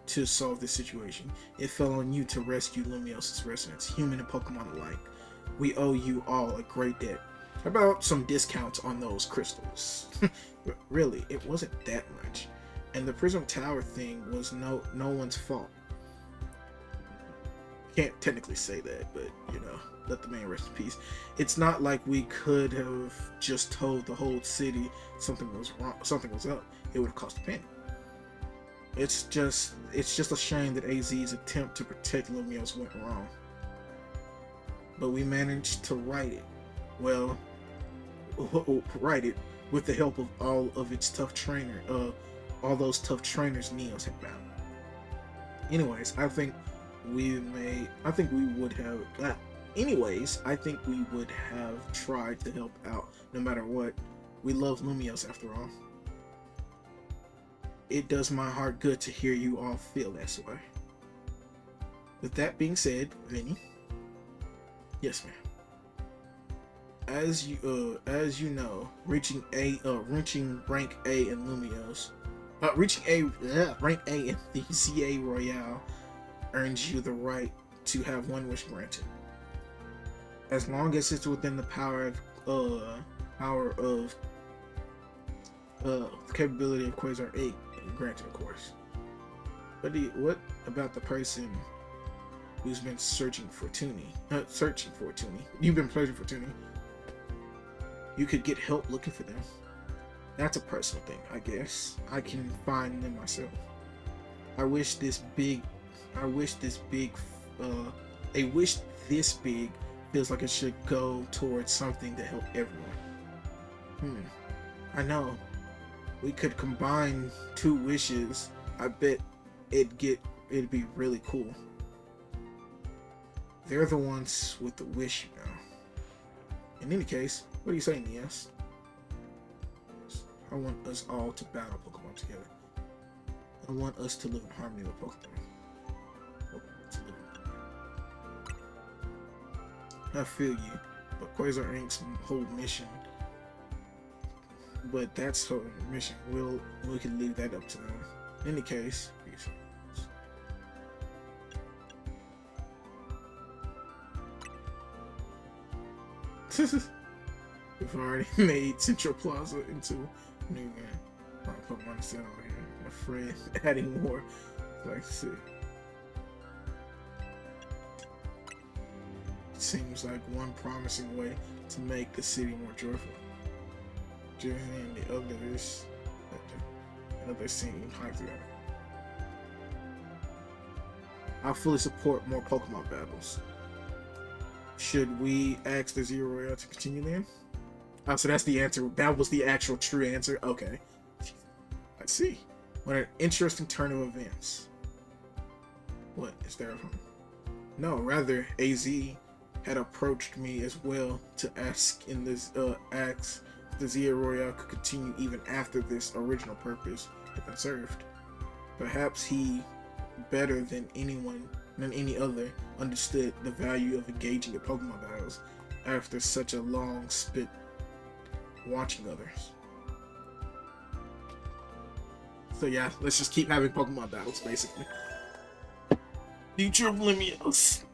to solve this situation. It fell on you to rescue Lumios' residents, human and Pokemon alike. We owe you all a great debt. How about some discounts on those crystals? Really, it wasn't that much. And the Prism Tower thing was no one's fault. Can't technically say that, but you know, let the man rest in peace. It's not like we could have just told the whole city something was wrong, something was up. It would have cost a penny. It's just a shame that AZ's attempt to protect Lumios went wrong. But we managed to right it. Well, right it with the help of all of its tough all those tough trainers Neos had found. Anyways, I think we would have tried to help out no matter what. We love Lumios after all. It does my heart good to hear you all feel that way. With that being said, Vinny. Yes, ma'am. As you know, reaching rank A in Lumios, rank A in the Z-A Royale earns you the right to have one wish granted. as long as it's within the power of the capability of Quasar 8, granted, of course. But what about the person who's been searching for Toonie? You've been searching for Toonie. You could get help looking for them. That's a personal thing, I guess. I can find them myself. I wish this big feels like it should go towards something to help everyone. I know. We could combine 2 wishes. I bet it'd be really cool. They're the ones with the wish, you know. In any case, what are you saying, Yes? I want us all to battle Pokemon together. I want us to live in harmony with Pokemon. I feel you, but Quasar Inc.'s whole mission. But that's her mission. We can leave that up to them. In any case, we've already made Central Plaza into new game. Pokemon set over here. I'm afraid adding more. Like, see. Seems like one promising way to make the city more joyful. Just and the others seem high together. I fully support more Pokemon battles. Should we ask the Zero Royale to continue then? Oh, so that's the answer. That was the actual true answer. Okay. I see. What an interesting turn of events. What is there? No, rather AZ had approached me as well to ask the Zero Royale could continue even after this original purpose had been served. Perhaps he, better than any other, understood the value of engaging in Pokemon battles after such a long spent watching others. So yeah, let's just keep having Pokemon battles, basically. Future of Limios.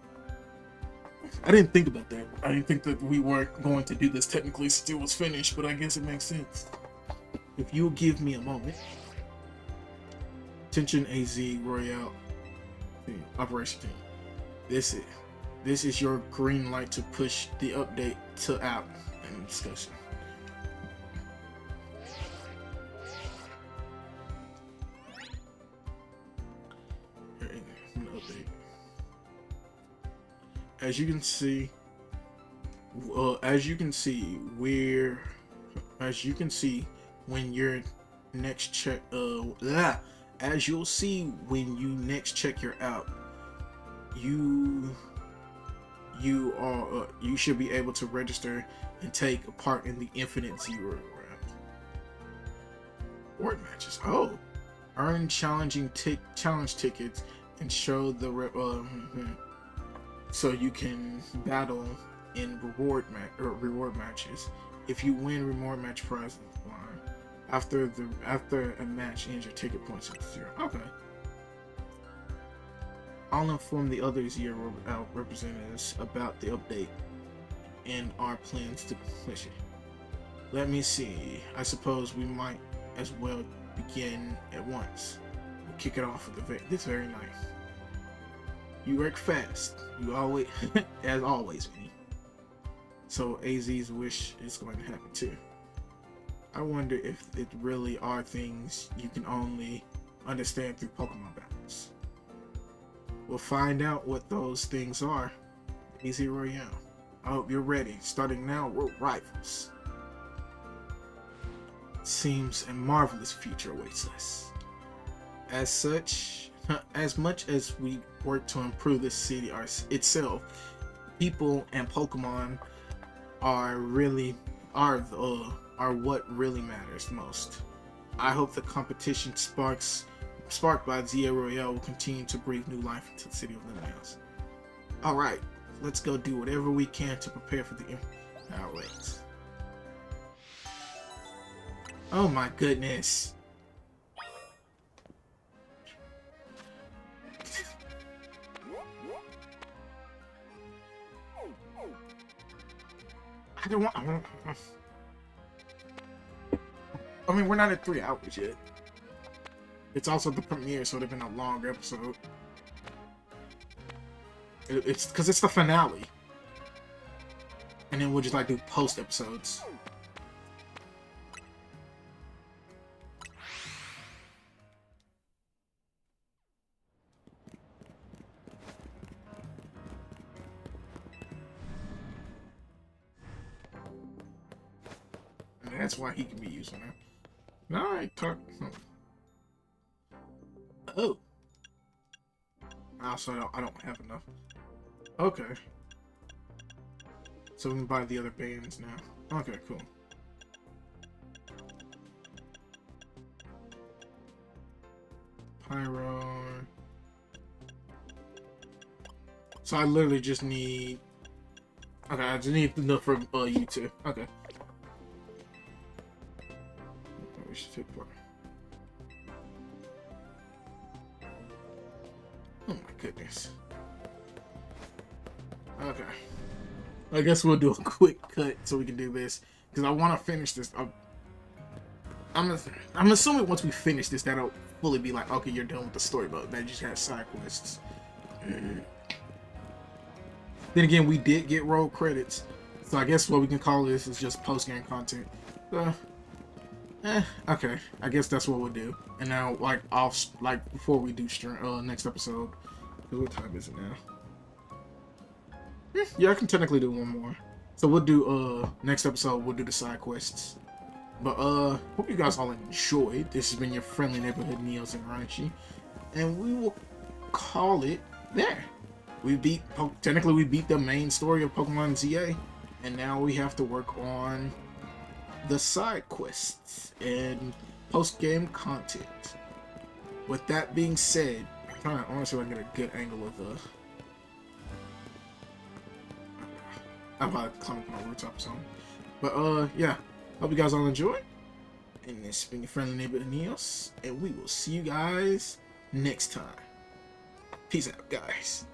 I didn't think about that. I didn't think that we weren't going to do this technically since it was finished, but I guess it makes sense. If you'll give me a moment. Attention AZ Royale team, Operation Team. This is your green light to push the update to app and discussion. As you can see, when your next check, as you'll see when you next check your app, you should be able to register and take part in the Infinite Zero round. Reward matches. Oh, earn challenge tickets and show the so you can battle in reward matches. If you win reward match prizes after a match ends, your ticket points at 0. Okay. I'll inform the other Zero representatives about the update and our plans to push it. Let me see. I suppose we might as well begin at once. We'll kick it off with this very night. You work fast. You always, as always, Vinny. So AZ's wish is going to happen too. I wonder if it really are things you can only understand through Pokemon battles. We'll find out what those things are. AZ Royale. I hope you're ready. Starting now, we're rivals. Seems a marvelous future awaits us. As such, as much as we work to improve the city itself, people and Pokemon are what really matters most. I hope the competition sparked by Zero Royale will continue to breathe new life into the city of Limios. Alright, let's go do whatever we can to prepare for the outrages. Oh my goodness. don't want. I mean, we're not at 3 hours yet. It's also the premiere, so it'd have been a long episode. It's because it's the finale. And then we'll just like do post episodes. And that's why he can be using it. No, I talk. Oh. Also, I don't have enough. Okay. So we can buy the other bands now. Okay, cool. Pyro. So I literally just need... Okay, I just need enough for you two. Okay. We should take part. Oh my goodness. Okay. I guess we'll do a quick cut so we can do this. Because I want to finish this. I'm assuming once we finish this, that'll fully be like, okay, you're done with the story, but that just has side quests. Then again, we did get roll credits. So I guess what we can call this is just post-game content. Okay. I guess that's what we'll do. And now, like, before we do next episode. What time is it now? Yeah, I can technically do one more. So we'll do, next episode, we'll do the side quests. But, hope you guys all enjoyed. This has been your friendly neighborhood Neo Zenraishi. And we will call it there. Technically we beat the main story of Pokemon Z-A. And now we have to work on the side quests and post-game content. With that being said, I want to see if I can get a good angle of the... I'll probably climb up on a rooftop or something. But, yeah. Hope you guys all enjoyed. And this has been your friendly neighbor Neos. And we will see you guys next time. Peace out, guys.